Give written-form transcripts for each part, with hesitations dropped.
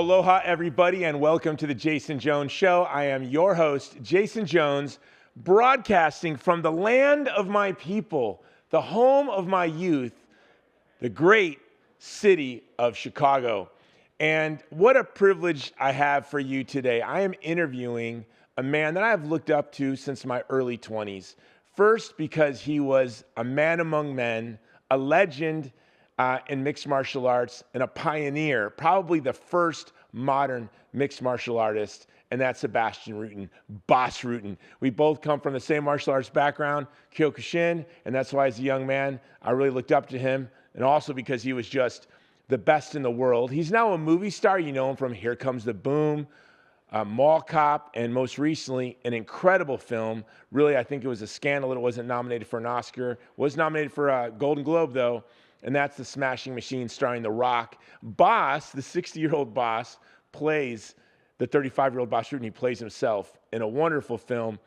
Aloha, everybody, and welcome to the Jason Jones Show. I am your host, Jason Jones, broadcasting from the land of my people, the home of my youth, the great city of Chicago. And what a privilege I have for you today. I am interviewing a man that I've looked up to since my early 20s. First, because he was a man among men, a legend in mixed martial arts, and a pioneer, probably the first modern mixed martial artist, and that's Sebastian Rutten, Boss Rutten. We both come from the same martial arts background, Kyokushin, and that's why as a young man, I really looked up to him, and also because he was just the best in the world. He's now a movie star. You know him from Here Comes the Boom, Mall Cop, and most recently, an incredible film. Really, I think it was a scandal that it wasn't nominated for an Oscar. Was nominated for a Golden Globe, though, and that's The Smashing Machine starring The Rock. Boss, the 60-year-old Boss, plays the 35-year-old Boss Rutten. He plays himself in a wonderful film,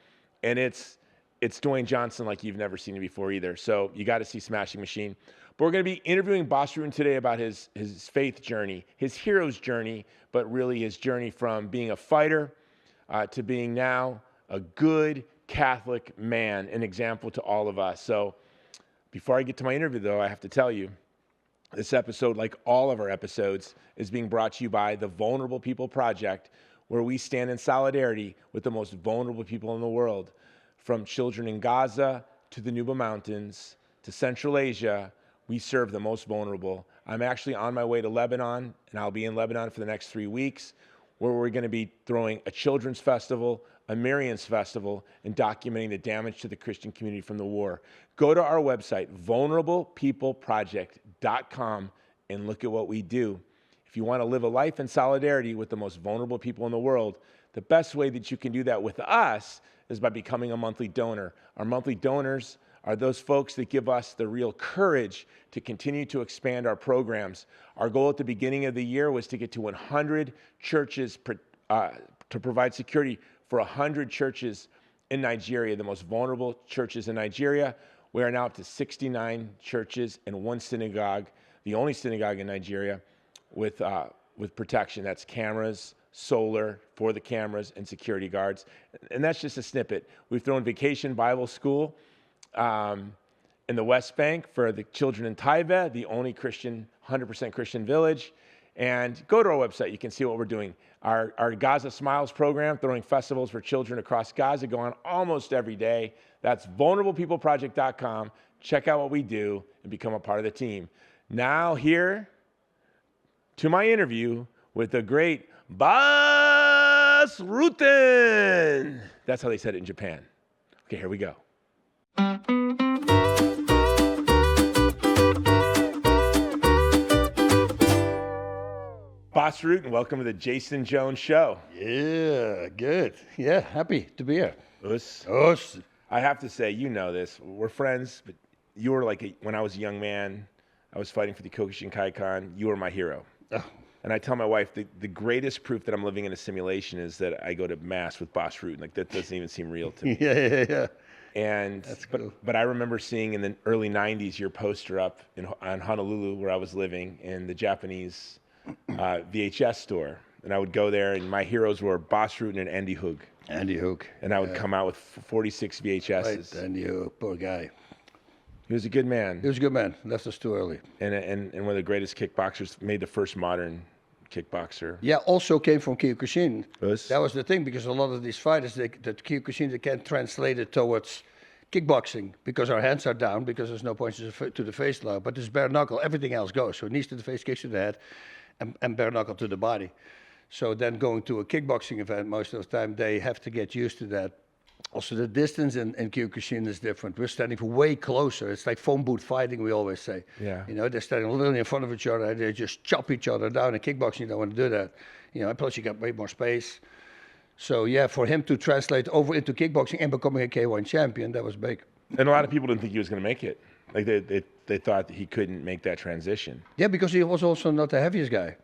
and it's Dwayne Johnson like you've never seen him before either. So you got to see Smashing Machine. But we're going to be interviewing Boss Rutten today about his faith journey, his hero's journey, but really his journey from being a fighter to being now a good Catholic man, an example to all of us. So before I get to my interview, though, I have to tell you, this episode, like all of our episodes, is being brought to you by the Vulnerable People Project, where we stand in solidarity with the most vulnerable people in the world, from children in Gaza to the Nuba Mountains to Central Asia. We serve the most vulnerable. I'm actually on my way to Lebanon, and I'll be in Lebanon for the next 3 weeks, where we're going to be throwing a children's festival, a Marian's festival, and documenting the damage to the Christian community from the war. Go to our website, vulnerablepeopleproject.com, and look at what we do. If you want to live a life in solidarity with the most vulnerable people in the world, the best way that you can do that with us is by becoming a monthly donor. Our monthly donors are those folks that give us the real courage to continue to expand our programs. Our goal at the beginning of the year was to get to 100 churches to provide security for 100 churches in Nigeria, the most vulnerable churches in Nigeria. We are now up to 69 churches and one synagogue, the only synagogue in Nigeria with protection. That's cameras, solar for the cameras, and security guards. And that's just a snippet. We've thrown Vacation Bible School in the West Bank for the children in Taiva, the only 100% Christian village. And go to our website. You can see what we're doing. Our Gaza Smiles program, throwing festivals for children across Gaza, go on almost every day. That's vulnerablepeopleproject.com. Check out what we do and become a part of the team. Now here to my interview with the great Boss Rutten. That's how they said it in Japan. Okay, here we go. Boss Rutten, welcome to the Jason Jones Show. Yeah, good. Yeah, happy to be here. Us. Us. I have to say, you know this. We're friends, but you were like, when I was a young man, I was fighting for the Kyokushin Kaikan. You were my hero. Oh. And I tell my wife, the greatest proof that I'm living in a simulation is that I go to mass with Boss Rutten. Like, that doesn't even seem real to me. Yeah. And that's cool. But I remember seeing in the early 90s your poster up on Honolulu, where I was living, in the Japanese VHS store. And I would go there, and my heroes were Boss Rutten and Andy Hoog. Andy Hoog. And I would come out with 46 VHSs. Right, Andy Hoog, poor guy. He was a good man. He was a good man. Left us too early. And one of the greatest kickboxers, made the first modern kickboxer. Yeah, also came from Kyokushin. Us? That was the thing, because a lot of these fighters, the Kyokushin, they can't translate it towards kickboxing because our hands are down, because there's no punches to the face now. But this bare knuckle, everything else goes. So knees to the face, kicks to the head, and bare knuckle to the body. So then going to a kickboxing event, most of the time, they have to get used to that. Also, the distance in Kyokushin is different. We're standing way closer. It's like phone booth fighting, we always say. Yeah. You know, they're standing literally in front of each other, and they just chop each other down. In kickboxing, you don't want to do that. You know, and plus you got way more space. So yeah, for him to translate over into kickboxing and becoming a K1 champion, that was big. And a lot of people didn't think he was going to make it. Like, they thought that he couldn't make that transition. Yeah, because he was also not the heaviest guy.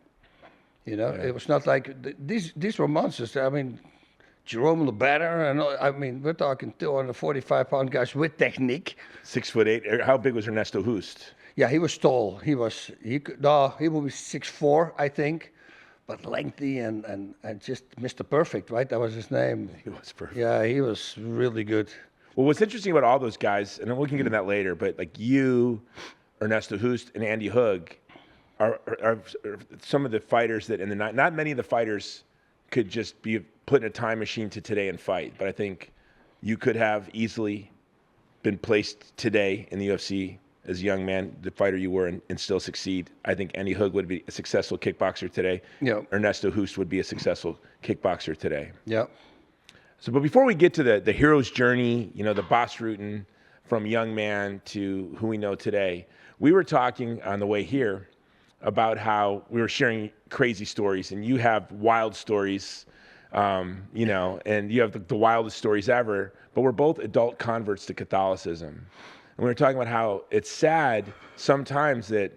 You know, Yeah. It was not like, these were monsters. I mean, Jerome LeBanner, and I mean, we're talking 245-pound guys with technique. 6'8". How big was Ernesto Hoost? Yeah, he was tall. He would be 6'4", I think. but lengthy and just Mr. Perfect, right? That was his name. He was perfect. Yeah, he was really good. Well, what's interesting about all those guys, and we can get into that later, but like you, Ernesto Hoost, and Andy Hug are some of the fighters that in the night, not many of the fighters could just be put in a time machine to today and fight, but I think you could have easily been placed today in the UFC as a young man, the fighter you were, and still succeed. I think Andy Hug would be a successful kickboxer today. Yeah. Ernesto Hoost would be a successful kickboxer today. Yeah. So, but before we get to the hero's journey, the boss Rutten from young man to who we know today, we were talking on the way here about how we were sharing crazy stories, and you have wild stories, and you have the wildest stories ever, but we're both adult converts to Catholicism. And we were talking about how it's sad sometimes that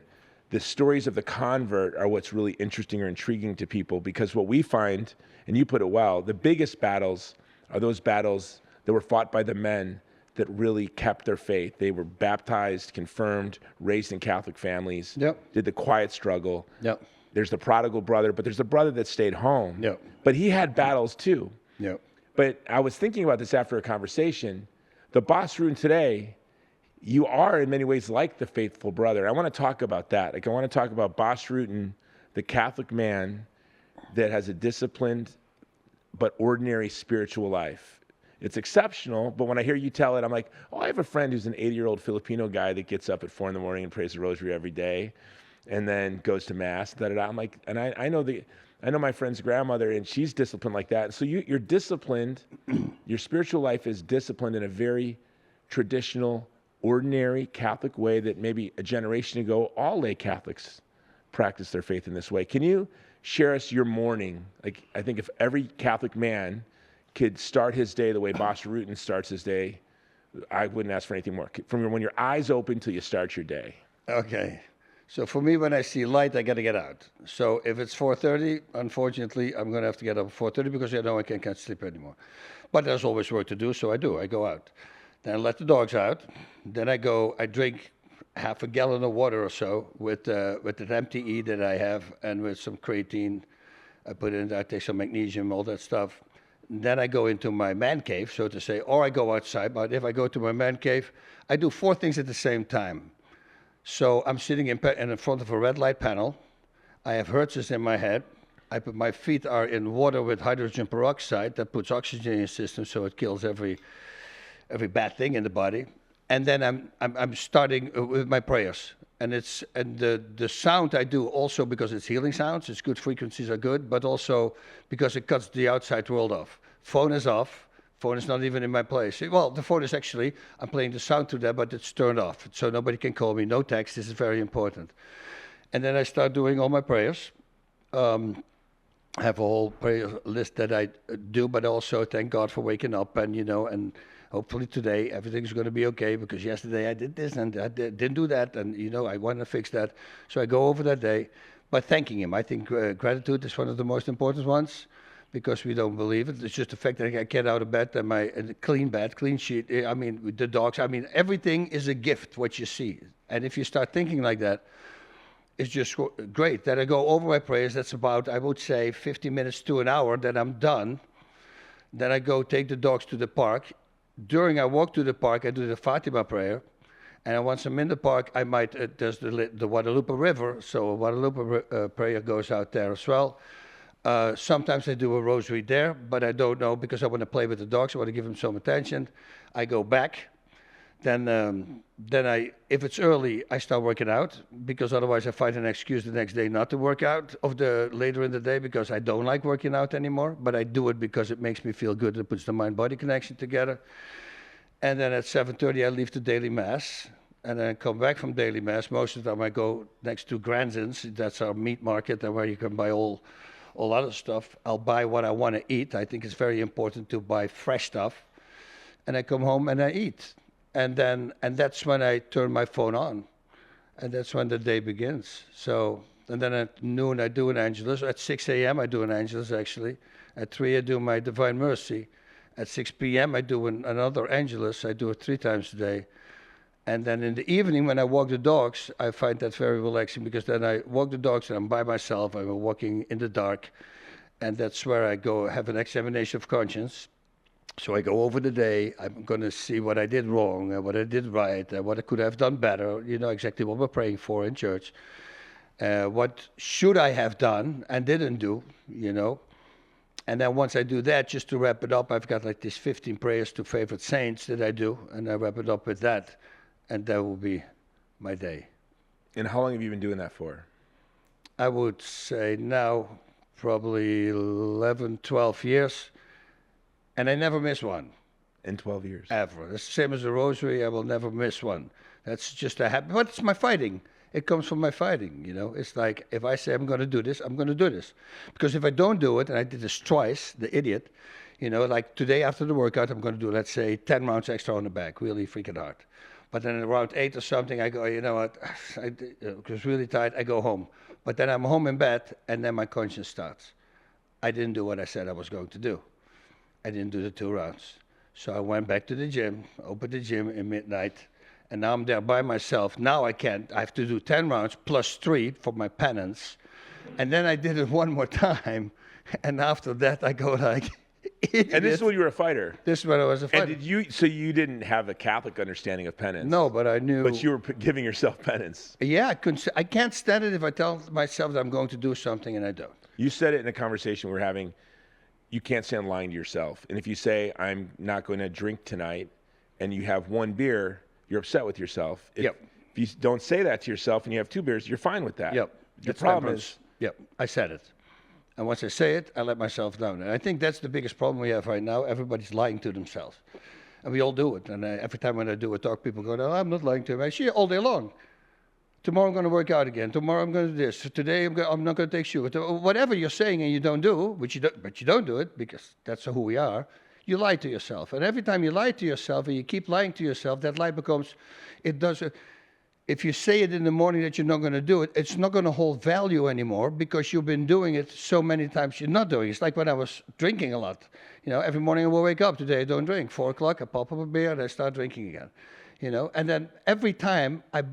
the stories of the convert are what's really interesting or intriguing to people, because what we find, and you put it well, the biggest battles are those battles that were fought by the men that really kept their faith. They were baptized, confirmed, raised in Catholic families, did the quiet struggle. Yep. There's the prodigal brother, but there's the brother that stayed home. Yep. But he had battles too. Yep. But I was thinking about this after a conversation. The boss Rutten today, you are in many ways like the faithful brother. I want to talk about that. I want to talk about boss Rutten, the Catholic man that has a disciplined but ordinary spiritual life. It's exceptional, but when I hear you tell it, I'm like, oh, I have a friend who's an 80-year-old Filipino guy that gets up at 4 a.m. and prays the Rosary every day and then goes to Mass. I'm like, and I know my friend's grandmother, and she's disciplined like that. So you're disciplined. Your spiritual life is disciplined in a very traditional, ordinary Catholic way that maybe a generation ago, all lay Catholics practice their faith in this way. Can you share us your morning? Like, I think if every Catholic man could start his day the way boss Rutten starts his day, I wouldn't ask for anything more. From when your eyes open till you start your day. Okay. So for me, when I see light, I got to get out. So if it's 4:30, unfortunately, I'm going to have to get up at 4:30 because I know I can't sleep anymore. But there's always work to do, so I do. I go out. Then I let the dogs out. Then I drink half a gallon of water or so with an MTE that I have and with some creatine. I take some magnesium, all that stuff. Then I go into my man cave, so to say, or I go outside. But if I go to my man cave, I do 4 things at the same time. So I'm sitting in front of a red light panel. I have hertzes in my head. My feet are in water with hydrogen peroxide that puts oxygen in your system, so it kills every bad thing in the body. And then I'm starting with my prayers. And the sound I do also because it's healing sounds, it's good frequencies are good, but also because it cuts the outside world off. Phone is off. Phone is not even in my place. Well, the phone is actually, I'm playing the sound to that, but it's turned off. So nobody can call me, no text, this is very important. And then I start doing all my prayers. I have a whole prayer list that I do, but also thank God for waking up and hopefully today everything's going to be okay because yesterday I did this and I didn't do that and I want to fix that. So I go over that day by thanking him. I think gratitude is one of the most important ones because we don't believe it. It's just the fact that I get out of bed and my clean bed, clean sheet. I mean, with the dogs. I mean, everything is a gift, what you see. And if you start thinking like that, it's just great. Then I go over my prayers. That's about, I would say, 50 minutes to an hour. Then I'm done. Then I go take the dogs to the park. During I walk to the park, I do the Fatima prayer. And once I'm in the park, I might, there's the Guadalupe River. So a Guadalupe prayer goes out there as well. Sometimes I do a rosary there, but I don't know because I want to play with the dogs. I want to give them some attention. I go back. Then if it's early, I start working out because otherwise I find an excuse the next day not to work out later in the day because I don't like working out anymore. But I do it because it makes me feel good. It puts the mind-body connection together. And then at 7:30 I leave the daily mass, and then I come back from daily mass. Most of the time I go next to Granzins. That's our meat market, and where you can buy all other stuff. I'll buy what I want to eat. I think it's very important to buy fresh stuff. And I come home and I eat. And that's when I turn my phone on. And that's when the day begins. So, and then at noon I do an Angelus. At 6 a.m. I do an Angelus actually. At 3 I do my Divine Mercy. At 6 p.m. I do another Angelus. I do it 3 times a day. And then in the evening, when I walk the dogs, I find that very relaxing because then I walk the dogs and I'm by myself. I'm walking in the dark. And that's where I go have an examination of conscience. So I go over the day. I'm going to see what I did wrong and what I did right and what I could have done better. You know exactly what we're praying for in church. What should I have done and didn't do, you know. And then once I do that, just to wrap it up, I've got like these 15 prayers to favorite saints that I do. And I wrap it up with that. And that will be my day. And how long have you been doing that for? I would say now probably 11, 12 years. And I never miss one. In 12 years? Ever. It's the same as the Rosary. I will never miss one. That's just a habit. But it's my fighting. It comes from my fighting, you know. It's like if I say I'm going to do this, I'm going to do this. Because if I don't do it, and I did this twice, the idiot, you know, like today after the workout, I'm going to do, let's say, 10 rounds extra on the back, really freaking hard. But then around 8 or something, I go, you know what, I was really tired, I go home. But then I'm home in bed, and then my conscience starts. I didn't do what I said I was going to do. I didn't do the 2 rounds. So I went back to the gym, opened the gym in midnight, and now I'm there by myself. Now I can't. I have to do 10 rounds plus 3 for my penance. And then I did it one more time, and after that I go like, idiot. And this is when you were a fighter? This is when I was a fighter. And so you didn't have a Catholic understanding of penance? No, but I knew. But you were giving yourself penance? Yeah, I can't stand it if I tell myself that I'm going to do something and I don't. You said it in a conversation we were having, you can't stand lying to yourself. And if you say, I'm not going to drink tonight, and you have 1 beer, you're upset with yourself. If you don't say that to yourself and you have 2 beers, you're fine with that. The problem is... I said it. And once I say it, I let myself down. And I think that's the biggest problem we have right now. Everybody's lying to themselves. And we all do it. And every time when I do a talk, people go, no, I'm not lying to them. I see it all day long. Tomorrow I'm going to work out again. Tomorrow I'm going to do this. Today I'm not going to take sugar. Whatever you're saying and you don't do, but you don't do it because that's who we are, you lie to yourself. And every time you lie to yourself and you keep lying to yourself, that lie becomes, if you say it in the morning that you're not going to do it, it's not going to hold value anymore because you've been doing it so many times you're not doing it. It's like when I was drinking a lot. You know, every morning I will wake up. Today I don't drink. 4 o'clock, I pop up a beer and I start drinking again. You know, and then every time I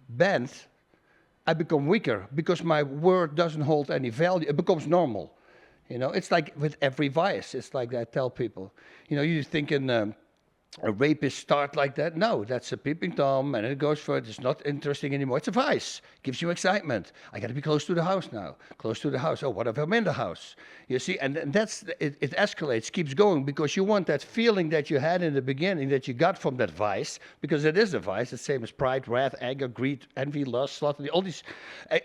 bend, I become weaker because my word doesn't hold any value. It becomes normal. You know, it's like with every vice. It's like I tell people. You know, you think a rapist start like that? No, that's a peeping Tom, and it goes for it. It's not interesting anymore. It's a vice. Gives you excitement. I got to be close to the house now. Close to the house. Oh, what if I'm in the house? You see, and that's it escalates, keeps going, because you want that feeling that you had in the beginning that you got from that vice, because it is a vice. The same as pride, wrath, anger, greed, envy, lust, sloth. All these.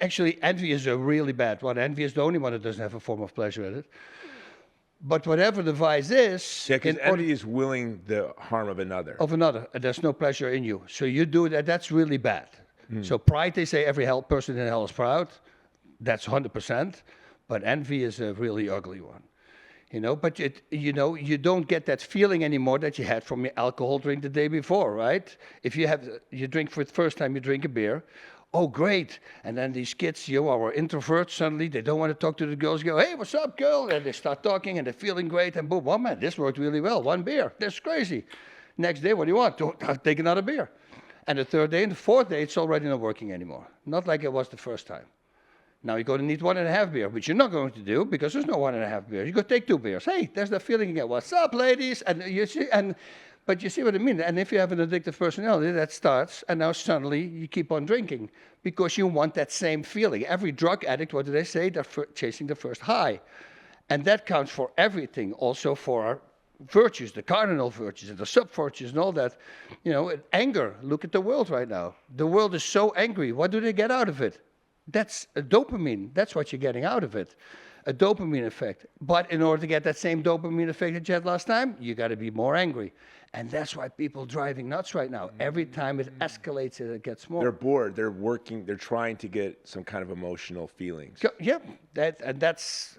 Actually, envy is a really bad one. Envy is the only one that doesn't have a form of pleasure in it. But whatever the vice is... Yeah, because envy is willing the harm of another. And there's no pleasure in you. So you do that, that's really bad. So pride, they say every person in hell is proud. That's 100%. But envy is a really ugly one. You know, but you don't get that feeling anymore that you had from your alcohol drink the day before, right? If you drink for the first time, you drink a beer. Oh, great. And then these kids, are introverts suddenly. They don't want to talk to the girls. Go, hey, what's up, girl? And they start talking and they're feeling great. And boom, oh, man, this worked really well. 1 beer. That's crazy. Next day, what do you want? Take another beer. And the 3rd day and the 4th day, it's already not working anymore. Not like it was the first time. Now you're going to need 1.5 beer, which you're not going to do because there's no 1.5 beer. You go take 2 beers. Hey, there's that feeling again. What's up, ladies? And you see, but you see what I mean? And if you have an addictive personality, that starts, and now suddenly you keep on drinking because you want that same feeling. Every drug addict, what do they say? They're chasing the first high. And that counts for everything, also for our virtues, the cardinal virtues and the sub-virtues and all that. You know, anger. Look at the world right now. The world is so angry. What do they get out of it? That's a dopamine. That's what you're getting out of it. A dopamine effect. But in order to get that same dopamine effect that you had last time, you got to be more angry. And that's why people are driving nuts right now. Every time it escalates, it gets more. They're bored. They're working. They're trying to get some kind of emotional feelings. Yeah, that's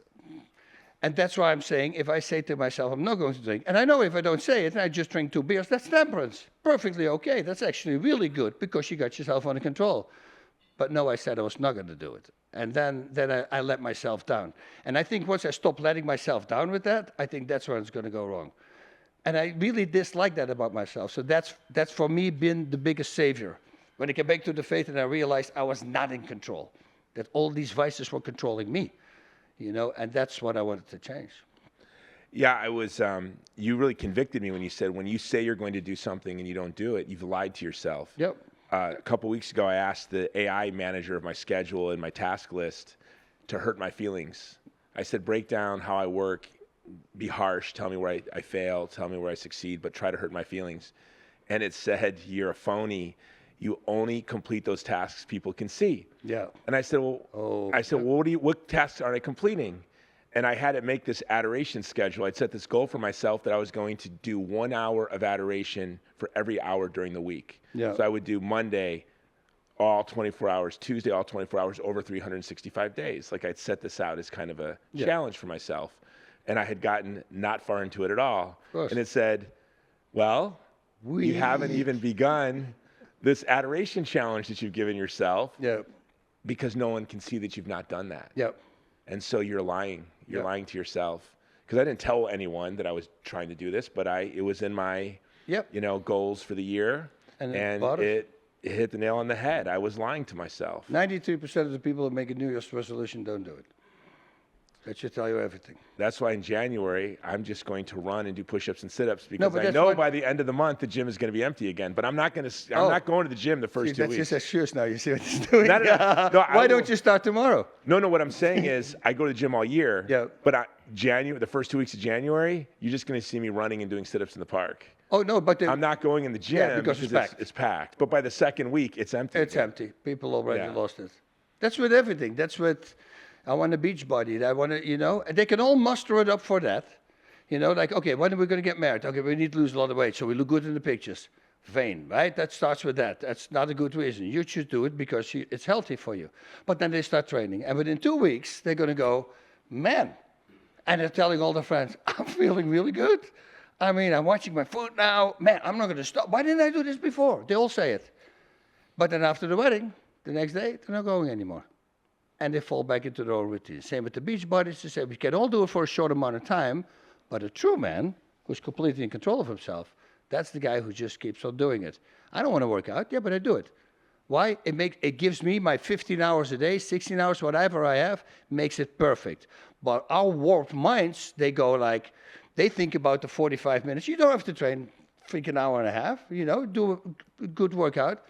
why I'm saying, if I say to myself, I'm not going to drink, and I know if I don't say it, and I just drink 2 beers, that's temperance. Perfectly okay. That's actually really good because you got yourself under control. But no, I said I was not going to do it. And then I let myself down. And I think once I stop letting myself down with that, I think that's where it's going to go wrong. And I really dislike that about myself. So that's for me been the biggest savior. When I came back to the faith and I realized I was not in control, that all these vices were controlling me, and that's what I wanted to change. Yeah, I was, you really convicted me when you said, when you say you're going to do something and you don't do it, you've lied to yourself. Yep. A couple weeks ago, I asked the AI manager of my schedule and my task list to hurt my feelings. I said, break down how I work, be harsh, tell me where I fail, tell me where I succeed, but try to hurt my feelings. And it said, you're a phony. You only complete those tasks people can see. Yeah. And I said, well, what tasks are I completing? And I had it make this adoration schedule. I'd set this goal for myself that I was going to do 1 hour of adoration for every hour during the week. Yeah. So I would do Monday, all 24 hours, Tuesday, all 24 hours, over 365 days. Like I'd set this out as kind of a challenge for myself. And I had gotten not far into it at all. And it said, well, you haven't even begun this adoration challenge that you've given yourself because no one can see that you've not done that. Yep. And so you're lying. You're lying to yourself. Because I didn't tell anyone that I was trying to do this, but it was in my goals for the year. And it hit the nail on the head. I was lying to myself. 93% of the people that make a New Year's resolution don't do it. That should tell you everything. That's why in January, I'm just going to run and do push-ups and sit-ups because I know by the end of the month, the gym is going to be empty again. But I'm not going to. I'm not going to the gym the first 2 weeks. That's just excuse now. You see what he's doing? No, Why don't you start tomorrow? No. What I'm saying is, I go to the gym all year. Yeah. But the first 2 weeks of January, you're just going to see me running and doing sit-ups in the park. Oh no, but I'm not going in the gym because it's packed. It's packed. But by the second week, it's empty. It's empty. People already lost it. That's with everything. That's with. I want a beach body. I want to, and they can all muster it up for that. Like, okay, when are we going to get married? Okay, we need to lose a lot of weight, so we look good in the pictures. Vain, right? That starts with that. That's not a good reason. You should do it because it's healthy for you. But then they start training. And within 2 weeks, they're going to go, man. And they're telling all their friends, I'm feeling really good. I mean, I'm watching my food now. Man, I'm not going to stop. Why didn't I do this before? They all say it. But then after the wedding, the next day, they're not going anymore. And they fall back into their own routine. Same with the beach bodies. They say we can all do it for a short amount of time, but a true man who's completely in control of himself, that's the guy who just keeps on doing it. I don't want to work out, but I do it. Why? It gives me my 15 hours a day, 16 hours, whatever I have, makes it perfect. But our warped minds, they go like, they think about the 45 minutes. You don't have to train freaking hour and a half, do a good workout.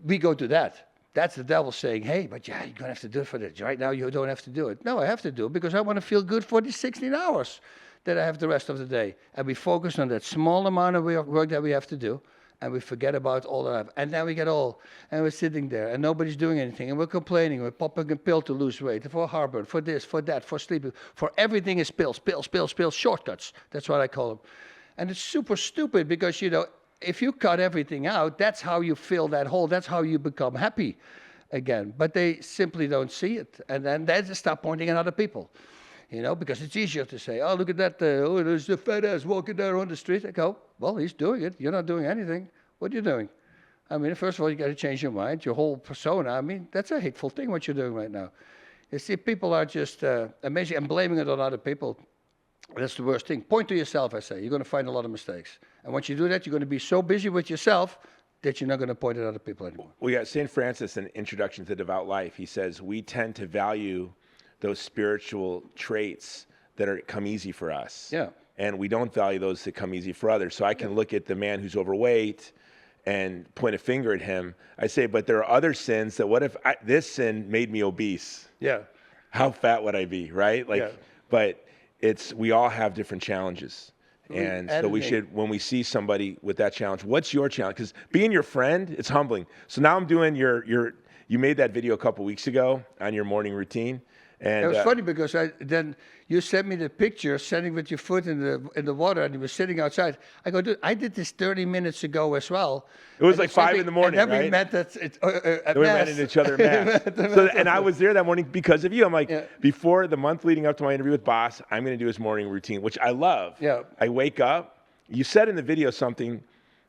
We go to that. That's the devil saying, hey, but you're going to have to do it for this. Right now, you don't have to do it. No, I have to do it because I want to feel good for these 16 hours that I have the rest of the day. And we focus on that small amount of work that we have to do, and we forget about all that. And then we get and we're sitting there, and nobody's doing anything, and we're complaining. We're popping a pill to lose weight, for heartburn, for this, for that, for sleeping. For everything is pills, shortcuts. That's what I call them. And it's super stupid because, if you cut everything out, that's how you fill that hole. That's how you become happy again. But they simply don't see it. And then they just start pointing at other people, because it's easier to say, oh, look at that. There's the fat ass walking there on the street. I go, well, he's doing it. You're not doing anything. What are you doing? I mean, first of all, you got to change your mind, your whole persona. I mean, that's a hateful thing, what you're doing right now. You see, people are just amazing and blaming it on other people. That's the worst thing. Point to yourself, I say. You're going to find a lot of mistakes. And once you do that, you're going to be so busy with yourself that you're not going to point at other people anymore. We got St. Francis in Introduction to Devout Life. He says, we tend to value those spiritual traits that come easy for us. Yeah. And we don't value those that come easy for others. So I can look at the man who's overweight and point a finger at him. I say, but there are other sins that what if this sin made me obese? Yeah. How fat would I be, right? But we all have different challenges. And so we should, when we see somebody with that challenge, what's your challenge? Because being your friend, it's humbling. So now I'm doing you made that video a couple weeks ago on your morning routine. And it was funny because then you sent me the picture standing with your foot in the water and you were sitting outside. I go, dude, I did this 30 minutes ago as well. It was like 5 in the morning, and then right? we met we ran into each other at Mass. And I was there that morning because of you. I'm like, before the month leading up to my interview with Boss, I'm going to do his morning routine, which I love. Yeah. I wake up. You said in the video something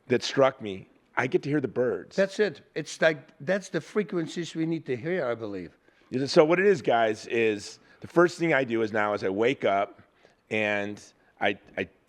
that struck me. I get to hear the birds. That's it. It's like, that's the frequencies we need to hear, I believe. So what it is, guys, is the first thing I do is I wake up and I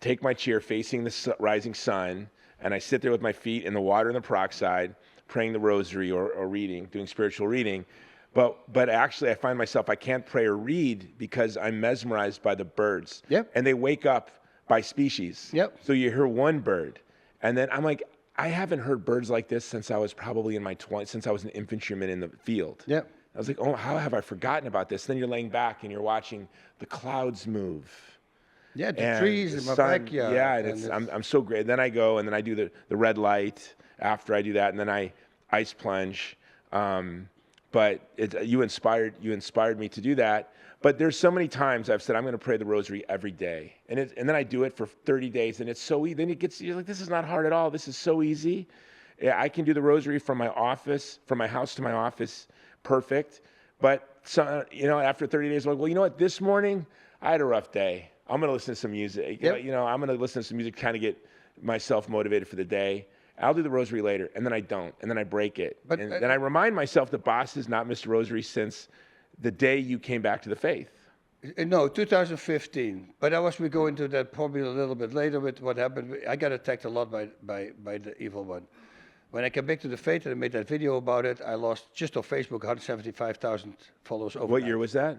take my chair facing the rising sun, and I sit there with my feet in the water and the peroxide, praying the rosary or reading, doing spiritual reading. But actually, I find myself, I can't pray or read because I'm mesmerized by the birds. Yep. And they wake up by species. Yep. So you hear one bird, and then I'm like, I haven't heard birds like this since I was probably in my 20s, since I was an infantryman in the field. Yep. I was like, oh, how have I forgotten about this? Then you're laying back and you're watching the clouds move. Yeah, the And trees the in my sun, backyard. yeah, and I'm so great. Then I go and then I do the red light after I do that, and then I ice plunge. But you inspired me to do that. But there's so many times I've said I'm going to pray the rosary every day, and then I do it for 30 days, and it's so easy. Then you're like, this is not hard at all. This is so easy. Yeah, I can do the rosary from my office, from my house to my office, perfect. But after 30 days, I'm like, well, you know what? This morning I had a rough day. I'm going to listen to some music. Yep. I'm going to listen to some music, kind of get myself motivated for the day. I'll do the rosary later, and then I don't, and then I break it. But, and then I remind myself that Boss has not missed a rosary since the day you came back to the faith. No, 2015. But we go into that probably a little bit later with what happened. I got attacked a lot by the evil one. When I came back to the faith and I made that video about it, I lost just on Facebook 175,000 followers overnight. What year was that?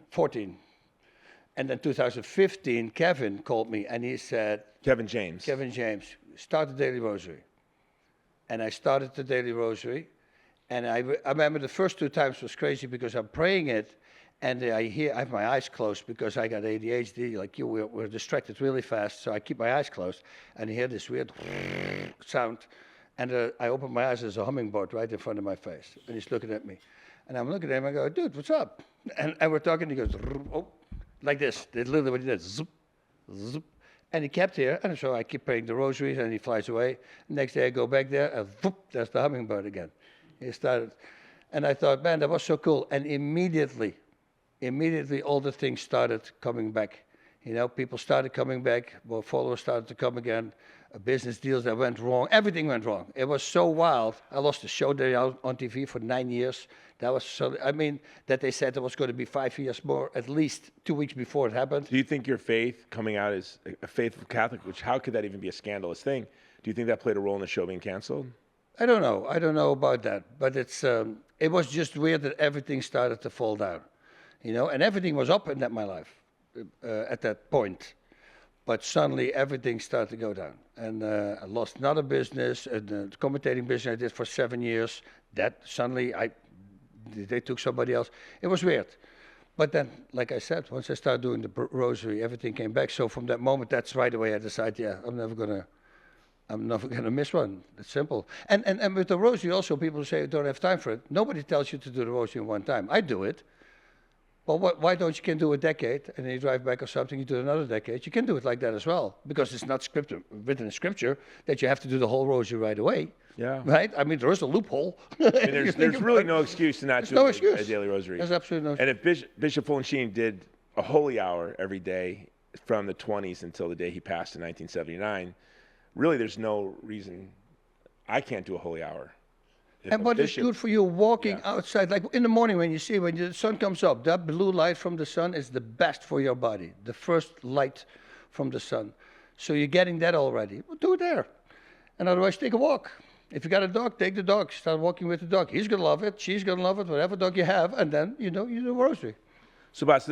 14. And then 2015, Kevin called me and he said, Kevin James, start the daily rosary. And I started the daily rosary. And I remember the first 2 times was crazy because I'm praying it and I have my eyes closed because I got ADHD, like you, we're distracted really fast. So I keep my eyes closed and I hear this weird sound. And I open my eyes, there's a hummingbird right in front of my face. And he's looking at me. And I'm looking at him, I go, dude, what's up? And we're talking, he goes, oh, like this. That's literally what he did, zoop, zoop. And he kept here, and so I keep praying the rosaries, and he flies away. Next day I go back there, and whoop, there's the hummingbird again. He started, and I thought, man, that was so cool. And immediately all the things started coming back. People started coming back, more followers started to come again, business deals that went wrong, everything went wrong. It was so wild. I lost a show there on TV for 9 years. That was so, that they said there was going to be 5 years more, at least 2 weeks before it happened. Do you think your faith coming out as a faithful Catholic, which how could that even be a scandalous thing? Do you think that played a role in the show being canceled? I don't know about that, but it was just weird that everything started to fall down, and everything was up in my life at that point. But suddenly everything started to go down. And I lost another business, the commentating business I did for 7 years. That suddenly they took somebody else. It was weird. But then, like I said, once I started doing the rosary, everything came back. So from that moment, that's right away I decided, yeah, I'm never gonna miss one. It's simple. And with the rosary also, people say you don't have time for it. Nobody tells you to do the rosary in one time. I do it. Well, why don't you can do a decade and then you drive back or something, you do another decade. You can do it like that as well because it's not written in scripture that you have to do the whole rosary right away. Yeah. Right? There is a loophole. There's really no excuse to not do a daily rosary. There's absolutely no excuse. And if Bishop Fulton did a holy hour every day from the 20s until the day he passed in 1979, really there's no reason I can't do a holy hour. But it's good for you walking outside, like in the morning when the sun comes up, that blue light from the sun is the best for your body, the first light from the sun. So you're getting that already. Well, do it there. And otherwise, take a walk. If you got a dog, take the dog. Start walking with the dog. He's going to love it. She's going to love it, whatever dog you have. And then, you do a rosary. So, Bas,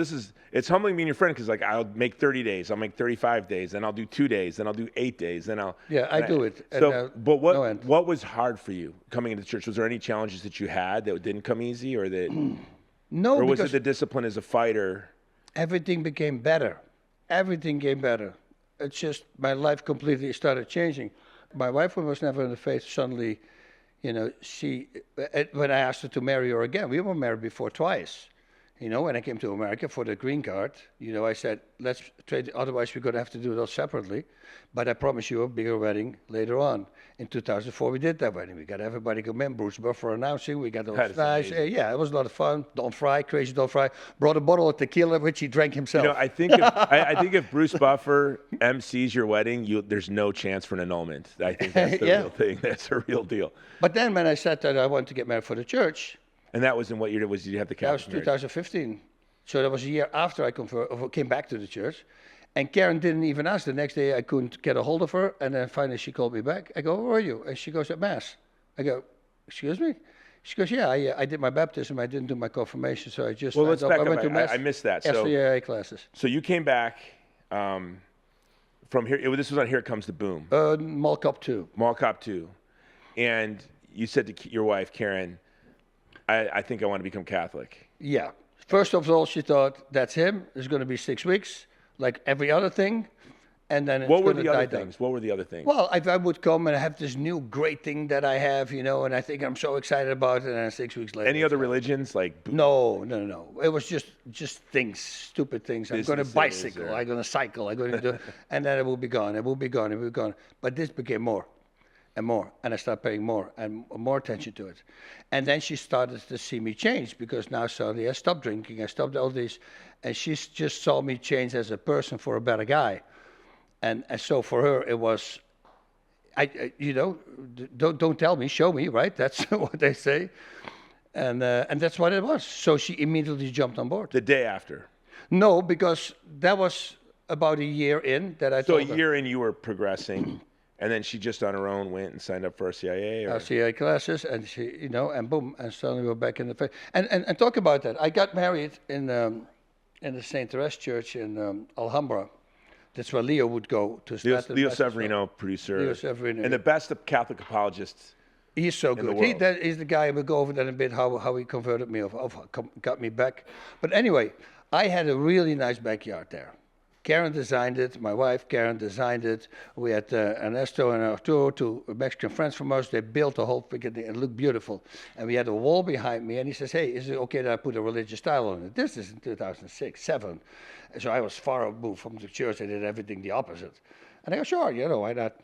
it's humbling being your friend because, I'll make 30 days, I'll make 35 days, then I'll do 2 days, then I'll do 8 days, then I'll... Yeah, I do it. So, but what was hard for you coming into church? Was there any challenges that you had that didn't come easy, or that... No, or was it the discipline as a fighter? Everything became better. Everything came better. It's just my life completely started changing. My wife was never in the faith. Suddenly, when I asked her to marry her again, we were married before twice. When I came to America for the green card, I said, let's trade, otherwise we're going to have to do those separately. But I promise you a bigger wedding later on. In 2004, we did that wedding. We got everybody come in, Bruce Buffer announcing, we got those nice. Yeah, it was a lot of fun. Don Fry, crazy Don Fry, brought a bottle of tequila, which he drank himself. I think if Bruce Buffer MCs your wedding, there's no chance for an annulment. I think that's the real thing. That's a real deal. But then when I said that I wanted to get married for the church, and that was in what year did you have the Catholic marriage? That was 2015. So that was a year after I came back to the church. And Karen didn't even ask. The next day I couldn't get a hold of her. And then finally she called me back. I go, where are you? And she goes, at Mass. I go, excuse me? She goes, yeah, I did my baptism. I didn't do my confirmation. So I just Well, let's back I up. went to Mass. I missed that. After So, AA classes. so you came back from here. This was on Here Comes the Boom. Mall Cop 2. Mall Cop 2. And you said to your wife, Karen, I think I want to become Catholic. Yeah. First of all, she thought, that's him. It's going to be 6 weeks, like every other thing. And then it's What were going the to other die things? down. What were the other things? Well, I would come and have this new great thing that I have, and I think I'm so excited about it. And then 6 weeks later. Any other religions? Like No. It was just things, stupid things. I'm going to Businesses bicycle. or- I'm going to cycle. I'm going to do, and then it will be gone. It will be gone. It will be gone. But this became more and more, and I started paying more and more attention to it. And then she started to see me change because now suddenly I stopped drinking. I stopped all these, and she just saw me change as a person for a better guy. And so for her, it was, don't tell me, show me, right? That's what they say. And that's what it was. So she immediately jumped on board. the day after. No, because that was about a year in that I So a told her. year in, you were progressing, and then she just on her own went and signed up for RCIA? Or? RCA classes, and she, and boom, and suddenly we're back in the faith. And talk about that. I got married in the St. Therese Church in Alhambra. That's where Leo would go to start. Leo Severino, producer. Leo Severino. And the best of Catholic apologists. He's so the good. world. That is the guy. We'll go over that in a bit. How he converted me, got me back. But anyway, I had a really nice backyard there. Karen designed it. My wife Karen designed it. We had Ernesto and Arturo, two Mexican friends from us. They built the whole thing. It looked beautiful. And we had a wall behind me. And he says, "Hey, is it okay that I put a religious style on it?" This is in 2006, 7. So I was far removed from the church. I did everything the opposite. And I go, "Sure, why not?"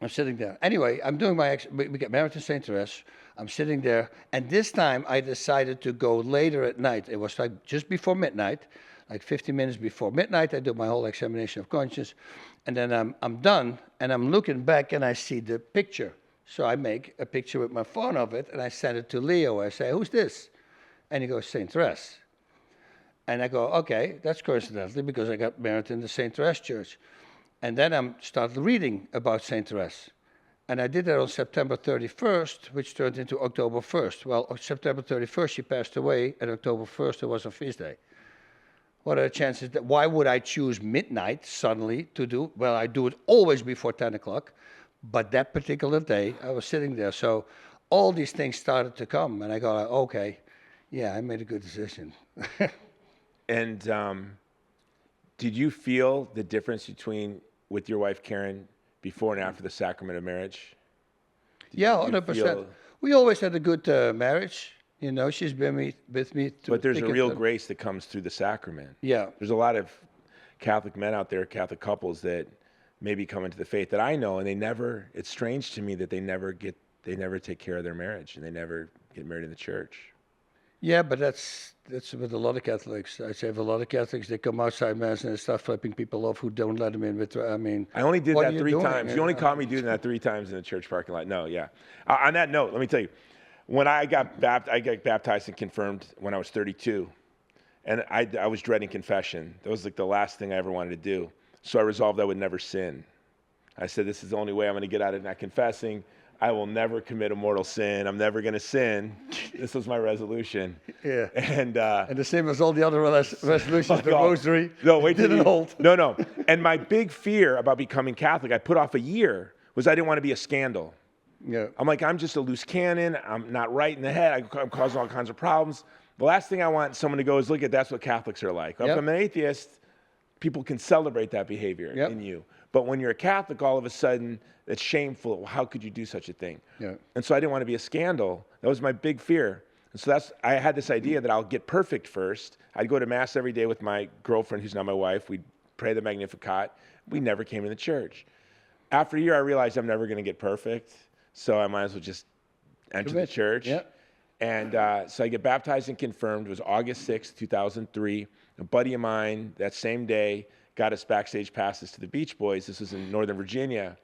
I'm sitting there. Anyway, I'm doing we get married in St. Therese. I'm sitting there. And this time I decided to go later at night. It was like just before midnight, like 15 minutes before midnight. I do my whole examination of conscience. And then I'm done. And I'm looking back and I see the picture. So I make a picture with my phone of it. And I send it to Leo. I say, "Who's this?" And he goes, "St. Therese." And I go, "Okay, that's coincidentally because I got married in the St. Therese Church." And then I started reading about St. Therese. And I did that on September 31st, which turned into October 1st. Well, on September 31st, she passed away, and October 1st, it was a feast day. What are the chances that, why would I choose midnight suddenly to do? Well, I do it always before 10 o'clock, but that particular day, I was sitting there. So all these things started to come, and I go, okay, yeah, I made a good decision. And did you feel the difference with your wife, Karen, before and after the sacrament of marriage? Yeah, 100%. We always had a good marriage. She's been with me. But there's a real grace that comes through the sacrament. Yeah. There's a lot of Catholic men out there, Catholic couples that maybe come into the faith that I know, and it's strange to me that they never take care of their marriage, and they never get married in the church. Yeah, but that's with a lot of Catholics. I say with a lot of Catholics, they come outside Mass and they start flipping people off who don't let them in. I only did that 3 doing? times. You only caught me doing that 3 times in the church parking lot. No, yeah. On that note, let me tell you, when I got baptized and confirmed when I was 32, and I was dreading confession. That was like the last thing I ever wanted to do. So I resolved I would never sin. I said, this is the only way I'm going to get out of not confessing. I will never commit a mortal sin. I'm never going to sin. This was my resolution. Yeah. And the same as all the other resolutions, the Rosary. No, wait till didn't hold. No. And my big fear about becoming Catholic, I put off a year, was I didn't want to be a scandal. Yeah. I'm like, I'm just a loose cannon. I'm not right in the head. I'm causing all kinds of problems. The last thing I want someone to go is, look at that's what Catholics are like. If I'm an atheist, people can celebrate that behavior in you. But when you're a Catholic, all of a sudden, it's shameful. How could you do such a thing? Yeah. And so I didn't want to be a scandal. That was my big fear. And so I had this idea that I'll get perfect first. I'd go to Mass every day with my girlfriend, who's now my wife. We'd pray the Magnificat. We never came to the church. After a year, I realized I'm never going to get perfect. So I might as well just enter the church. Yeah. And so I get baptized and confirmed. It was August 6th, 2003. A buddy of mine that same day got us backstage passes to the Beach Boys. This was in Northern Virginia.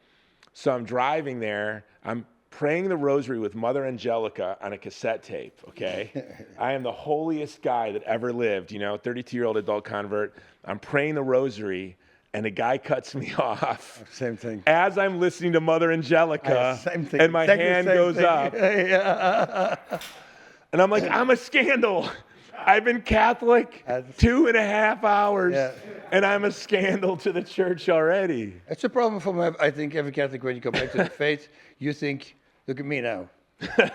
So I'm driving there. I'm praying the Rosary with Mother Angelica on a cassette tape, okay? I am the holiest guy that ever lived, 32-year-old adult convert. I'm praying the Rosary, and a guy cuts me off. Same thing. As I'm listening to Mother Angelica, Same thing. and my Exactly the hand same goes thing. up. Yeah. And I'm like, I'm a scandal. I've been Catholic 2.5 hours, Yeah. and I'm a scandal to the church already. It's a problem for I think every Catholic when you come back to the faith, you think, look at me now.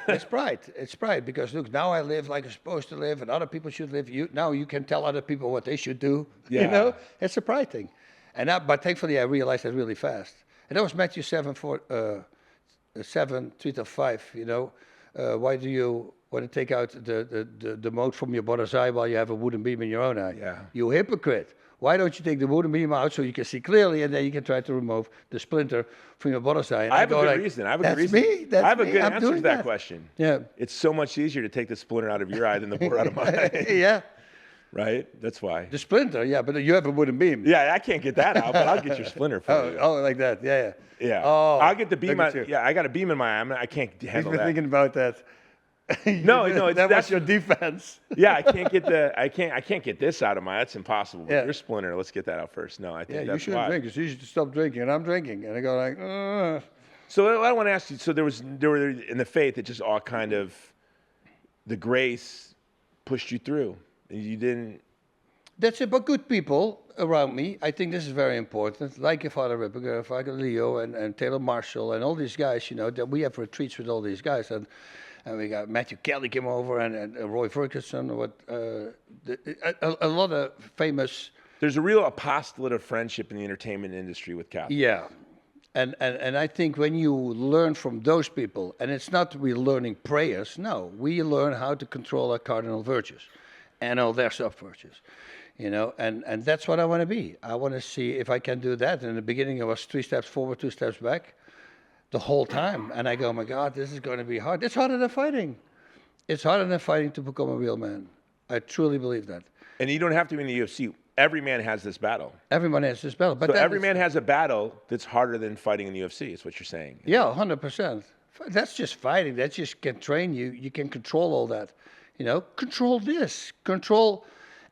It's pride. It's pride because look, now I live like I'm supposed to live, and other people should live. Now you can tell other people what they should do. Yeah. It's a pride thing. But thankfully I realized that really fast. And that was Matthew 7:3-5. Why do you want to take out the mote from your brother's eye while you have a wooden beam in your own eye? Yeah. You hypocrite. Why don't you take the wooden beam out so you can see clearly, and then you can try to remove the splinter from your brother's eye? And I have a good reason. I have a good reason. Me. That's I have a me. good I'm answer to doing that question. Yeah. It's so much easier to take the splinter out of your eye than the board out of mine. Yeah. Right? That's why. The splinter, yeah, but you have a wooden beam. Yeah, I can't get that out, but I'll get your splinter for you. Oh, like that. Yeah, yeah. Yeah. Oh, I'll get the beam look at out. you. Yeah, I got a beam in my eye. I can't He's handle been that. thinking about that. No, that that's was your defense. Yeah, I can't get this out of my. That's impossible. Yeah. Your splinter. Let's get that out first. No, I think Yeah, you that's shouldn't why. drink. It's easy to stop drinking, and I'm drinking, and I go like, So I want to ask you. So there were in the faith, it just all kind of the grace pushed you through. You didn't. That's it. But good people around me, I think this is very important. Like your Father Ripper, Father Leo, and Taylor Marshall, and all these guys. That we have retreats with all these guys, and we got Matthew Kelly came over, and Roy Ferguson. A lot of famous. There's a real apostolate of friendship in the entertainment industry with Catholics. Yeah. And I think when you learn from those people, and it's not we're learning prayers, no, we learn how to control our cardinal virtues and all their sub virtues, and that's what I want to be. I want to see if I can do that. In the beginning, I was 3 steps forward, 2 steps back the whole time. And I go, oh my God, this is going to be hard. It's harder than fighting. It's harder than fighting to become a real man. I truly believe that. And you don't have to be in the UFC. Every man has this battle. Everyone has this battle. But so every man has a battle that's harder than fighting in the UFC, is what you're saying. Yeah, 100%. That's just fighting. That just can train you. You can control all that. Control this. Control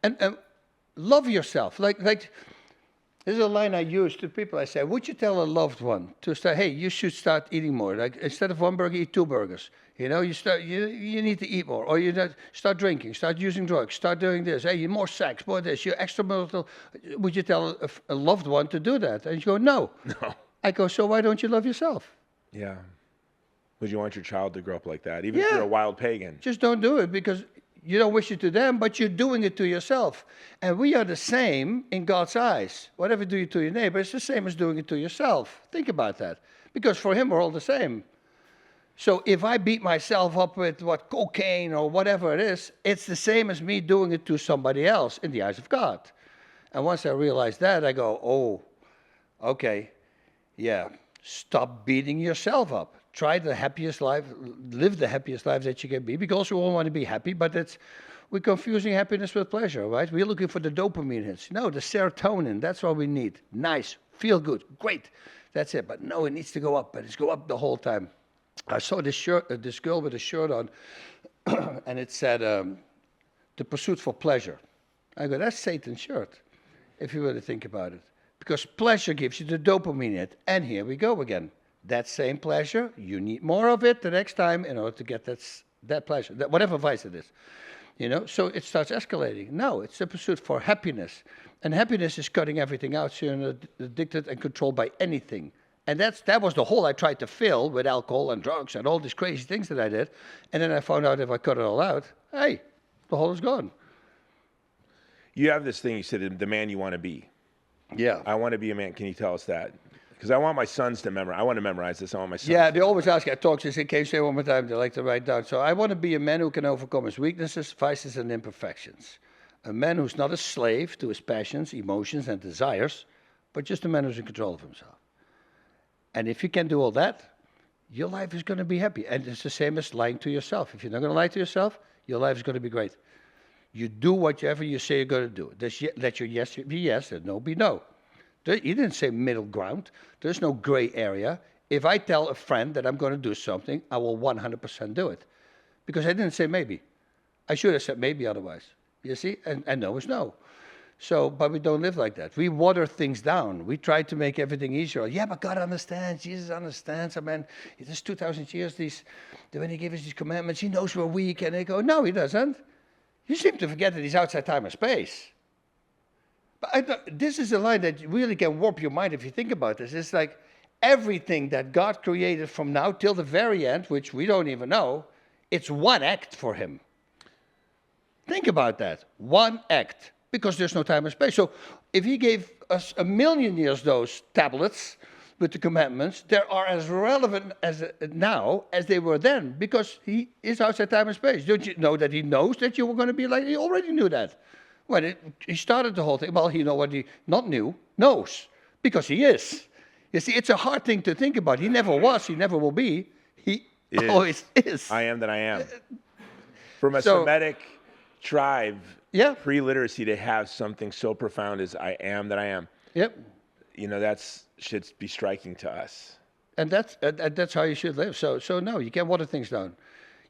and love yourself. Like this is a line I use to people. I say, would you tell a loved one to start, hey, you should start eating more. Like instead of 1 burger, eat 2 burgers. You need to eat more. Or start drinking, start using drugs, start doing this. Hey, more sex, more this. You're extramarital. Would you tell a loved one to do that? And you go, no. No. I go, so why don't you love yourself? Yeah. Would you want your child to grow up like that, even if you're a wild pagan? Just don't do it because you don't wish it to them, but you're doing it to yourself. And we are the same in God's eyes. Whatever you do to your neighbor, it's the same as doing it to yourself. Think about that. Because for him, we're all the same. So if I beat myself up with cocaine or whatever it is, it's the same as me doing it to somebody else in the eyes of God. And once I realize that, I go, oh, okay, yeah, stop beating yourself up. Try the happiest life, live the happiest life that you can be, because we all want to be happy, but we're confusing happiness with pleasure, right? We're looking for the dopamine hits. No, the serotonin, that's what we need. Nice, feel good, great, that's it. But no, it needs to go up, but it's go up the whole time. I saw this girl with a shirt on, and it said, the pursuit for pleasure. I go, that's Satan's shirt, if you really think about it. Because pleasure gives you the dopamine hit, and here we go again. That same pleasure, you need more of it the next time in order to get that pleasure, whatever vice it is. So it starts escalating. No, it's a pursuit for happiness. And happiness is cutting everything out, so you're not addicted and controlled by anything. And that was the hole I tried to fill with alcohol and drugs and all these crazy things that I did. And then I found out if I cut it all out, hey, the hole is gone. You have this thing, you said, the man you want to be. Yeah. I want to be a man. Can you tell us that? Because I want my sons to memorize. I want to memorize this. I want my sons. Yeah, they always ask. I talk to say, can you say it one more time? They like to write down. So I want to be a man who can overcome his weaknesses, vices, and imperfections. A man who's not a slave to his passions, emotions, and desires, but just a man who's in control of himself. And if you can do all that, your life is going to be happy. And it's the same as lying to yourself. If you're not going to lie to yourself, your life is going to be great. You do whatever you say you're going to do. Let your yes be yes and no be no. He didn't say middle ground. There's no gray area. if I tell a friend that I'm going to do something, I will 100% do it. Because I didn't say maybe. I should have said maybe otherwise. You see? And no is no. So, but we don't live like that. We water things down. We try to make everything easier. Yeah, but God understands. Jesus understands. I mean, it is 2,000 years when he gave us these commandments, he knows we're weak. And they go, no, he doesn't. You seem to forget that he's outside time and space. But this is a line that really can warp your mind if you think about this. It's like everything that God created from now till the very end, which we don't even know, it's one act for him. Think about that. One act. Because there's no time and space. So if he gave us 1,000,000 years those tablets with the commandments, they are as relevant as now as they were then, because he is outside time and space. Don't you know that he knows that you were going to be like, he already knew that. When he started the whole thing, well, he know what he not knew, knows, because he is. You see, it's a hard thing to think about. He never was, he never will be. He always is. I am that I am. From a Semitic tribe, pre-literacy, to have something so profound as I am that I am. Yep. You know, that's should be striking to us. And that's how you should live. So no, you can't water things down.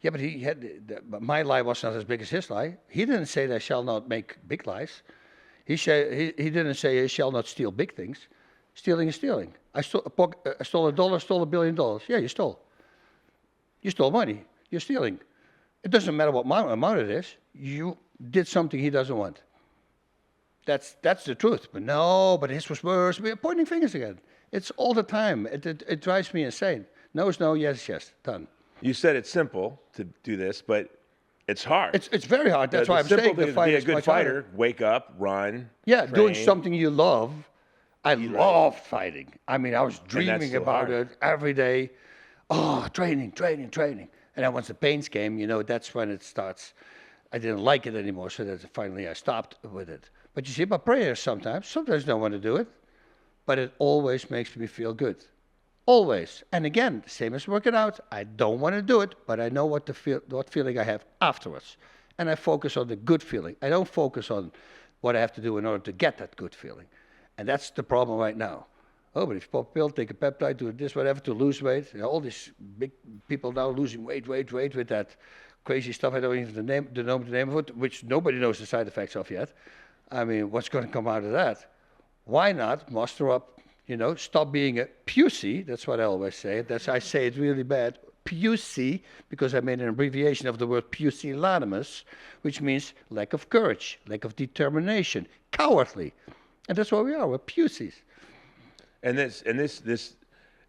Yeah, but my lie was not as big as his lie. He didn't say that I shall not make big lies. He didn't say I shall not steal big things. Stealing is stealing. I stole $1, stole $1 billion. Yeah, you stole. You stole money. You're stealing. It doesn't matter what amount it is. You did something he doesn't want. That's the truth. But no, but his was worse. We're pointing fingers again. It's all the time. It drives me insane. No is no, yes is yes. Done. You said it's simple to do this, but it's hard. It's very hard. That's why I'm saying the fight is be a good fighter. Wake up, run. Yeah, train. Doing something you love. I love fighting. I mean, I was dreaming about it every day. Oh, training. And then once the pains came, that's when it starts. I didn't like it anymore, so that finally I stopped with it. But you see, my prayers sometimes I don't want to do it, but it always makes me feel good. Always. And again, same as working out, I don't want to do it, but I know what feeling I have afterwards. And I focus on the good feeling. I don't focus on what I have to do in order to get that good feeling. And that's the problem right now. Oh, but if you pop a pill, take a peptide, do this, whatever, to lose weight. All these big people now losing weight with that crazy stuff. I don't even know the name of it, which nobody knows the side effects of yet. I mean, what's going to come out of that? Why not muster up, stop being a pussy? That's what I always say. I say it really bad. Pussy, because I made an abbreviation of the word pusillanimous, which means lack of courage, lack of determination, cowardly. And that's what we are. We're pussies. And this,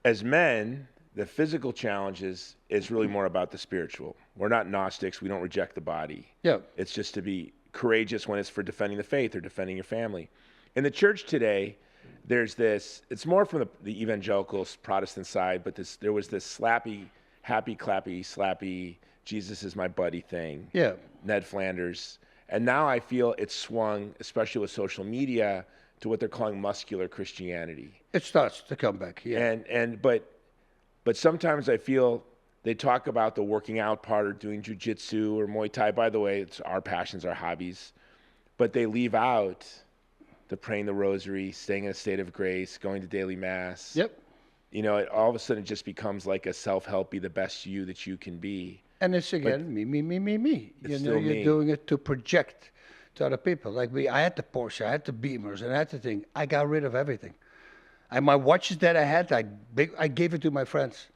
as men, the physical challenges is really more about the spiritual. We're not Gnostics. We don't reject the body. Yeah. It's just to be courageous when it's for defending the faith or defending your family. In the church today, there's this, it's more from the evangelical Protestant side, but there was this slappy, happy, clappy, slappy, Jesus is my buddy thing. Yeah. Ned Flanders. And now I feel it's swung, especially with social media, to what they're calling muscular Christianity. It starts to come back, yeah. But sometimes I feel they talk about the working out part or doing jiu-jitsu or Muay Thai. By the way, it's our passions, our hobbies. But they leave out the praying the Rosary, staying in a state of grace, going to daily mass. Yep. All of a sudden it just becomes like a self-help, be the best you that you can be. And it's again, me. You're doing it to project to other people. Like I had the Porsche, I had the Beamers, and I had the thing. I got rid of everything. And my watches that I had, I gave it to my friends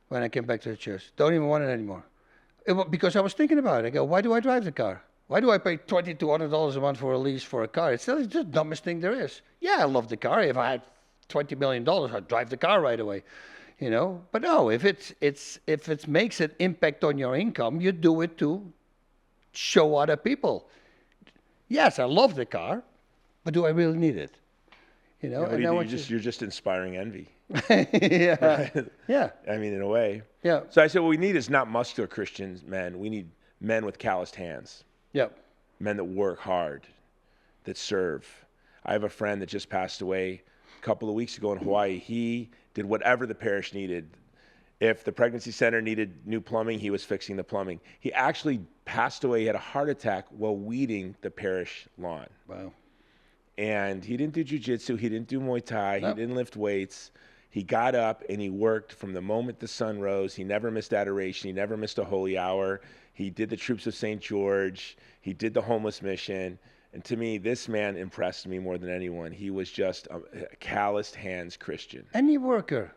when I came back to the church. Don't even want it anymore. Because I was thinking about it. I go, why do I drive the car? Why do I pay $2,200 a month for a lease for a car? It's just the dumbest thing there is. Yeah, I love the car. If I had $20 million, I'd drive the car right away. But no, if it makes an impact on your income, you do it to show other people. Yes, I love the car, but do I really need it? You're just inspiring envy. Yeah. Right? Yeah. I mean, in a way. Yeah. So I said, what we need is not muscular Christians men. We need men with calloused hands. Yeah. Men that work hard, that serve. I have a friend that just passed away a couple of weeks ago in Hawaii. He did whatever the parish needed. If the pregnancy center needed new plumbing, he was fixing the plumbing. He actually passed away. He had a heart attack while weeding the parish lawn. Wow. And he didn't do jiu-jitsu. He didn't do Muay Thai. No. He didn't lift weights. He got up and he worked from the moment the sun rose. He never missed adoration. He never missed a holy hour. He did the Troops of St. George. He did the homeless mission. And to me, this man impressed me more than anyone. He was just a calloused hands Christian. Any worker,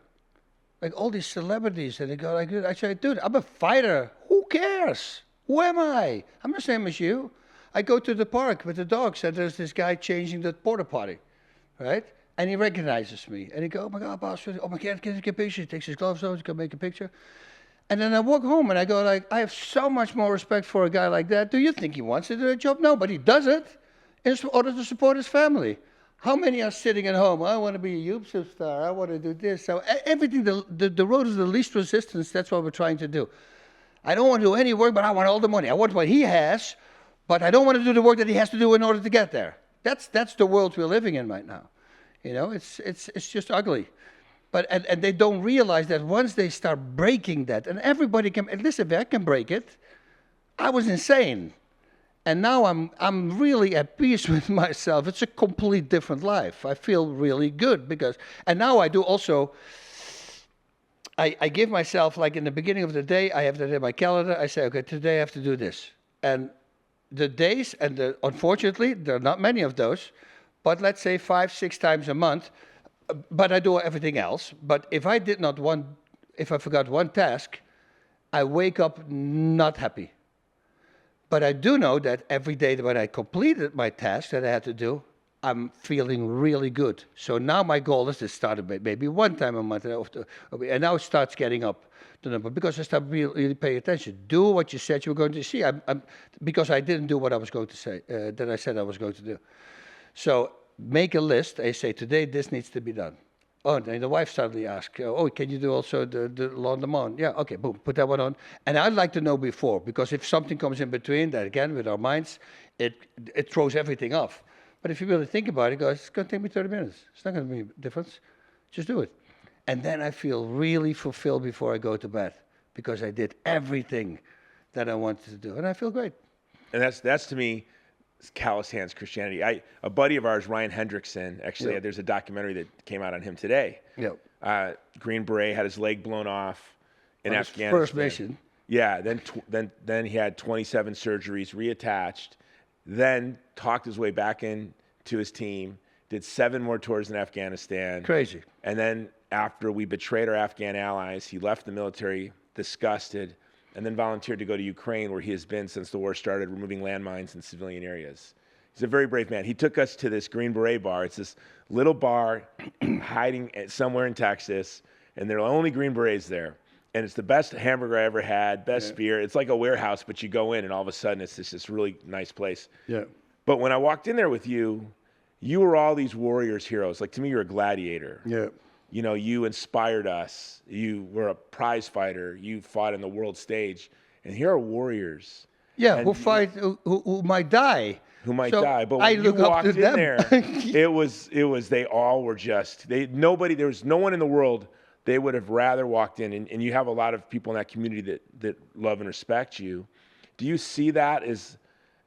like all these celebrities, and they go like this. I say, dude, I'm a fighter. Who cares? Who am I? I'm the same as you. I go to the park with the dogs, and there's this guy changing the porta potty, right? And he recognizes me, and he goes, "Oh my God, boss! Oh my God, can I get a picture?" He takes his gloves off, he's gonna make a picture. And then I walk home, and I go like, I have so much more respect for a guy like that. Do you think he wants to do a job? No, but he does it in order to support his family. How many are sitting at home? I want to be a YouTube star. I want to do this. So everything, the road is the least resistance. That's what we're trying to do. I don't want to do any work, but I want all the money. I want what he has, but I don't want to do the work that he has to do in order to get there. That's the world we're living in right now. You know, it's just ugly. But and they don't realize that once they start breaking that, and everybody can, listen, if I can break it, I was insane. And now I'm really at peace with myself. It's a complete different life. I feel really good because, and now I do also, I give myself, like in the beginning of the day, I have that in my calendar. I say, okay, today I have to do this. And the days, and unfortunately, there are not many of those, but let's say 5-6 times a month, but I do everything else. But if I forgot one task, I wake up not happy. But I do know that every day when I completed my task that I had to do, I'm feeling really good. So now my goal is to start maybe one time a month, and now it starts getting up the number because I start really paying attention. Do what you said you were going to see. Because I didn't do what I was going to say, that I said I was going to do. So make a list. I say, today this needs to be done. Oh, and the wife suddenly asks, oh, can you do also the lawn? Yeah, okay, boom, put that one on. And I'd like to know before, because if something comes in between, that again, with our minds, it throws everything off. But if you really think about it, it's going to take me 30 minutes. It's not going to be a difference. Just do it. And then I feel really fulfilled before I go to bed, because I did everything that I wanted to do, and I feel great. And that's to me, callous hands Christianity. A buddy of ours, Ryan Hendrickson, actually, there's a documentary that came out on him today. Yep. Green Beret had his leg blown off in Afghanistan. First mission. Yeah. Then he had 27 surgeries, reattached. Then talked his way back in to his team. Did 7 more tours in Afghanistan. Crazy. And then after we betrayed our Afghan allies, he left the military disgusted, and then volunteered to go to Ukraine, where he has been since the war started, removing landmines in civilian areas. He's a very brave man. He took us to this Green Beret bar. It's this little bar hiding somewhere in Texas, and there are only Green Berets there. And it's the best hamburger I ever had, best beer. It's like a warehouse, but you go in, and all of a sudden, it's this really nice place. Yeah. But when I walked in there with you, you were all these warriors, heroes. Like, to me, you're a gladiator. Yeah. You know, you inspired us. You were a prize fighter. You fought on the world stage. And here are warriors. Yeah, who might die. Who might die. But when I look you up walked to in them. there, it was, they all were just, there was no one in the world they would have rather walked in. And you have a lot of people in that community that love and respect you. Do you see that as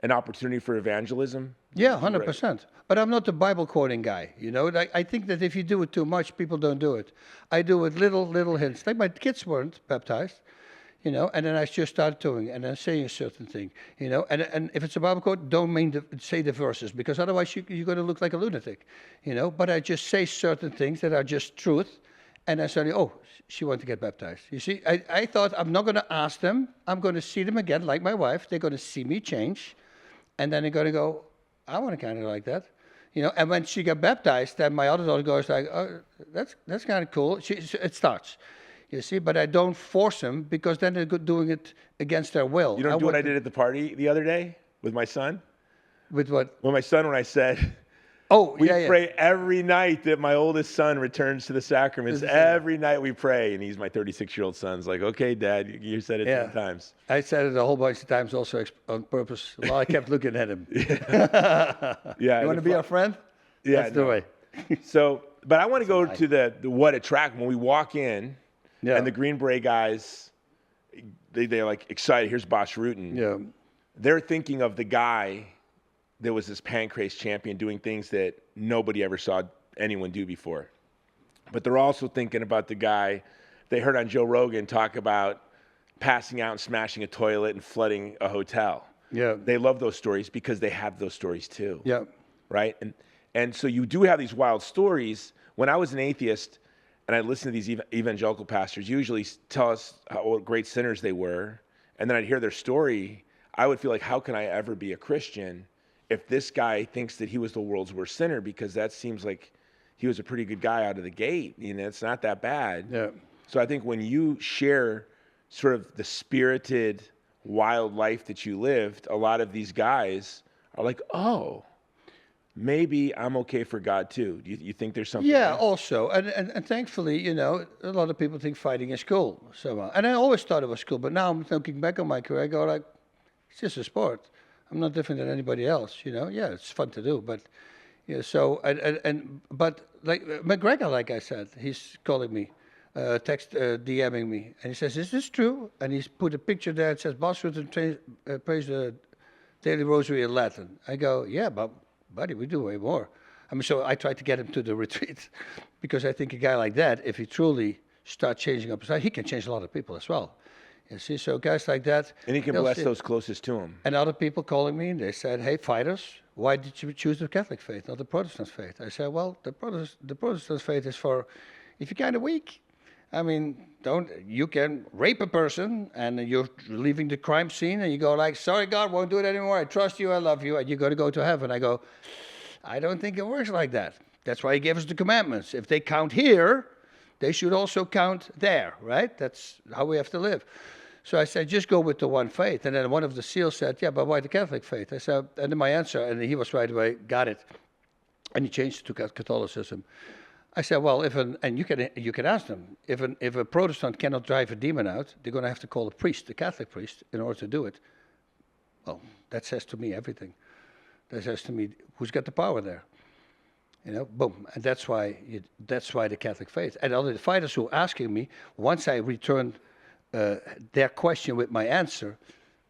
an opportunity for evangelism? Yeah, 100%. But I'm not the Bible quoting guy, you know. I think that if you do it too much, people don't do it. I do it little hints. Like my kids weren't baptized, you know, and then I just start doing it and then saying a certain thing, you know. And if it's a Bible quote, don't say the verses, because otherwise you're going to look like a lunatic, you know. But I just say certain things that are just truth, and I suddenly, oh, she wants to get baptized. You see, I thought I'm not going to ask them. I'm going to see them again, like my wife. They're going to see me change, and then they're going to go, I want to kind of like that. You know, and when she got baptized, then my other daughter goes like, oh, that's kind of cool. It starts, you see, but I don't force them, because then they're doing it against their will. You don't do what I did at the party the other day with my son? With what? With my son, when I said, we pray every night that my oldest son returns to the sacraments. Every night we pray. And he's my 36-year-old son's like, okay, Dad, you said it 10 times. I said it a whole bunch of times also on purpose while I kept looking at him. Yeah. You want to be our friend? Yeah. That's the way. So, but I want to go to the what attract when we walk in, and the Green Beret guys, they're like excited. Here's Boss Rutten. Yeah. They're thinking of the guy that was this pancrase champion doing things that nobody ever saw anyone do before. but they're also thinking about the guy they heard on Joe Rogan talk about passing out and smashing a toilet and flooding a hotel. Yeah. They love those stories because they have those stories too. Yeah. Right? And so you do have these wild stories. When I was an atheist and I listened to these evangelical pastors usually tell us what great sinners they were, and then I'd hear their story, I would feel like, how can I ever be a Christian if this guy thinks that he was the world's worst sinner? Because that seems like he was a pretty good guy out of the gate. You know, it's not that bad. Yeah. So I think when you share sort of the spirited, wild life that you lived, a lot of these guys are like, oh, maybe I'm okay for God too. Do you think there's something? Yeah, there? also. And thankfully, you know, a lot of people think fighting is cool. So, and I always thought it was cool, but now I'm looking back on my career, I go like, it's just a sport. I'm not different than anybody else, you know. Yeah, it's fun to do, but yeah. So but like McGregor, like I said, he's calling me, DMing me, and he says, "Is this true?" And he's put a picture there. It says, "Boss Rutten prays the daily Rosary in Latin." I go, "Yeah, but buddy, we do way more." I mean, so I tried to get him to the retreat because I think a guy like that, if he truly starts changing up his life, he can change a lot of people as well. You see, so guys like that. And he can bless those closest to him. And other people calling me, and they said, "Hey, fighters, why did you choose the Catholic faith, not the Protestant faith?" I said, "Well, the Protestant faith is for if you're kind of weak. I mean, you can rape a person, and you're leaving the crime scene, and you go like, 'Sorry, God, won't do it anymore. I trust you, I love you, and you're going to go to heaven.'" I go, "I don't think it works like that. That's why he gave us the commandments. If they count here, they should also count there, right? That's how we have to live." So I said, "Just go with the one faith." And then one of the SEALs said, "Yeah, but why the Catholic faith?" I said, and then my answer, and he was right away, got it. And he changed it to Catholicism. I said, "Well, and you can ask them, if a Protestant cannot drive a demon out, they're going to have to call a priest, a Catholic priest, in order to do it." Well, that says to me everything. That says to me, who's got the power there? You know, boom. And that's why the Catholic faith. And other fighters who are asking me, once I returned their question with my answer,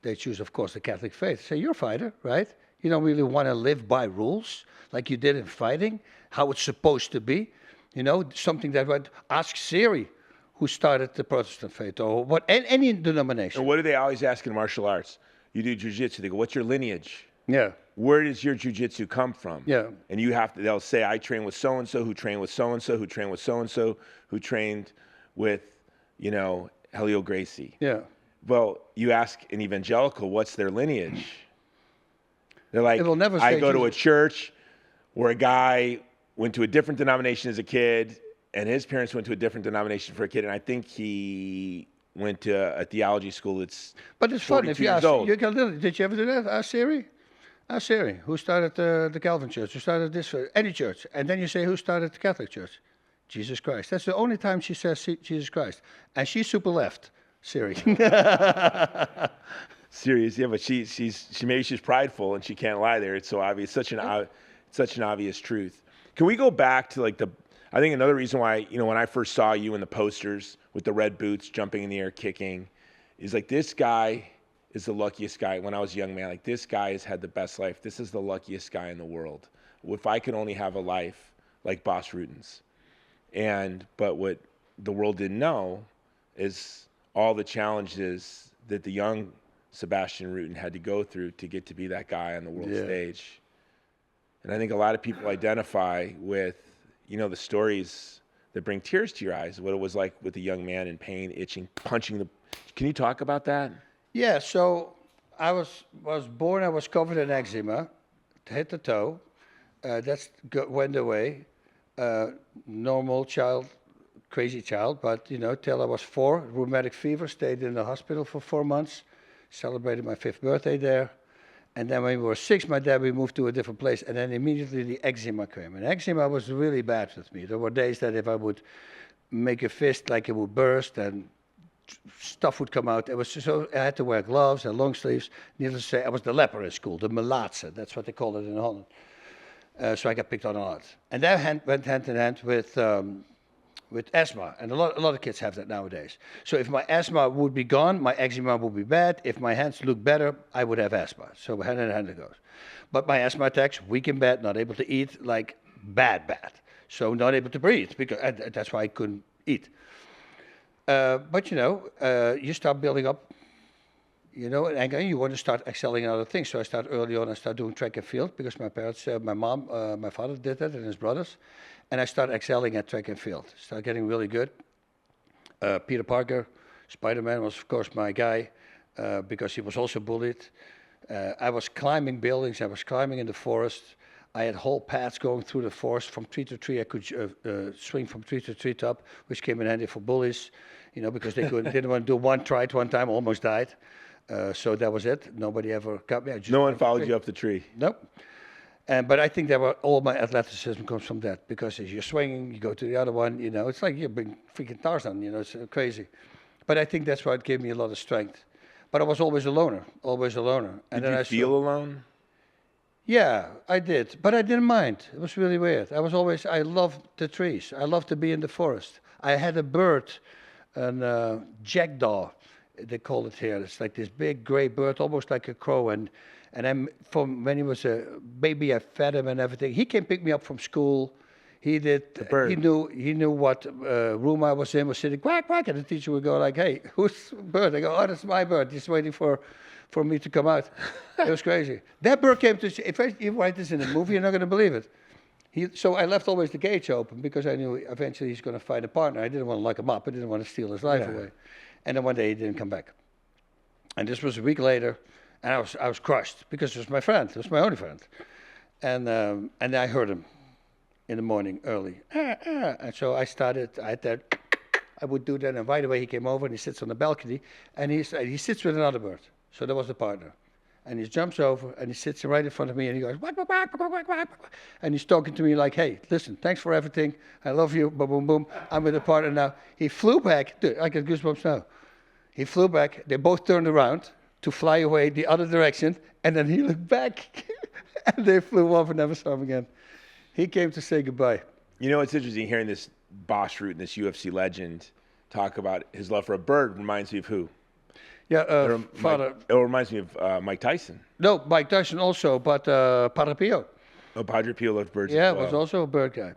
they choose, of course, the Catholic faith. Say, "You're a fighter, right? You don't really want to live by rules like you did in fighting, how it's supposed to be. You know, something that would ask Siri, who started the Protestant faith, or what any denomination." And what do they always ask in martial arts? You do jiu-jitsu. They go, "What's your lineage? Yeah. Where does your jiu-jitsu come from?" Yeah. And they'll say, "I train with so-and-so, who trained with so-and-so, who trained with so-and-so, who trained with, you know, Helio Gracie." Yeah. Well, you ask an evangelical, what's their lineage? They're like, It will never "I say go to a Jesus." church where a guy went to a different denomination as a kid, and his parents went to a different denomination for a kid, and I think he went to a theology school that's But it's fun if 42 you years ask. old." Did you ever do that? Ask Siri. Ask Siri, who started the Calvin Church? Who started this? Any church? And then you say, who started the Catholic Church? Jesus Christ. That's the only time she says Jesus Christ, and she's super left. Siri. Serious, yeah, but maybe she's prideful and she can't lie there. It's so obvious, such an obvious truth. Can we go back to like I think another reason why, you know, when I first saw you in the posters with the red boots, jumping in the air, kicking, is like, this guy is the luckiest guy. When I was a young man, like, this guy has had the best life. This is the luckiest guy in the world. If I could only have a life like Boss Rutten's. But what the world didn't know is all the challenges that the young Sebastian Rutten had to go through to get to be that guy on the world stage. And I think a lot of people identify with, you know, the stories that bring tears to your eyes, what it was like with a young man in pain, itching, punching Can you talk about that? Yeah, so I was born, I was covered in eczema, head to toe. Went away. Normal child, crazy child, but, you know, till I was 4, rheumatic fever, stayed in the hospital for 4 months, celebrated my 5th birthday there. And then when we were 6, we moved to a different place, and then immediately the eczema came. And eczema was really bad with me. There were days that if I would make a fist, like it would burst, and stuff would come out. It was so I had to wear gloves and long sleeves. Needless to say, I was the leper in school, the Melaatse. That's what they call it in Holland. So I got picked on a lot. And that went hand in hand with asthma. And a lot of kids have that nowadays. So if my asthma would be gone, my eczema would be bad. If my hands look better, I would have asthma. So hand in hand it goes. But my asthma attacks, weak in bed, not able to eat, like bad. So not able to breathe, because and that's why I couldn't eat. But you start building up, and again, you want to start excelling in other things. So I start early on. I start doing track and field because my parents, my mom, my father did that, and his brothers. And I started excelling at track and field. Started getting really good. Peter Parker, Spider-Man was of course my guy because he was also bullied. I was climbing buildings. I was climbing in the forest. I had whole paths going through the forest from tree to tree. I could swing from tree to tree top, which came in handy for bullies, because they didn't want to do one. Tried one time, almost died. So that was it. Nobody ever got me. No one followed you up the tree. Nope. But I think all my athleticism comes from that, because as you're swinging, you go to the other one. It's like you're being freaking Tarzan. It's crazy. But I think that's why it gave me a lot of strength. But I was always a loner, always a loner. And did you feel alone? Yeah, I did, but I didn't mind. It was really weird. I loved the trees. I loved to be in the forest. I had a bird, a jackdaw, they call it here. It's like this big gray bird, almost like a crow. And from when he was a baby, I fed him and everything. He came pick me up from school. He did. The bird. He knew what room I was in. Was sitting quack quack, and the teacher would go like, "Hey, whose bird?" I go, "Oh, that's my bird. He's waiting for me to come out." It was crazy. That bird came to. If you write this in a movie, you're not going to believe it. So I left always the gates open because I knew eventually he's going to find a partner. I didn't want to lock him up. I didn't want to steal his life away. And then one day he didn't come back. And this was a week later, and I was crushed because it was my friend. It was my only friend. And I heard him in the morning early. And so I would do that, and right away he came over and he sits on the balcony, and he sits with another bird. So that was the partner. And he jumps over and he sits right in front of me and he goes, "Quack, quack, quack, quack, quack, quack." And he's talking to me like, "Hey, listen, thanks for everything. I love you, boom, boom, boom. I'm with a partner now." He flew back. Dude, I get goosebumps now. He flew back. They both turned around to fly away the other direction. And then he looked back and they flew off and never saw him again. He came to say goodbye. It's interesting hearing this Boss Rutten, this UFC legend, talk about his love for a bird. Reminds me of who? Yeah, father. It reminds me of Mike Tyson. No, Mike Tyson also, but Padre Pio. Oh, Padre Pio loved birds Yeah, as well. was also a bird guy.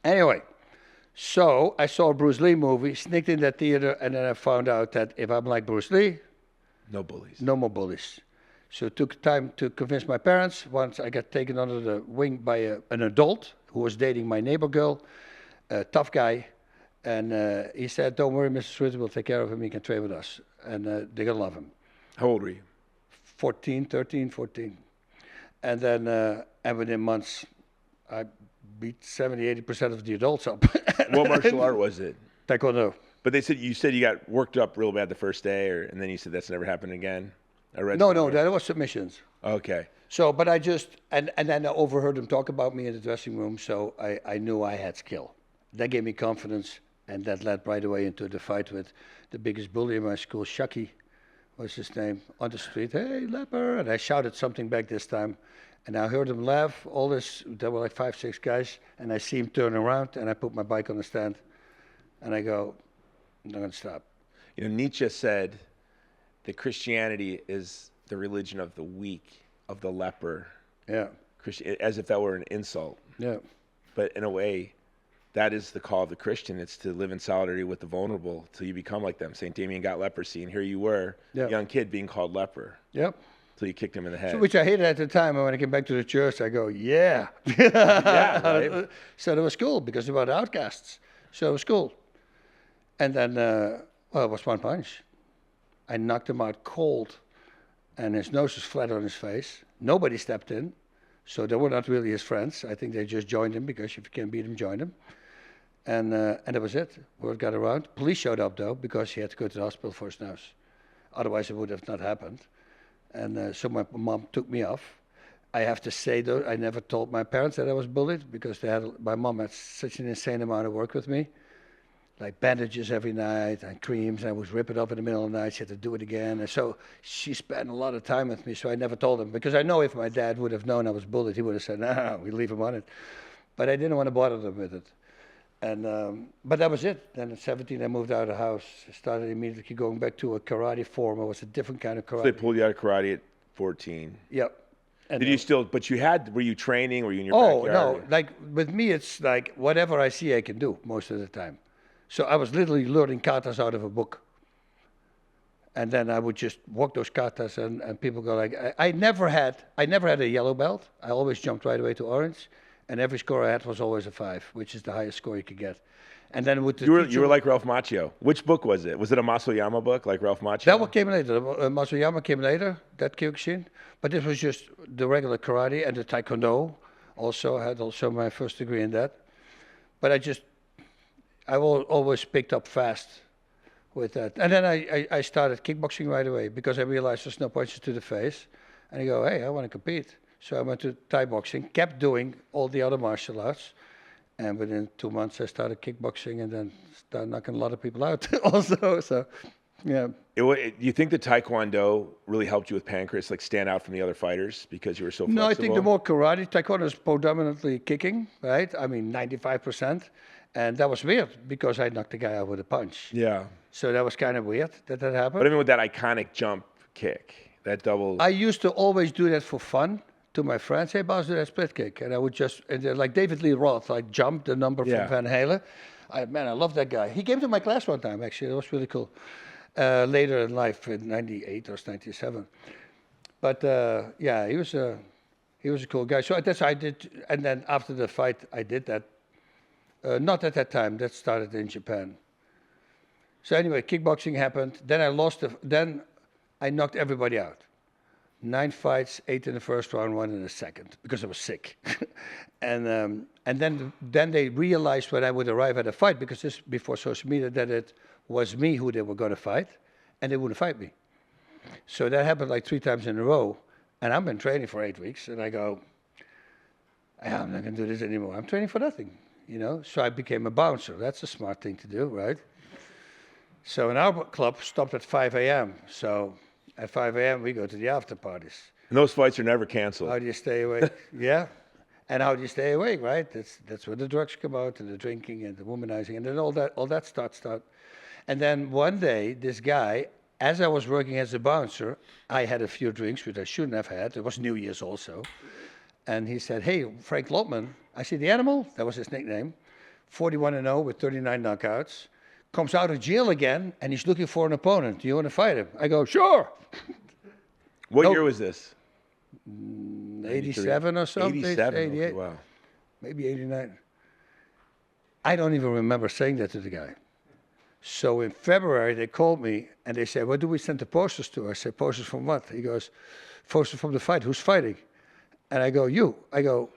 Anyway, so I saw a Bruce Lee movie, sneaked in that theater, and then I found out that if I'm like Bruce Lee, no bullies. No more bullies. So it took time to convince my parents. Once I got taken under the wing by an adult who was dating my neighbor girl, a tough guy. And he said, "Don't worry, Mr. Rutten, we'll take care of him. He can train with us." And they're going to love him. How old were you? 14. And then, and within months, I beat 70-80% of the adults up. What martial art was it? Taekwondo. But you said you got worked up real bad the first day, and then you said that's never happened again? I read No, that was submissions. Okay. So, but I just, and then I overheard him talk about me in the dressing room, so I knew I had skill. That gave me confidence, and that led right away into the fight with the biggest bully in my school, Shucky was his name, on the street. "Hey, leper!" And I shouted something back this time, and I heard him laugh. There were like 5, 6 guys, and I see him turn around, and I put my bike on the stand, and I go, "I'm not going to stop." Nietzsche said that Christianity is the religion of the weak, of the leper. Yeah. As if that were an insult. Yeah. But in a way, that is the call of the Christian. It's to live in solidarity with the vulnerable till you become like them. St. Damien got leprosy, and here you were, a young kid being called leper. Yep. Till you kicked him in the head. So, which I hated at the time, and when I came back to the church, I go, yeah. Yeah, right? So it was cool, because they were the outcasts. So it was cool. And then, it was one punch. I knocked him out cold, and his nose was flat on his face. Nobody stepped in, so they were not really his friends. I think they just joined him, because if you can't beat him, join him. And that was it. Word got around. Police showed up, though, because he had to go to the hospital for his nose. Otherwise, it would have not happened. And so my mom took me off. I have to say, though, I never told my parents that I was bullied, because my mom had such an insane amount of work with me. Like bandages every night and creams. I was rip it off in the middle of the night. She had to do it again. And so she spent a lot of time with me. So I never told him, because I know if my dad would have known I was bullied, he would have said, "No, we leave him on it." But I didn't want to bother them with it. And but that was it. Then at 17, I moved out of the house. I started immediately going back to a karate form. It was a different kind of karate. So they pulled you out of karate at 14. Yep. And Did you still? But were you training? Were you in your oh backyard? no, like with me, it's like whatever I see, I can do most of the time. So I was literally learning katas out of a book. And then I would just walk those katas, and people go like, I never had a yellow belt. I always jumped right away to orange, and every score I had was always a 5, which is the highest score you could get. And then with the You were like Ralph Macchio. Which book was it? Was it a Masoyama book, like Ralph Macchio? that one came later. Matsuyama came later, that Kyokushin. But this was just the regular karate and the taekwondo. Also, I had also my first degree in that. But I always picked up fast with that. And then I started kickboxing right away because I realized there's no punches to the face. And I go, hey, I want to compete. So I went to Thai boxing, kept doing all the other martial arts. And within 2 months, I started kickboxing and then started knocking a lot of people out also. So, yeah. You think the Taekwondo really helped you with pancreas, like stand out from the other fighters because you were so flexible? No, I think the more karate, Taekwondo is predominantly kicking, right? I mean, 95%. And that was weird because I knocked the guy out with a punch. Yeah. So that was kind of weird that happened. But I mean, with that iconic jump kick, that double. I used to always do that for fun to my friends. Hey, boss, do that split kick. And I would just, like David Lee Roth, I jumped the number from Van Halen. I love that guy. He came to my class one time, actually. It was really cool. Later in life, in 98 or 97. But yeah, he was a cool guy. So that's I did. And then after the fight, I did that. Not at that time. That started in Japan. So anyway, kickboxing happened. Then I lost. Then I knocked everybody out. 9 fights, 8 in the first round, 1 in the second, because I was sick. and then they realized when I would arrive at a fight, because this before social media, that it was me who they were going to fight, and they wouldn't fight me. So that happened like 3 times in a row, and I've been training for 8 weeks, and I go, I'm not going to do this anymore. I'm training for nothing, you know. So I became a bouncer. That's a smart thing to do, right? So in our club stopped at 5 a.m. So at 5 a.m. we go to the after parties. And those fights are never canceled. How do you stay awake? Yeah. And how do you stay awake, right? That's where the drugs come out, and the drinking and the womanizing, and then all that starts. And then one day, this guy, as I was working as a bouncer, I had a few drinks, which I shouldn't have had. It was New Year's also. And he said, hey, Frank Lotman. I see the animal, that was his nickname, 41-0 with 39 knockouts, comes out of jail again, and he's looking for an opponent. Do you want to fight him? I go, sure. What year was this? 87 or something. 87. 88. Okay, wow. Maybe 89. I don't even remember saying that to the guy. So in February, they called me and they said, what do we send the posters to? I said, posters from what? He goes, posters from the fight. Who's fighting? And I go, you. I go,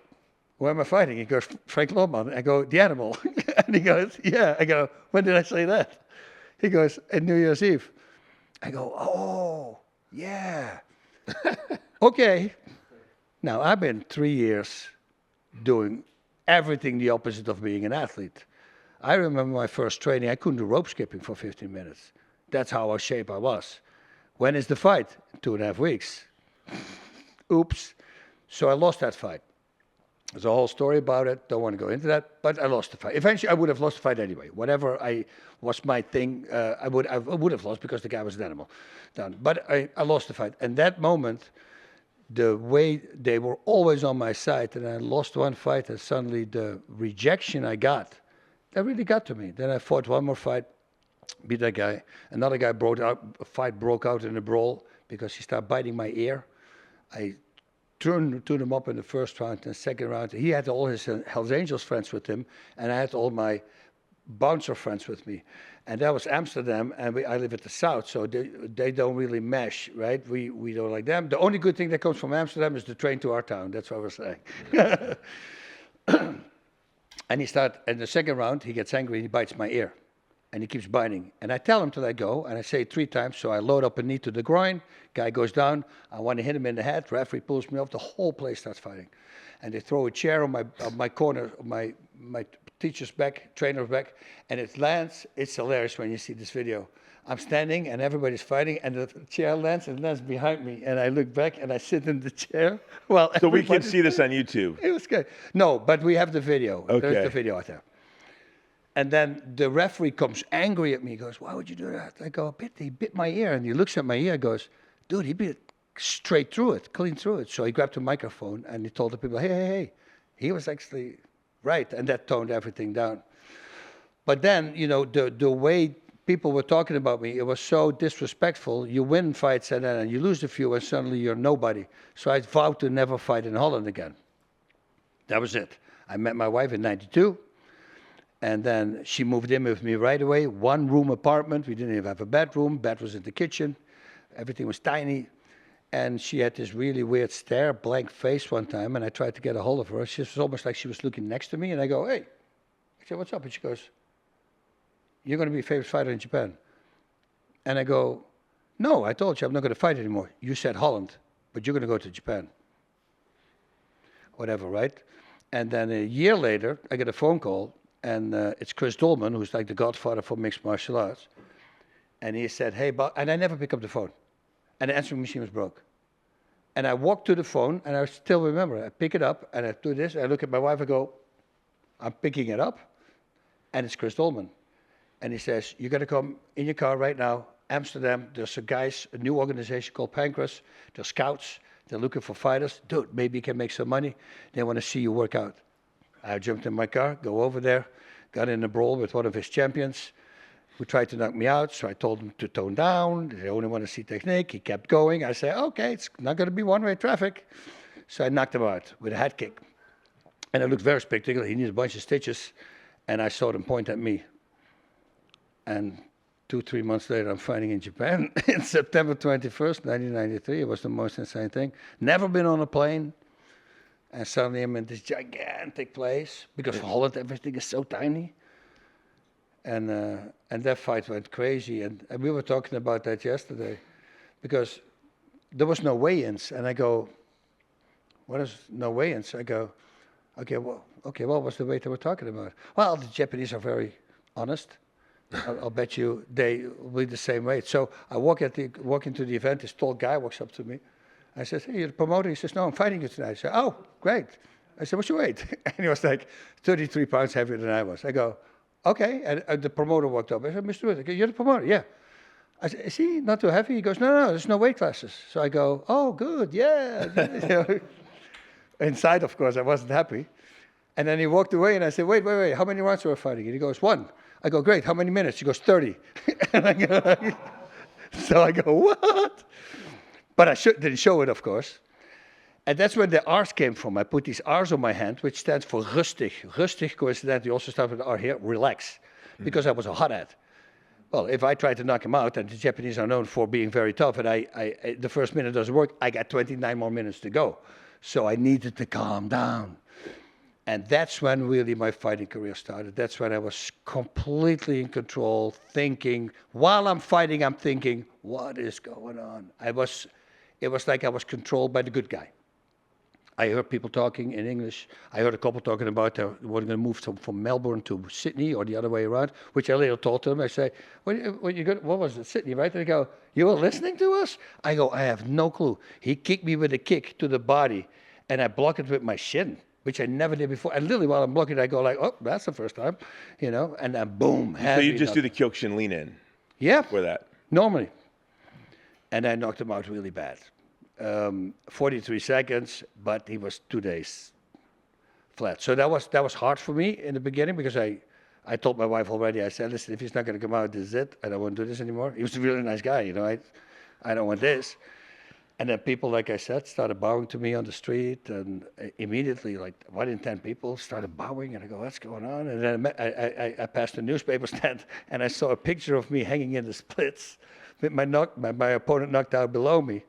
who am I fighting? He goes, Frank Lotman. I go, the animal. And he goes, yeah. I go, when did I say that? He goes, at New Year's Eve. I go, oh, yeah. Okay. Now, I've been 3 years doing everything the opposite of being an athlete. I remember my first training, I couldn't do rope skipping for 15 minutes. That's how out of shape I was. When is the fight? 2.5 weeks. Oops. So I lost that fight. There's a whole story about it. Don't want to go into that, but I lost the fight. Eventually, I would have lost the fight anyway. Whatever was my thing, I would have lost because the guy was an animal. Done. But I lost the fight. And that moment, the way they were always on my side, and I lost one fight, and suddenly the rejection I got, that really got to me. Then I fought one more fight, beat that guy. Another guy a fight broke out in a brawl because he started biting my ear. I turned him up in the first round. In the second round, he had all his Hells Angels friends with him, and I had all my bouncer friends with me. And that was Amsterdam, and I live at the south, so they don't really mesh, right? We don't like them. The only good thing that comes from Amsterdam is the train to our town. That's what we're saying. And in the second round, he gets angry, he bites my ear. And he keeps biting. And I tell him to let go, and I say it 3 times, so I load up a knee to the groin, guy goes down, I want to hit him in the head, referee pulls me off, the whole place starts fighting. And they throw a chair on my corner, my teacher's back, trainer's back, and it lands. It's hilarious when you see this video. I'm standing, and everybody's fighting, and the chair lands, and lands behind me, and I look back, and I sit in the chair. Well, so we can see this on YouTube. It was good. No, but we have the video. Okay. There's the video out there. And then the referee comes angry at me. He goes, why would you do that? I go, he bit my ear. And he looks at my ear and goes, dude, he bit straight through it, clean through it. So he grabbed the microphone and he told the people, hey. He was actually right, and that toned everything down. But then, the way people were talking about me, it was so disrespectful. You win fights and then you lose a few and suddenly you're nobody. So I vowed to never fight in Holland again. That was it. I met my wife in 92. And then she moved in with me right away. 1-room apartment. We didn't even have a bedroom. Bed was in the kitchen. Everything was tiny. And she had this really weird stare, blank face one time. And I tried to get a hold of her. She was almost like she was looking next to me. And I go, hey. I said, what's up? And she goes, you're going to be a famous fighter in Japan. And I go, no, I told you I'm not going to fight anymore. You said Holland, but you're going to go to Japan. Whatever, right? And then a year later, I get a phone call. And it's Chris Dolman, who's like the godfather for mixed martial arts. And he said, hey, Bob, and I never pick up the phone. And the answering machine was broke. And I walked to the phone, and I still remember, I pick it up, and I do this, and I look at my wife, I go, I'm picking it up, and it's Chris Dolman. And he says, you got to come in your car right now, Amsterdam, there's a new organization called Pancras, they're scouts, they're looking for fighters. Dude, maybe you can make some money. They want to see you work out. I jumped in my car, go over there, got in a brawl with one of his champions who tried to knock me out. So I told him to tone down. They only want to see technique. He kept going. I said, okay, it's not going to be one-way traffic. So I knocked him out with a head kick. And it looked very spectacular. He needed a bunch of stitches. And I saw them point at me. And 2-3 months later, I'm fighting in Japan. In September 21st, 1993. It was the most insane thing. Never been on a plane. And suddenly I'm in this gigantic place, because for Holland everything is so tiny. And that fight went crazy. And we were talking about that yesterday, because there was no weigh-ins. And I go, what is no weigh-ins? I go, okay, what was the weight they were talking about? Well, the Japanese are very honest. I'll bet you they will be the same weight. So I walk into the event, this tall guy walks up to me. I said, hey, you're the promoter? He says, no, I'm fighting you tonight. I said, oh, great. I said, what's your weight? And he was like 33 pounds heavier than I was. I go, okay. And the promoter walked up. I said, Mr. Rutten, you're the promoter? Yeah. I said, is he not too heavy? He goes, no, there's no weight classes. So I go, oh, good, yeah. Inside, of course, I wasn't happy. And then he walked away, and I said, wait, how many rounds were we fighting? And he goes, 1. I go, great, how many minutes? He goes, 30. And I go, so I go, what? But I didn't show it, of course. And that's where the R's came from. I put these R's on my hand, which stands for rustig. Rustig, coincidentally, also starts with the R here, relax, because I was a hothead. Well, if I try to knock him out, and the Japanese are known for being very tough, and I the first minute doesn't work, I got 29 more minutes to go. So I needed to calm down. And that's when really my fighting career started. That's when I was completely in control, thinking, while I'm fighting, I'm thinking, what is going on? It was like I was controlled by the good guy. I heard people talking in English. I heard a couple talking about they were going to move from Melbourne to Sydney or the other way around, which I later told them. I say, what was it, Sydney, right? And they go, you were listening to us? I go, I have no clue. He kicked me with a kick to the body, and I blocked it with my shin, which I never did before. And literally while I'm blocking it, I go like, oh, that's the first time, and then boom. So you just do the Kyokushin lean in? Yeah. For that? Normally. And I knocked him out really bad. 43 seconds, but he was 2 days flat. So that was hard for me in the beginning, because I told my wife already, I said, listen, if he's not going to come out, this is it. I don't want to do this anymore. He was a really nice guy, I don't want this. And then people, like I said, started bowing to me on the street, and immediately, like 1 in 10 people started bowing, and I go, what's going on? And then I passed a newspaper stand, and I saw a picture of me hanging in the splits with my opponent knocked out below me.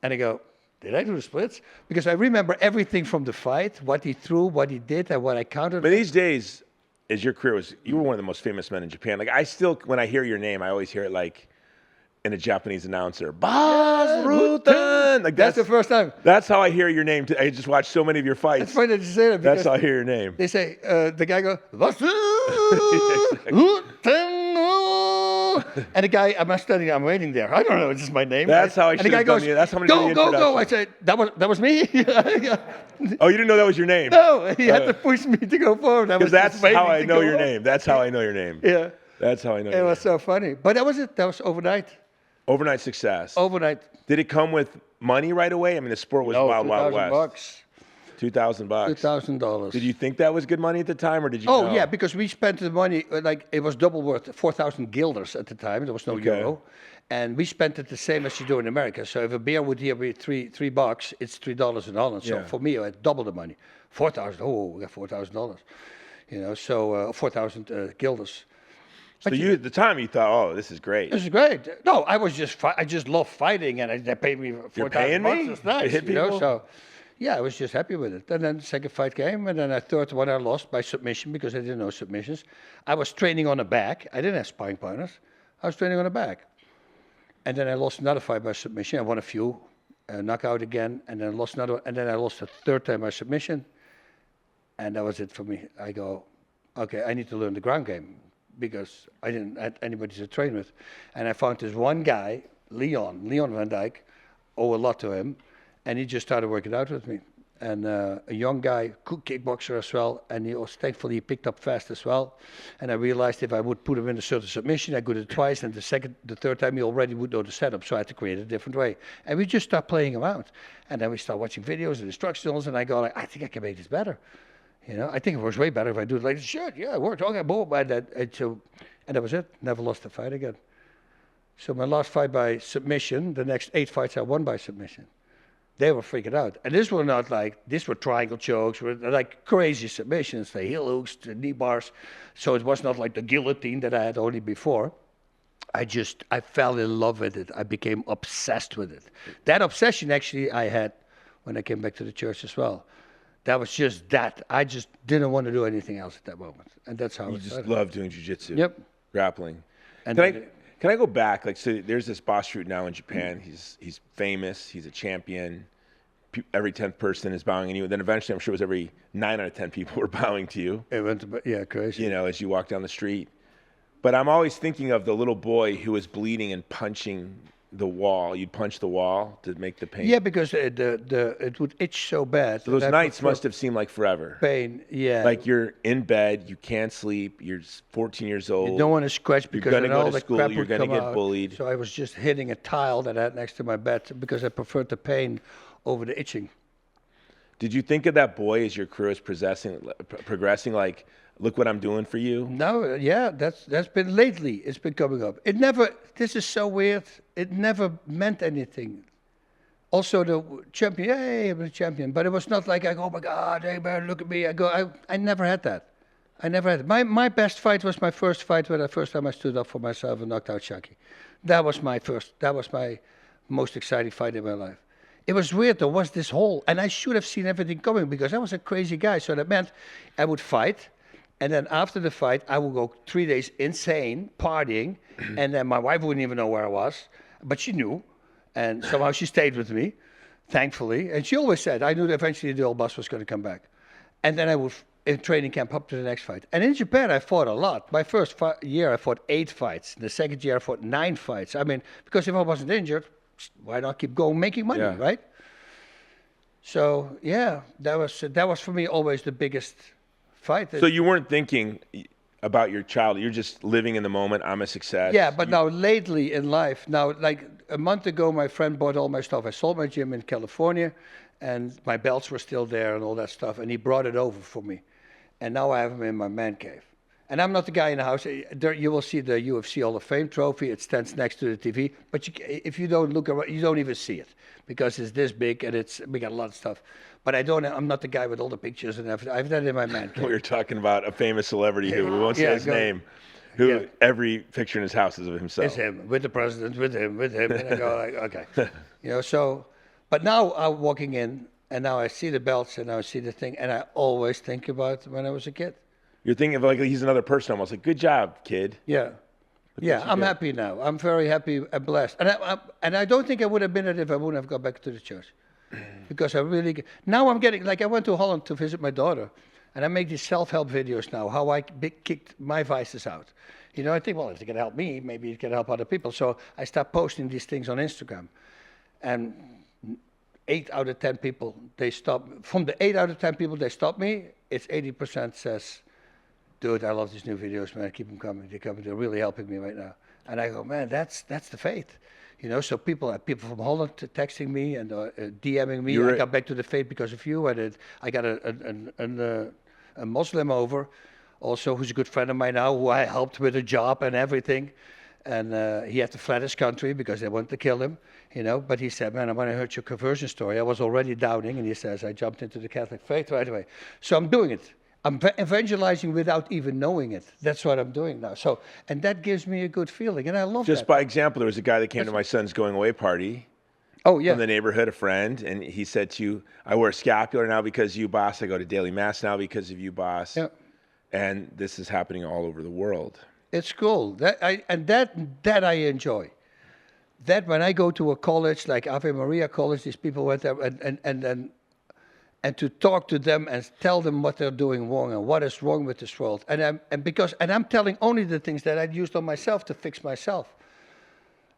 And I go, did I do the splits? Because I remember everything from the fight, what he threw, what he did, and what I countered. But these days, as your career was, you were one of the most famous men in Japan. Like, I still, when I hear your name, I always hear it like in a Japanese announcer, Boss Rutten. Like that's the first time. That's how I hear your name. I just watched so many of your fights. It's funny that you say that. That's how I hear your name. They say, the guy goes, and the guy, I'm waiting there. I don't know, it's just my name. That's how I should have done you. That's how I'm going to go. I said, that was me. Oh, you didn't know that was your name? No, he had to push me to go forward. Because that's how I know your name. That's how I know your name. Yeah. That's how I know. It was so funny. But that was it. That was overnight. Overnight success. Overnight. Did it come with money right away? I mean, the sport was No, wild, wild west. $2,000. $2,000. $2,000. Did you think that was good money at the time, or did you? Oh know? yeah, because we spent the money like it was double worth, 4,000 guilders at the time. There was no euro, and we spent it the same as you do in America. So if a beer would here be $3, it's $3 in Holland. So for me, I had double the money, 4,000. Oh, we got $4,000, you know. So 4,000 guilders. So you at the time you thought, oh, this is great. This is great. No, I was just I just love fighting, and they paid me $4,000. It's nice, hit you know. people? So. Yeah, I was just happy with it. And then the second fight came, and then the third one I lost by submission because I didn't know submissions. I was training on the back. I didn't have sparring partners. I was training on the back. And then I lost another fight by submission. I won a few, knockout again, and then lost another. And then I lost a third time by submission. And that was it for me. I go, okay, I need to learn the ground game because I didn't have anybody to train with. And I found this one guy, Leon Van Dijk, owe a lot to him. And he just started working out with me. And a young guy, good kickboxer as well. And he was thankfully he picked up fast as well. And I realized if I would put him in a certain submission, I could do it twice. And the third time, he already would know the setup. So I had to create a different way. And we just started playing around. And then we started watching videos and instructionals. And I go like, I think I can make this better. You know, I think it works way better if I do it like this. Sure, yeah, it worked. Okay, boom, and that was it. Never lost a fight again. So my last fight by submission. The next 8 fights I won by submission. They were freaking out. And these were triangle chokes, were like crazy submissions, the heel hooks, the knee bars. So it was not like the guillotine that I had only before. I fell in love with it. I became obsessed with it. That obsession actually I had when I came back to the church as well. That was just that. I just didn't want to do anything else at that moment. And that's how you it just started. love doing jiu-jitsu. Yep. Grappling. And Can I go back? Like, so there's this boss Rutten now in Japan. He's famous. He's a champion. Every 10th person is bowing to you. And then eventually, I'm sure it was every 9 out of 10 people were bowing to you. It went, crazy. You know, as you walk down the street. But I'm always thinking of the little boy who was bleeding and punching the wall. You'd punch the wall to make the pain. Yeah, because it would itch so bad. So those nights must have seemed like forever. Pain, yeah. Like you're in bed, you can't sleep, you're 14 years old. You don't want to scratch because you're then gonna all go the to school, crap you're would gonna come get out. bullied. So I was just hitting a tile that I had next to my bed because I preferred the pain over the itching. Did you think of that boy as your career is progressing? Like, look what I'm doing for you? No, yeah, that's been lately. It's been coming up. It never. This is so weird. It never meant anything. Also, the champion. Hey, I'm a champion. But it was not like I go, oh my God, hey man, look at me. I never had that. I never had it. My best fight was my first fight where the first time I stood up for myself and knocked out Shaki. That was my most exciting fight in my life. It was weird, there was this whole, and I should have seen everything coming because I was a crazy guy. So that meant I would fight, and then after the fight, I would go 3 days insane, partying, and then my wife wouldn't even know where I was, but she knew, and somehow she stayed with me, thankfully. And she always said, I knew that eventually the old boss was going to come back. And then I would, in training camp, up to the next fight. And in Japan, I fought a lot. My first year, I fought 8 fights. The second year, I fought 9 fights. I mean, because if I wasn't injured, why not keep going making money, right? So yeah, that was for me always the biggest fight. So you weren't thinking about your child; you're just living in the moment. I'm a success. Yeah, but now lately in life, now like a month ago, my friend bought all my stuff. I sold my gym in California, and my belts were still there and all that stuff, and he brought it over for me, and now I have them in my man cave. And I'm not the guy in the house. There, you will see the UFC Hall of Fame trophy. It stands next to the TV. But if you don't look around, you don't even see it because it's this big and we got a lot of stuff. But I'm not the guy with all the pictures and everything. I have that in my man cave. We were talking about a famous celebrity who we won't say his name, who every picture in his house is of himself. It's him, with the president, with him. And I go like, okay. So, but now I'm walking in and now I see the belts and I see the thing. And I always think about when I was a kid. You're thinking of like he's another person almost. Like, good job, kid. Yeah. I'm happy now. I'm very happy and blessed. And I don't think I would have been it if I wouldn't have gone back to the church. Because now I'm getting, like I went to Holland to visit my daughter. And I make these self-help videos now, how I kicked my vices out. You know, I think, well, if it can help me, maybe it can help other people. So I start posting these things on Instagram. And 8 out of 10 people, they stop. From the 8 out of 10 people, they stop me, it's 80% says, dude, I love these new videos, man. Keep them coming. They're really helping me right now. And I go, man, that's the faith. So people from Holland texting me and DMing me. You're I got back to the faith because of you. I got a Muslim over, also who's a good friend of mine now, who I helped with a job and everything. And he had to flee his country because they wanted to kill him, But he said, man, when I heard your conversion story, I was already doubting. And he says, I jumped into the Catholic faith right away. So I'm doing it. I'm evangelizing without even knowing it. That's what I'm doing now. So, and that gives me a good feeling. And I love Just that. by example, there was a guy that came to my son's going away party Oh, yeah. from the neighborhood, a friend, and he said to you, I wear a scapular now because of you, boss. I go to daily mass now because of you, boss. Yeah. And this is happening all over the world. It's cool. That I enjoy. That when I go to a college like Ave Maria College, these people went there and to talk to them and tell them what they're doing wrong and what is wrong with this world. And I'm telling only the things that I used on myself to fix myself.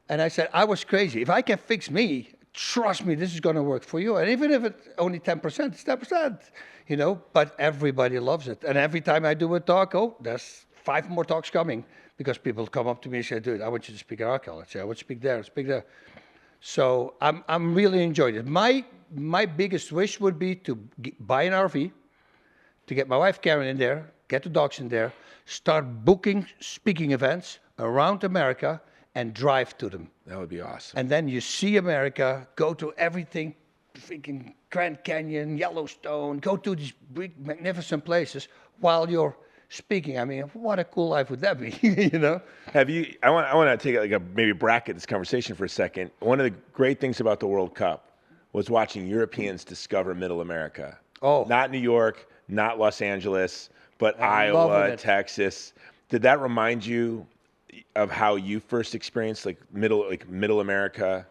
And I said, I was crazy. If I can fix me, trust me, this is going to work for you. And even if it's only 10%, it's 10%, but everybody loves it. And every time I do a talk, there's 5 more talks coming because people come up to me and say, dude, I want you to speak at our college. I want to speak there, speak there. So I'm really enjoying it. My biggest wish would be to buy an RV, to get my wife Karen in there, get the dogs in there, start booking speaking events around America and drive to them. That would be awesome. And then you see America, go to everything, freaking Grand Canyon, Yellowstone, go to these big, magnificent places while you're speaking. I mean, what a cool life would that be, Have you? I want to take maybe bracket this conversation for a second. One of the great things about the World Cup was watching Europeans discover Middle America. Oh, Not New York, not Los Angeles, but Iowa, Texas. Did that remind you of how you first experienced Middle America?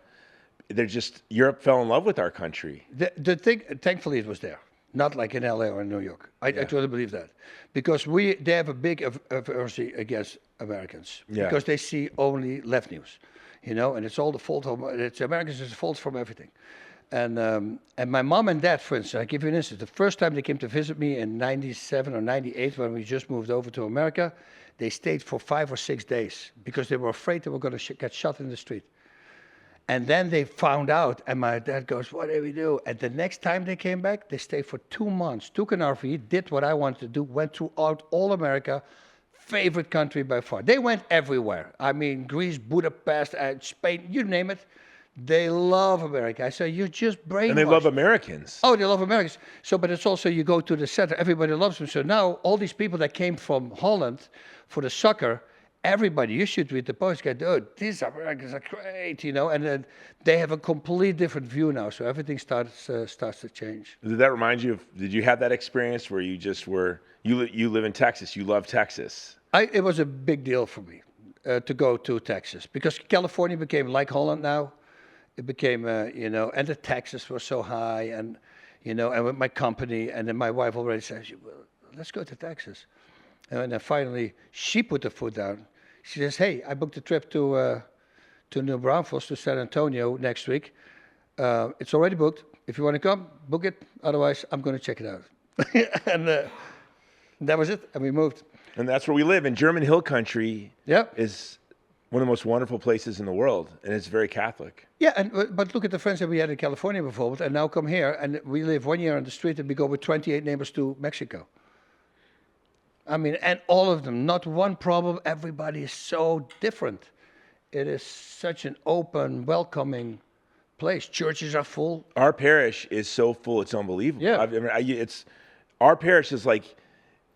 Europe fell in love with our country. The thing, thankfully, it was there. Not like in LA or in New York. I totally believe that. Because they have a big aversion against Americans. Yeah. Because they see only left news, and it's all the fault of, it's Americans, it's the fault from everything. And my mom and dad, for instance, I give you an instance. The first time they came to visit me in 97 or 98, when we just moved over to America, they stayed for 5 or 6 days because they were afraid they were going to get shot in the street. And then they found out, and my dad goes, what do we do? And the next time they came back, they stayed for 2 months, took an RV, did what I wanted to do, went throughout all America, favorite country by far. They went everywhere. I mean, Greece, Budapest, Spain, you name it. They love America. I say, you're just brainwashed. And they love Americans. Oh, they love Americans. So, but it's also, you go to the center, everybody loves them. So now all these people that came from Holland for the soccer, everybody, you should read the postcard, dude, these Americans are great, And then they have a complete different view now. So everything starts to change. Did that remind you did you have that experience where you just you live in Texas, you love Texas? It was a big deal for me to go to Texas because California became like Holland now. It became, and the taxes were so high and with my company. And then my wife already says, well, let's go to Texas. And then finally, she put the foot down. She says, hey, I booked a trip to New Braunfels, to San Antonio next week. It's already booked. If you want to come, book it. Otherwise, I'm going to check it out. And that was it. And we moved. And that's where we live. And German Hill Country is one of the most wonderful places in the world. And it's very Catholic. Yeah, but look at the friends that we had in California before, and now come here. And we live 1 year on the street and we go with 28 neighbors to Mexico. I mean, and all of them, not one problem. Everybody is so different. It is such an open, welcoming place. Churches are full. Our parish is so full, it's unbelievable. Yeah. Our parish is like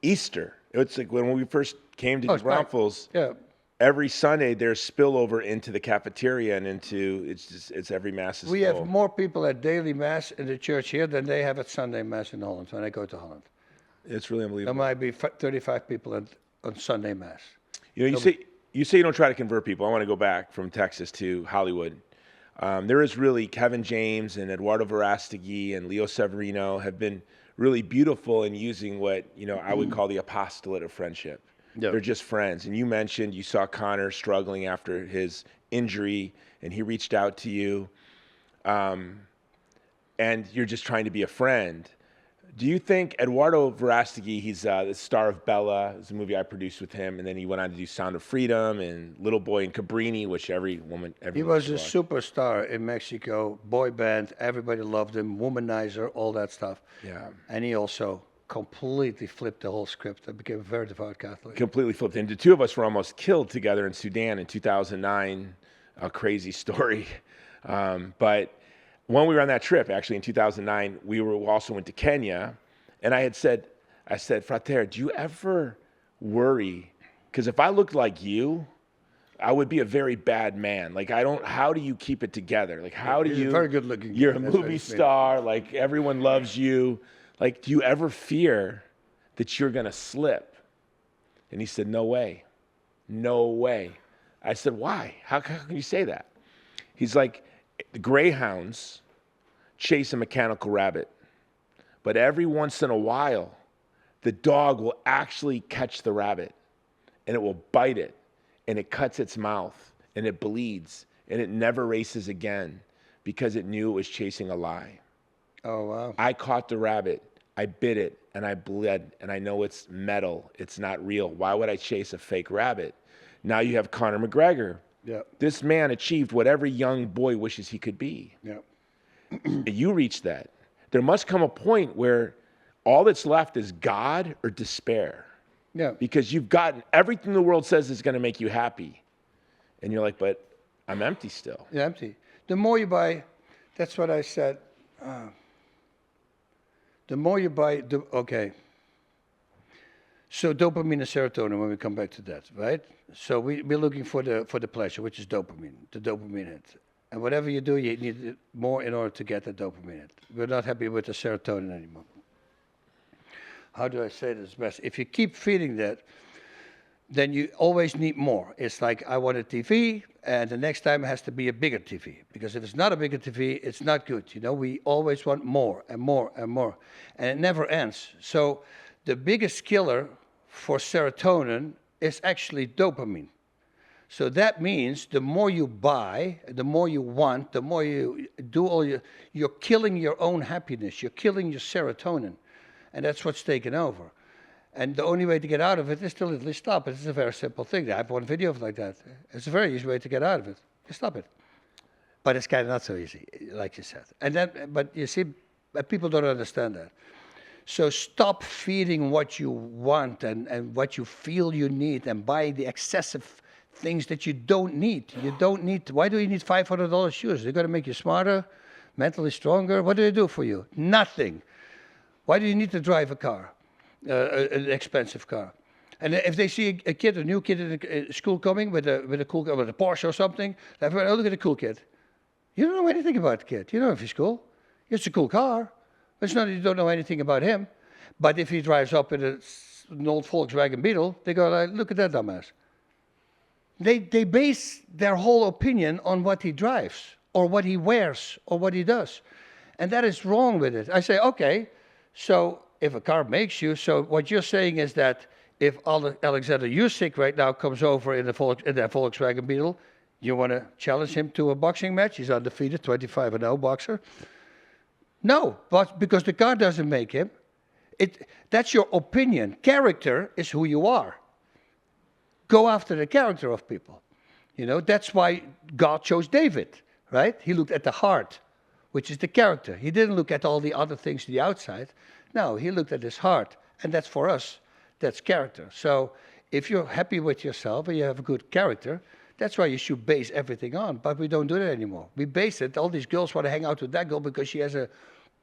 Easter. It's like when we first came to New Braunfels. Yeah. Every Sunday there's spillover into the cafeteria and it's every mass is full. We have more people at daily mass in the church here than they have at Sunday mass in Holland when I go to Holland. It's really unbelievable. There might be 35 people on Sunday mass. You say you don't try to convert people. I want to go back from Texas to Hollywood. There is really Kevin James and Eduardo Verastegui and Leo Severino have been really beautiful in using what I would call the apostolate of friendship. Yep. They're just friends. And you mentioned you saw Connor struggling after his injury, and he reached out to you, and you're just trying to be a friend. Do you think Eduardo Verástegui, he's the star of Bella, it's a movie I produced with him, and then he went on to do Sound of Freedom and Little Boy and Cabrini, which every woman He was a should watch. superstar in Mexico, boy band, everybody loved him, womanizer, all that stuff. Yeah. And he also completely flipped the whole script and became a very devout Catholic. Completely flipped. And the two of us were almost killed together in Sudan in 2009. A crazy story. But when we were on that trip, actually in 2009, we also went to Kenya. And I said, Frater, do you ever worry? Because if I looked like you, I would be a very bad man. Like, how do you keep it together? Like, how do He's you? a very good looking. You're a movie star. Like, everyone loves you. Like, do you ever fear that you're going to slip? And he said, no way. No way. I said, why? How can you say that? He's like, the greyhounds chase a mechanical rabbit. But every once in a while, the dog will actually catch the rabbit. And it will bite it. And it cuts its mouth. And it bleeds. And it never races again. Because it knew it was chasing a lie. Oh, wow. I caught the rabbit. I bit it. And I bled. And I know it's metal. It's not real. Why would I chase a fake rabbit? Now you have Conor McGregor. Yeah. This man achieved what every young boy wishes he could be. Yeah. You reached that. There must come a point where all that's left is God or despair. Yeah. Because you've gotten everything the world says is going to make you happy. And you're like, but I'm empty still. Yeah, empty. The more you buy, that's what I said. The more you buy, okay. So dopamine and serotonin, when we come back to that, right? So we're looking for the pleasure, which is dopamine, the dopamine hit. And whatever you do, you need more in order to get the dopamine hit. We're not happy with the serotonin anymore. How do I say this best? If you keep feeding that, then you always need more. It's like, I want a TV, and the next time it has to be a bigger TV. Because if it's not a bigger TV, it's not good. You know, we always want more and more and more. And it never ends. So the biggest killer for serotonin is actually dopamine. So that means the more you buy, the more you want, the more you do you're killing your own happiness. You're killing your serotonin. And that's what's taken over. And the only way to get out of it is to literally stop it. It's a very simple thing. I have one video of like that. It's a very easy way to get out of it. You stop it. But it's kind of not so easy, like you said. And then, but you see, people don't understand that. So stop feeding what you want and what you feel you need and buying the excessive things that you don't need. You don't need, why do you need $500 shoes? They're going to make you smarter, mentally stronger. What do they do for you? Nothing. Why do you need to drive a car, an expensive car? And if they see a kid, a new kid in school coming with a cool car, with a Porsche or something, they have, oh, look at the cool kid. You don't know anything about the kid. You don't know if he's cool. It's a cool car. It's not that you don't know anything about him. But if he drives up in an old Volkswagen Beetle, they go like, look at that dumbass. They base their whole opinion on what he drives or what he wears or what he does. And that is wrong with it. I say, okay, so if a car makes you, so what you're saying is that if Alexander Usyk right now comes over in that Volkswagen Beetle, you want to challenge him to a boxing match? He's undefeated, 25-0 boxer. No, but because the car doesn't make him. That's your opinion. Character is who you are. Go after the character of people. You know, that's why God chose David, right? He looked at the heart, which is the character. He didn't look at all the other things to the outside. No, he looked at his heart. And that's for us, that's character. So if you're happy with yourself and you have a good character, that's why you should base everything on. But we don't do that anymore. We base it. All these girls want to hang out with that girl because she has a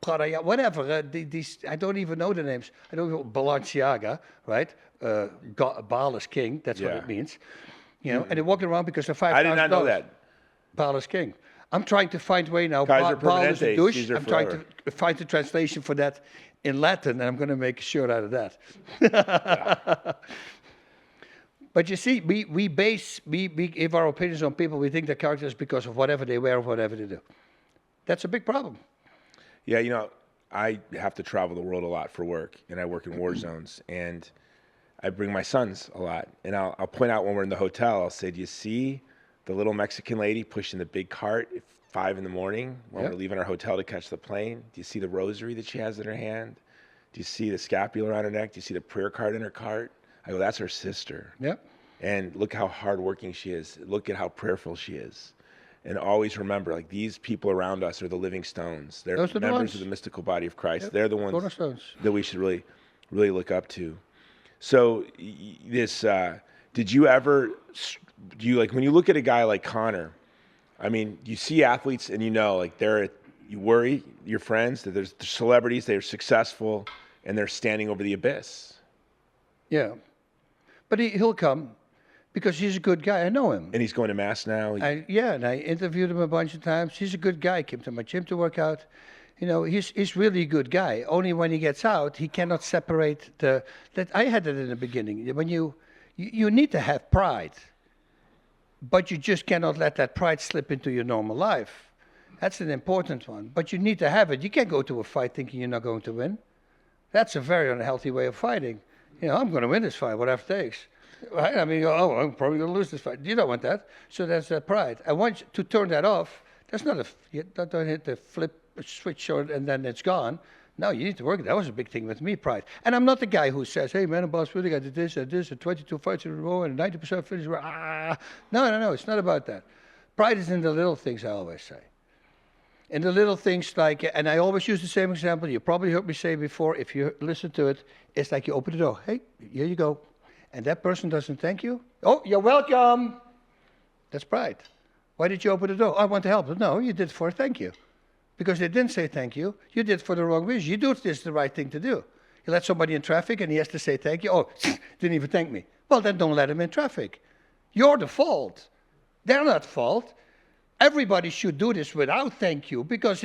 Prada, whatever. These, I don't even know the names. I don't know Balenciaga, right? Baal is king. That's what it means. You know, and they're walking around because they're $5,000. I did not know that. Baal is king. I'm trying to find a way now. Kaiser Baal is a douche. Caesar I'm forever. trying to find the translation for that in Latin, and I'm going to make a shirt out of that. Yeah. But you see, we give our opinions on people. We think they're characters because of whatever they wear or whatever they do. That's a big problem. Yeah, you know, I have to travel the world a lot for work, and I work in war zones, and I bring my sons a lot. And I'll point out when we're in the hotel, I'll say, do you see the little Mexican lady pushing the big cart at 5 in the morning when we're leaving our hotel to catch the plane? Do you see the rosary that she has in her hand? do you see the scapular on her neck? Do you see the prayer card in her cart? I go, that's her sister. Yep. And look how hardworking she is. Look at how prayerful she is. And always remember, like, these people around us are the living stones. They're Those are the members ones. of the mystical body of Christ. Yep. They're the ones Cornerstones. that we should really, really look up to. So did you ever, when you look at a guy like Connor, I mean, you see athletes and you know, like, you worry, your friends, that there's celebrities, they're successful, and they're standing over the abyss. Yeah. But he'll come because he's a good guy. I know him. And he's going to Mass now. And I interviewed him a bunch of times. He's a good guy. Came to my gym to work out. He's really a good guy. Only when he gets out, he cannot separate that. I had it in the beginning. When you need to have pride, but you just cannot let that pride slip into your normal life. That's an important one. But you need to have it. You can't go to a fight thinking you're not going to win. That's a very unhealthy way of fighting. I'm going to win this fight, whatever it takes. Right? I mean, I'm probably going to lose this fight. You don't want that. So that's that pride. I want you to turn that off. That's not don't hit the flip switch on and then it's gone. No, you need to work. That was a big thing with me, pride. And I'm not the guy who says, hey, man, I'm boss really, I did this and this and 22 fights in a row and 90% finish. No. It's not about that. Pride is in the little things, I always say. In the little things like, and I always use the same example, you probably heard me say before, if you listen to it, it's like you open the door. Hey, here you go. And that person doesn't thank you. Oh, you're welcome. That's pride. Why did you open the door? Oh, I want to help. No, you did for a thank you. Because they didn't say thank you. You did for the wrong reason. You do this the right thing to do. You let somebody in traffic and he has to say thank you. Oh, didn't even thank me. Well, then don't let him in traffic. You're the fault. They're not fault. Everybody should do this without thank you because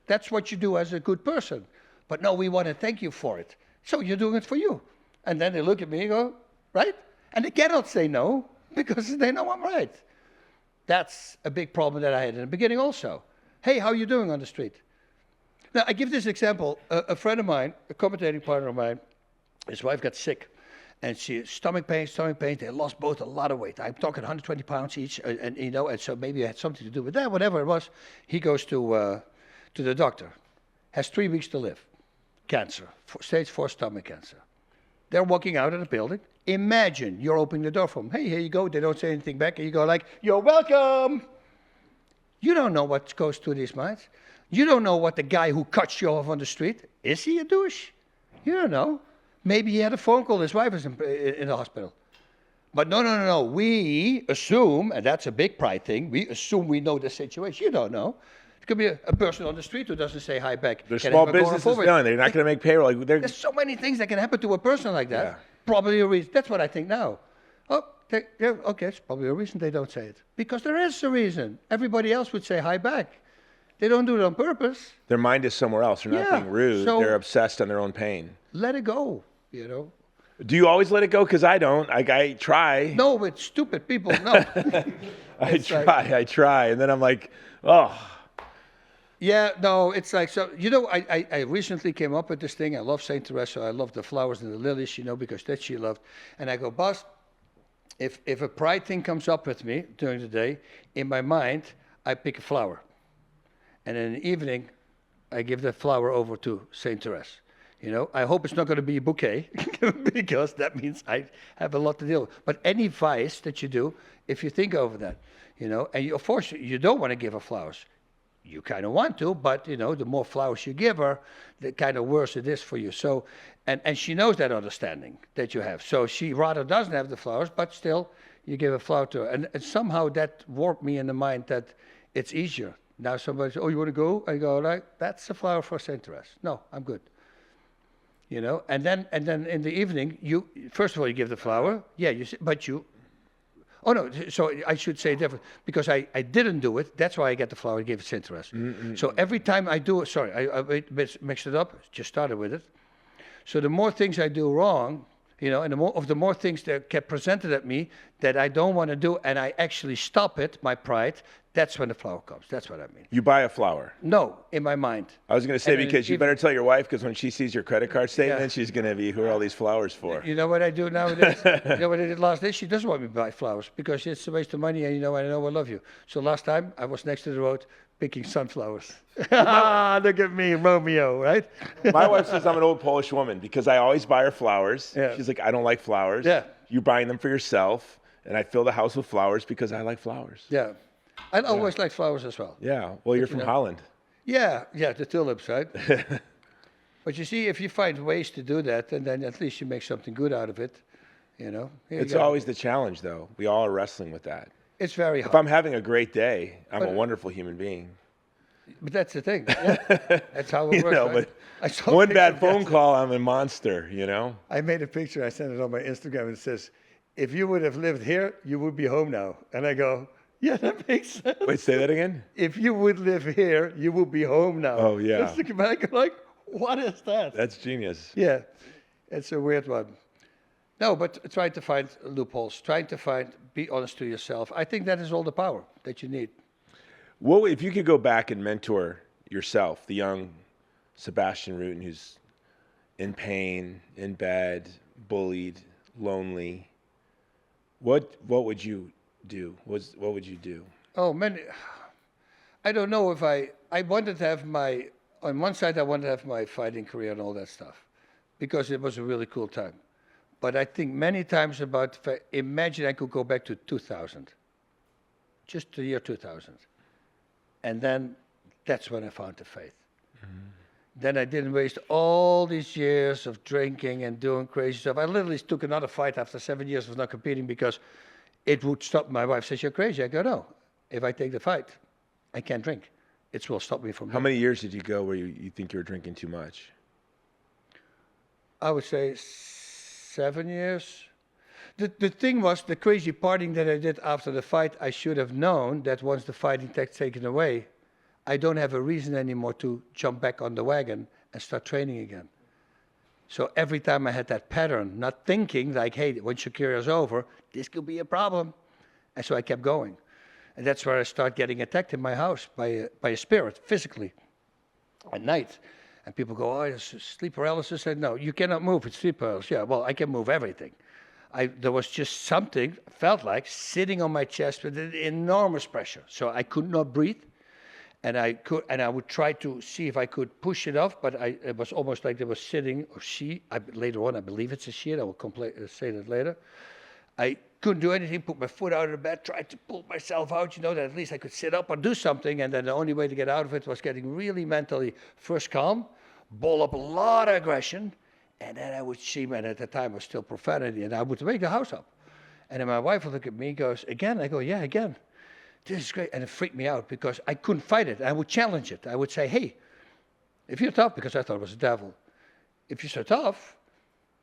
that's what you do as a good person. But no, we want to thank you for it. So you're doing it for you. And then they look at me and go, right? And they cannot say no because they know I'm right. That's a big problem that I had in the beginning also. Hey, how are you doing on the street? Now, I give this example. A friend of mine, a commentating partner of mine, his wife got sick. And she stomach pain. They lost both a lot of weight. I'm talking 120 pounds each, and so maybe it had something to do with that. Whatever it was, he goes to the doctor. Has 3 weeks to live. Cancer, stage 4 stomach cancer. They're walking out of the building. Imagine you're opening the door for them. Hey, here you go. They don't say anything back, and you go like, "You're welcome." You don't know what goes through these minds. You don't know what the guy who cuts you off on the street is. He a douche? You don't know. Maybe he had a phone call, his wife is in the hospital. But no. We assume, and that's a big pride thing, we assume we know the situation. You don't know. It could be a person on the street who doesn't say hi back. Their small business is done. They're not going to make payroll. There's so many things that can happen to a person like that. Yeah. Probably a reason. That's what I think now. Oh, okay, it's probably a reason they don't say it. Because there is a reason. Everybody else would say hi back. They don't do it on purpose. Their mind is somewhere else. They're not being rude. So they're obsessed on their own pain. Let it go, Do you always let it go? Because I don't. I try. No, with stupid people, no. I try. And then I'm like, oh. Yeah, no, it's like, so, I recently came up with this thing. I love St. Teresa. I love the flowers and the lilies, because that she loved. And I go, boss, if a pride thing comes up with me during the day, in my mind, I pick a flower. And in the evening, I give that flower over to St. Teresa. I hope it's not going to be a bouquet because that means I have a lot to deal with. But any vice that you do, if you think over that, and of course you don't want to give her flowers. You kind of want to, but the more flowers you give her, the kind of worse it is for you. So, and she knows that understanding that you have. So she rather doesn't have the flowers, but still you give a flower to her. And somehow that warped me in the mind that it's easier. Now somebody says, oh, you want to go? I go, like, that's a flower for St. Teresa. No, I'm good. And then in the evening, first of all, you give the flower. Yeah, oh no, so I should say different, because I didn't do it. That's why I get the flower, I gave it St. Teresa. So every time I do it, sorry, I mixed it up, just started with it. So the more things I do wrong, and the more things that get presented at me that I don't want to do, and I actually stop it, my pride, that's when the flower comes. That's what I mean. You buy a flower? No, in my mind. I was going to say, because you better tell your wife, because when she sees your credit card statement, she's going to be, who are all these flowers for? You know what I do nowadays? You know what I did last day? She doesn't want me to buy flowers because it's a waste of money, and I know I love you. So last time I was next to the road, picking sunflowers. Look at me, Romeo, right? My wife says I'm an old Polish woman because I always buy her flowers. Yeah. She's like, I don't like flowers. Yeah. You're buying them for yourself. And I fill the house with flowers because I like flowers. Yeah. I always like flowers as well. Yeah. Well, you're from Holland. Yeah, the tulips, right? But you see, if you find ways to do that, and then at least you make something good out of it, you know. It's always the challenge, though. We all are wrestling with that. It's very hard. If I'm having a great day, I'm a wonderful human being. But that's the thing. Yeah. That's how it works. Right? But one bad phone call, I'm a monster, you know? I made a picture, I sent it on my Instagram, and it says, if you would have lived here, you would be home now. And I go, yeah, that makes sense. Wait, say that again? If you would live here, you would be home now. Oh, yeah. Just looking back, like, what is that? That's genius. Yeah, it's a weird one. No, but trying to find loopholes, be honest to yourself. I think that is all the power that you need. Well, if you could go back and mentor yourself, the young Sebastian Rutten who's in pain, in bed, bullied, lonely, what would you do? What would you do? Oh, man, I don't know if I wanted to have on one side I wanted to have my fighting career and all that stuff because it was a really cool time. But I think many times imagine I could go back to 2000, just the year 2000. And then that's when I found the faith. Mm-hmm. Then I didn't waste all these years of drinking and doing crazy stuff. I literally took another fight after 7 years of not competing because it would stop. My wife says, you're crazy. I go, no. If I take the fight, I can't drink. It will stop me from How many years did you go where you think you were drinking too much? I would say 7 years. The thing was, the crazy partying that I did after the fight, I should have known that once the fighting tech's taken away, I don't have a reason anymore to jump back on the wagon and start training again. So every time I had that pattern, not thinking like, hey, when Shakira's over, this could be a problem. And so I kept going. And that's where I start getting attacked in my house by a spirit, physically, at night. And people go, oh, it's sleep paralysis. I said, no, you cannot move. It's sleep paralysis. Yeah, well, I can move everything. There was just something, felt like, sitting on my chest with an enormous pressure. So I could not breathe. And I would try to see if I could push it off, but it was almost like there was sitting, or later on, I believe it's a she, I will say that later. I couldn't do anything, put my foot out of the bed, tried to pull myself out, that at least I could sit up or do something, and then the only way to get out of it was getting really mentally first calm, ball up a lot of aggression, and then I would see, and at the time it was still profanity, and I would wake the house up. And then my wife would look at me and goes, again? I go, yeah, again. This is great. And it freaked me out because I couldn't fight it. I would challenge it. I would say, hey, if you're tough, because I thought it was the devil, if you're so tough,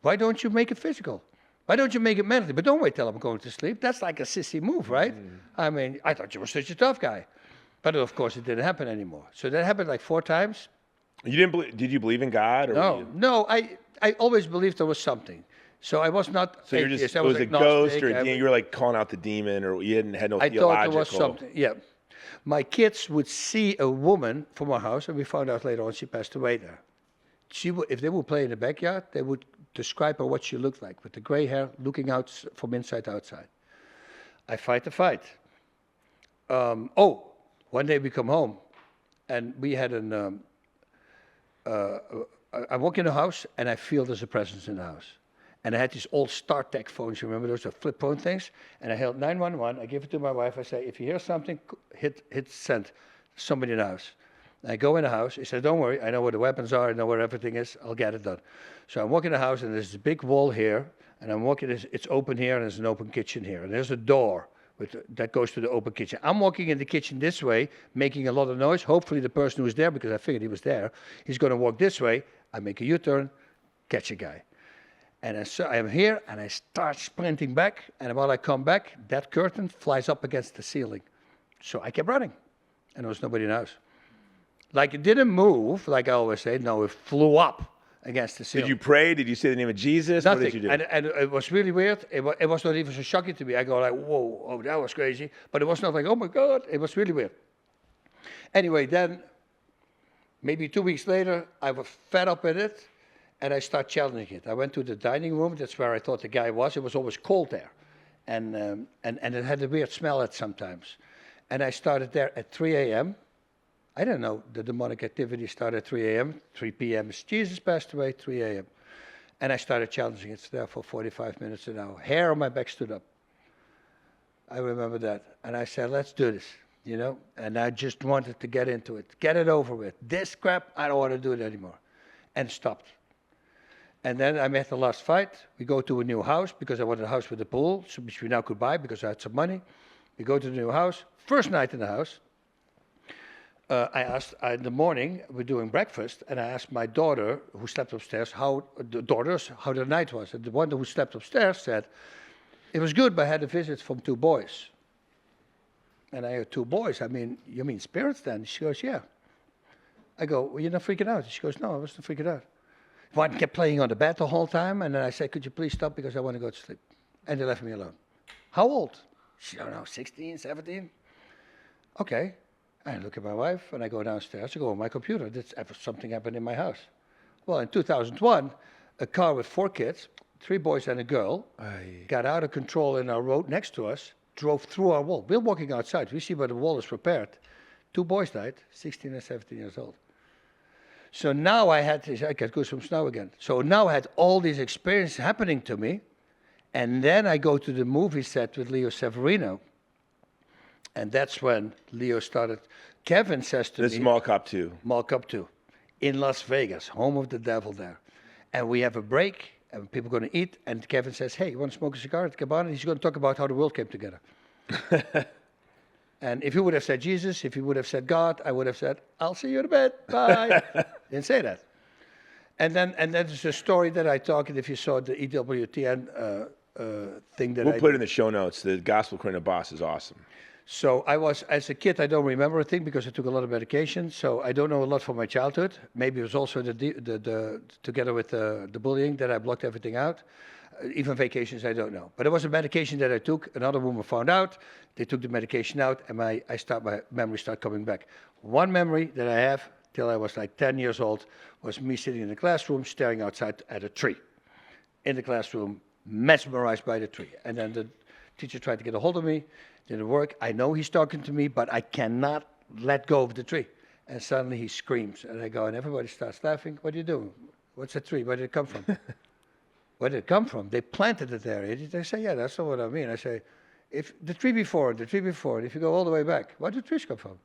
why don't you make it physical? Why don't you make it mentally? But don't wait till I'm going to sleep. That's like a sissy move, right? I mean, I thought you were such a tough guy. But of course, it didn't happen anymore. So that happened like 4 times. Did you believe in God? Or No, I always believed there was something. So I was not. So it was a ghost or a demon. You were like calling out the demon, or you had no theological. I thought there was something. Yeah, my kids would see a woman from our house, and we found out later on she passed away there. If they would play in the backyard, they would describe her what she looked like with the gray hair, looking out from inside to outside. I fight the fight. One day we come home, and we had I walk in the house, and I feel there's a presence in the house. And I had these old StarTech phones, you remember those flip phone things? And I held 911, I give it to my wife, I say, if you hear something, hit send, somebody in the house. And I go in the house, he said, don't worry, I know where the weapons are, I know where everything is, I'll get it done. So I walk in the house, and there's a big wall here, and I'm walking, it's open here, and there's an open kitchen here, and there's a door that goes to the open kitchen. I'm walking in the kitchen this way, making a lot of noise. Hopefully the person who was there, because I figured he was there, he's going to walk this way. I make a U-turn, catch a guy. And I am here, and I start sprinting back, and while I come back, that curtain flies up against the ceiling. So I kept running, and there was nobody in the house. Like, it didn't move, like I always say. No, it flew up against the ceiling. Did you pray? Did you say the name of Jesus? Nothing. What did you do? And it was really weird. It was not even so shocking to me. I go like, whoa, oh, that was crazy. But it was not like, oh my God. It was really weird. Anyway, then, maybe 2 weeks later, I was fed up with it. And I start challenging it. I went to the dining room. That's where I thought the guy was. It was always cold there. And it had a weird smell at sometimes. And I started there at 3 a.m. I didn't know the demonic activity started at 3 a.m., 3 p.m. Jesus passed away, 3 a.m. And I started challenging it there for 45 minutes an hour. Hair on my back stood up. I remember that. And I said, let's do this, you know? And I just wanted to get into it, get it over with. This crap, I don't want to do it anymore. And stopped. And then I met the last fight. We go to a new house because I wanted a house with a pool, which we now could buy because I had some money. We go to the new house. First night in the house, I asked, in the morning, we're doing breakfast, and I asked my daughter, who slept upstairs, how the night was. And the one who slept upstairs said, it was good, but I had a visit from 2 boys. And I heard 2 boys. I mean, you mean spirits then? She goes, yeah. I go, well, you're not freaking out? She goes, no, I wasn't freaking out. One kept playing on the bed the whole time, and then I said, could you please stop because I want to go to sleep. And they left me alone. How old? She don't know, 16, 17? Okay. I look at my wife, and I go downstairs. I go on my computer. Something happened in my house. Well, in 2001, a car with 4 kids, 3 boys and a girl, got out of control in our road next to us, drove through our wall. We're walking outside. We see where the wall is repaired. 2 boys died, 16 and 17 years old. So now I got goosebumps now again. So now I had all these experiences happening to me, and then I go to the movie set with Leo Severino. And that's when Leo started. Kevin says to me... This is Mall Cop 2. Mall Cop 2. In Las Vegas, home of the devil there. And we have a break, and people are going to eat. And Kevin says, hey, you want to smoke a cigar at the Cabana? He's going to talk about how the world came together. And if he would have said Jesus, if he would have said God, I would have said, I'll see you in bed. Bye. Didn't say that. And that is a story that I talk, and if you saw the EWTN thing that we'll put it in the show notes. The Gospel According to Boss is awesome. So I was, as a kid, I don't remember a thing because I took a lot of medication. So I don't know a lot from my childhood. Maybe it was also together with the bullying that I blocked everything out. Even vacations, I don't know. But it was a medication that I took. Another woman found out. They took the medication out, and my memory started coming back. One memory that I have till I was like 10 years old was me sitting in the classroom, staring outside at a tree. In the classroom, mesmerized by the tree. And then the teacher tried to get a hold of me. Didn't work. I know he's talking to me, but I cannot let go of the tree. And suddenly he screams, and I go, and everybody starts laughing. What are you doing? What's a tree? Where did it come from? Where did it come from? They planted it there. They say, yeah, that's not what I mean. I say, if the tree before, and if you go all the way back, where did trees come from?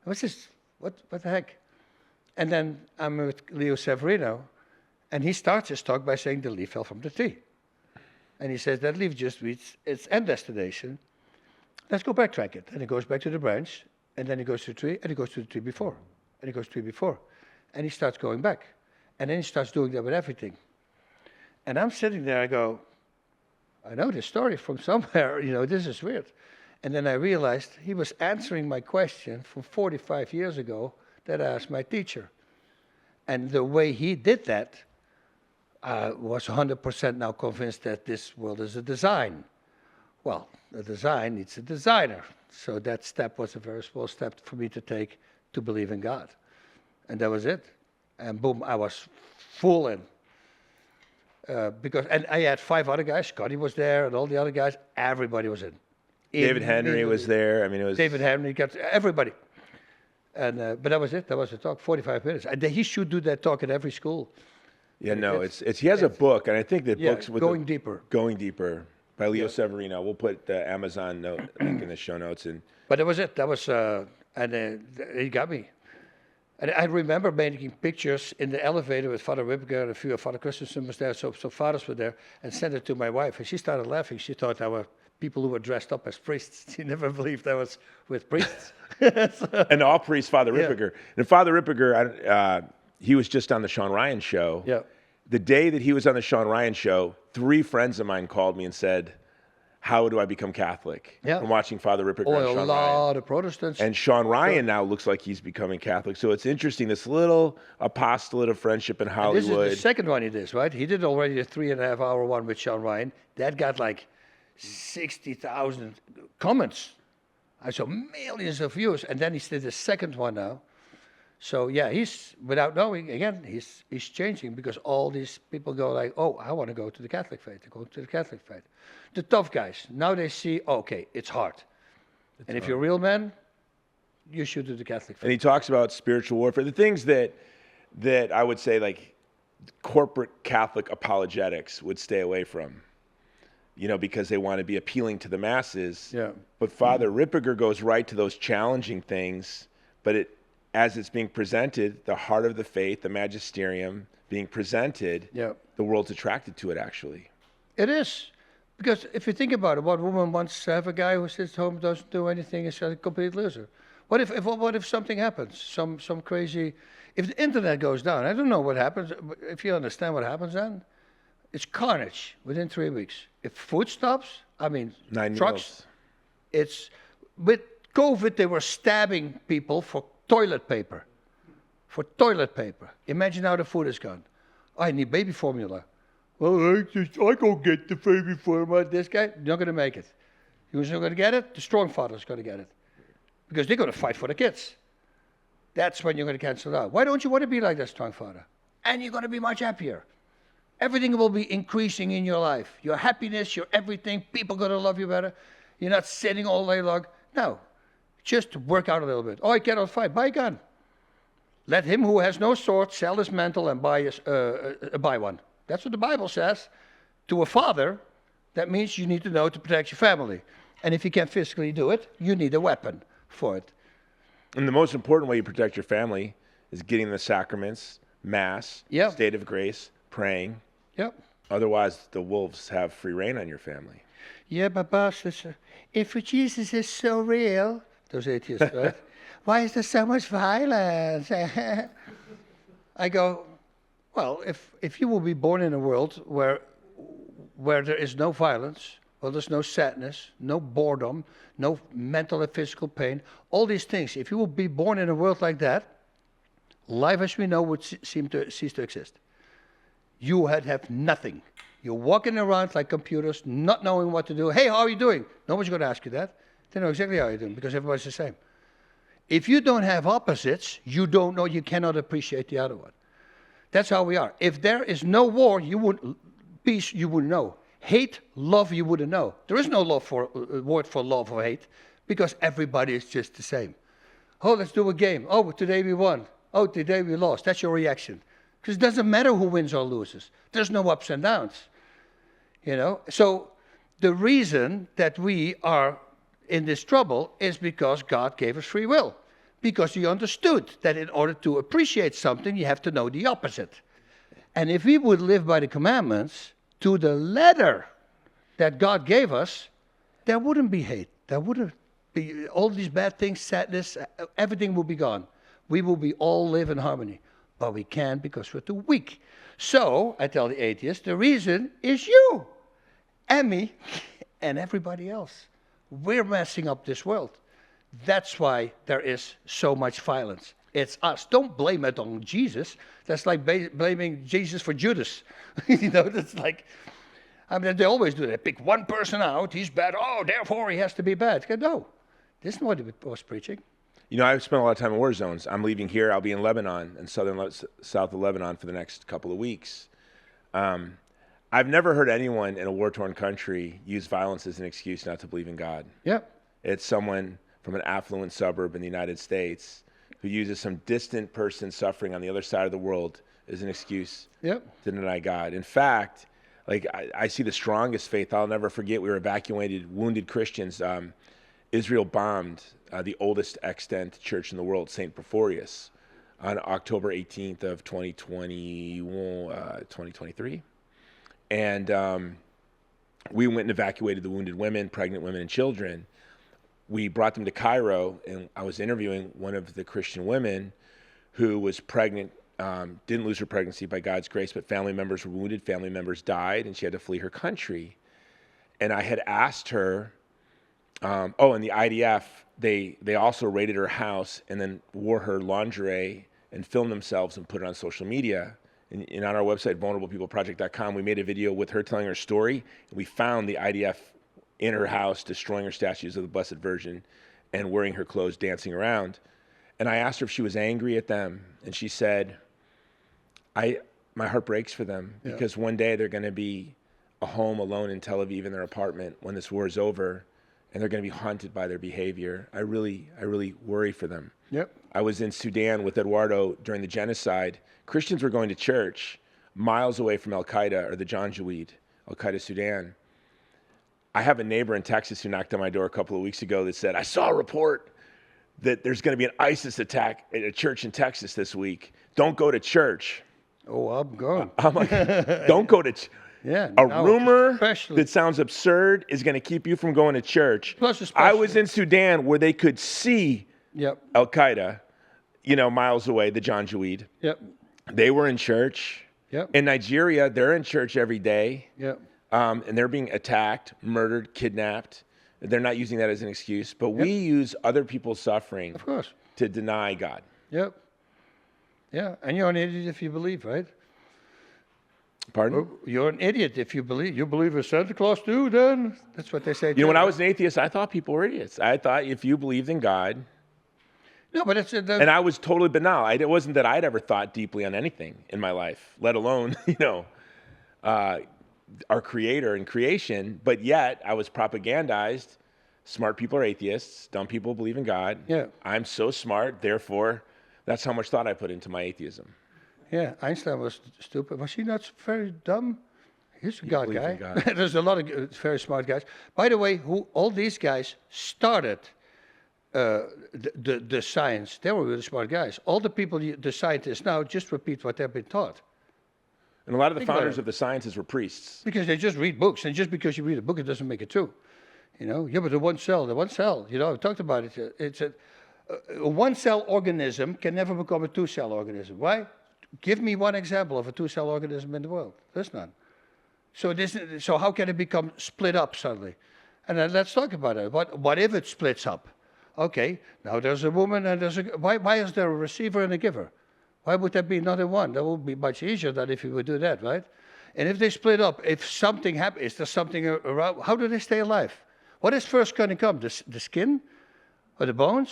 What's this? What the heck? And then I'm with Leo Severino, and he starts his talk by saying the leaf fell from the tree. And he says that leaf just reached its end destination. Let's go backtrack it. And he goes back to the branch, and then he goes to the tree, and he goes to the tree before, and he goes to the tree before. And he starts going back. And then he starts doing that with everything. And I'm sitting there, I go, I know this story from somewhere, this is weird. And then I realized he was answering my question from 45 years ago that I asked my teacher. And the way he did that, I was 100% now convinced that this world is a design. Well, a design needs a designer. So that step was a very small step for me to take to believe in God. And that was it. And boom, I was full in. And I had 5 other guys. Scotty was there, and all the other guys. Everybody was in. David Henry was there. I mean, it was... David Henry, got everybody. And but that was it. That was the talk, 45 minutes. And he should do that talk at every school. Yeah, no, he has a book, and I think that books with Going Deeper. Going Deeper by Leo Severino. We'll put the Amazon link in the show notes. But that was it. That was, he got me. And I remember making pictures in the elevator with Father Ripker and a few of Father Christensen was there, so fathers were there, and sent it to my wife. And she started laughing. She thought I were people who were dressed up as priests. She never believed I was with priests. And all priests, Father Ripker. And Father Ripker, he was just on the Sean Ryan show. Yeah. The day that he was on the Sean Ryan show, 3 friends of mine called me and said, how do I become Catholic? Yeah. From watching Father Ripper and Sean Ryan. A lot of Protestants. And Sean Ryan now looks like he's becoming Catholic. So it's interesting, this little apostolate of friendship in Hollywood. And this is the second one he did, right? He did already a 3.5-hour one with Sean Ryan. That got like 60,000 comments. I saw millions of views. And then he did the second one now. So yeah, he's, without knowing, again, he's changing because all these people go like, oh, I want to go to the Catholic faith. They go to the Catholic faith. The tough guys, now they see, okay, it's hard. And if you're a real man, you should do the Catholic faith. And he talks about spiritual warfare. The things that I would say like corporate Catholic apologetics would stay away from, because they want to be appealing to the masses. Yeah. But Father Ripperger goes right to those challenging things, but as it's being presented, the heart of the faith, the magisterium being presented, the world's attracted to it actually. It is. Because if you think about it, what woman wants to have a guy who sits home, doesn't do anything, is a complete loser? What if something happens? Some crazy... If the internet goes down, I don't know what happens. If you understand what happens then, it's carnage within 3 weeks. If food stops, I mean, 9 trucks, it's... With COVID, they were stabbing people for toilet paper. For toilet paper. Imagine how the food is gone. I need baby formula. Well, I go get the baby formula. This guy, you're not going to make it. Who's not going to get it? The strong father's going to get it. Because they're going to fight for the kids. That's when you're going to cancel out. Why don't you want to be like that strong father? And you're going to be much happier. Everything will be increasing in your life. Your happiness, your everything. People are going to love you better. You're not sitting all day long. No. Just work out a little bit. Oh, I cannot fight. Buy a gun. Let him who has no sword sell his mantle and buy one. That's what the Bible says. To a father, that means you need to know to protect your family. And if you can't physically do it, you need a weapon for it. And the most important way you protect your family is getting the sacraments, Mass, state of grace, praying. Yep. Otherwise, the wolves have free reign on your family. Yeah, but boss, if Jesus is so real, those atheists, right? Why is there so much violence? I go, well, if you will be born in a world where there is no violence, well, there's no sadness, no boredom, no mental and physical pain, all these things, if you will be born in a world like that, life as we know would cease to exist. You would have nothing. You're walking around like computers, not knowing what to do. Hey, how are you doing? Nobody's going to ask you that. They know exactly how you're doing because everybody's the same. If you don't have opposites, you don't know, you cannot appreciate the other one. That's how we are. If there is no war, peace, you wouldn't know. Hate, love, you wouldn't know. There is no word for love or hate because everybody is just the same. Oh, let's do a game. Oh, today we won. Oh, today we lost. That's your reaction. Because it doesn't matter who wins or loses. There's no ups and downs. So the reason that we are in this trouble is because God gave us free will. Because He understood that in order to appreciate something, you have to know the opposite. And if we would live by the commandments to the letter that God gave us, there wouldn't be hate. There wouldn't be all these bad things, sadness, everything will be gone. We will be all live in harmony. But we can't because we're too weak. So, I tell the atheists, the reason is you and me and everybody else. We're messing up this world. That's why there is so much violence. It's us. Don't blame it on Jesus. That's like blaming Jesus for Judas. That's like, they always do that. They pick one person out, he's bad. Oh, therefore he has to be bad. No, this is not what he was preaching. I've spent a lot of time in war zones. I'm leaving here. I'll be in Lebanon, in south of Lebanon for the next couple of weeks. I've never heard anyone in a war-torn country use violence as an excuse not to believe in God. Yep. It's someone from an affluent suburb in the United States who uses some distant person suffering on the other side of the world as an excuse to deny God. In fact, I see the strongest faith. I'll never forget, we were evacuated wounded Christians. Israel bombed the oldest extant church in the world, St. Porphyrius, on October 18th of 2023. And we went and evacuated the wounded women, pregnant women, and children. We brought them to Cairo, and I was interviewing one of the Christian women who was pregnant, didn't lose her pregnancy by God's grace, but family members were wounded, family members died, and she had to flee her country. And I had asked her, and the IDF, they also raided her house and then wore her lingerie and filmed themselves and put it on social media. And on our website, vulnerablepeopleproject.com, we made a video with her telling her story. And we found the IDF in her house, destroying her statues of the Blessed Virgin and wearing her clothes, dancing around. And I asked her if she was angry at them. And she said, my heart breaks for them because one day they're going to be a home alone in Tel Aviv in their apartment when this war is over. and they're going to be haunted by their behavior. I really worry for them. Yep. I was in Sudan with Eduardo during the genocide. Christians were going to church miles away from Al-Qaeda or the Janjaweed, Al-Qaeda Sudan. I have a neighbor in Texas who knocked on my door a couple of weeks ago that said, I saw a report that there's going to be an ISIS attack at a church in Texas this week. Don't go to church. Oh, I'm going. I'm like, don't go to church. Yeah. A rumor especially. that sounds absurd is going to keep you from going to church. Plus, I was in Sudan where they could see Yep. Al-Qaeda, miles away, the Janjaweed. Yep. They were in church. Yep. In Nigeria, they're in church every day. Yep. And they're being attacked, murdered, kidnapped. They're not using that as an excuse, but we use other people's suffering Of course. to deny God. Yep. Yeah, and you're an idiot if you believe, right? Pardon? You're an idiot if you believe. You believe in Santa Claus too, then? That's what they say. When I was an atheist, I thought people were idiots. I thought if you believed in God, no, but it's and I was totally banal. It wasn't that I'd ever thought deeply on anything in my life, let alone, our creator and creation, but yet I was propagandized. Smart people are atheists. Dumb people believe in God. Yeah. I'm so smart, therefore, that's how much thought I put into my atheism. Yeah, Einstein was stupid. Was he not very dumb? He's a God guy. In God. There's a lot of very smart guys. By the way, all these guys started the science. They were really smart guys. All the people, the scientists now, just repeat what they've been taught. And a lot of the founders of the sciences were priests. Because they just read books, and just because you read a book, it doesn't make it true. Yeah, but the one cell, I've talked about it. It's a one-cell organism can never become a two-cell organism. Why? Give me one example of a two-cell organism in the world. There's none. So how can it become split up suddenly? And then let's talk about it. What if it splits up? Okay, now there's a woman and there's a... Why is there a receiver and a giver? Why would that be not in one? That would be much easier than if you would do that, right? And if they split up, if something happens, is there something around? How do they stay alive? What is first going to come? The skin or the bones?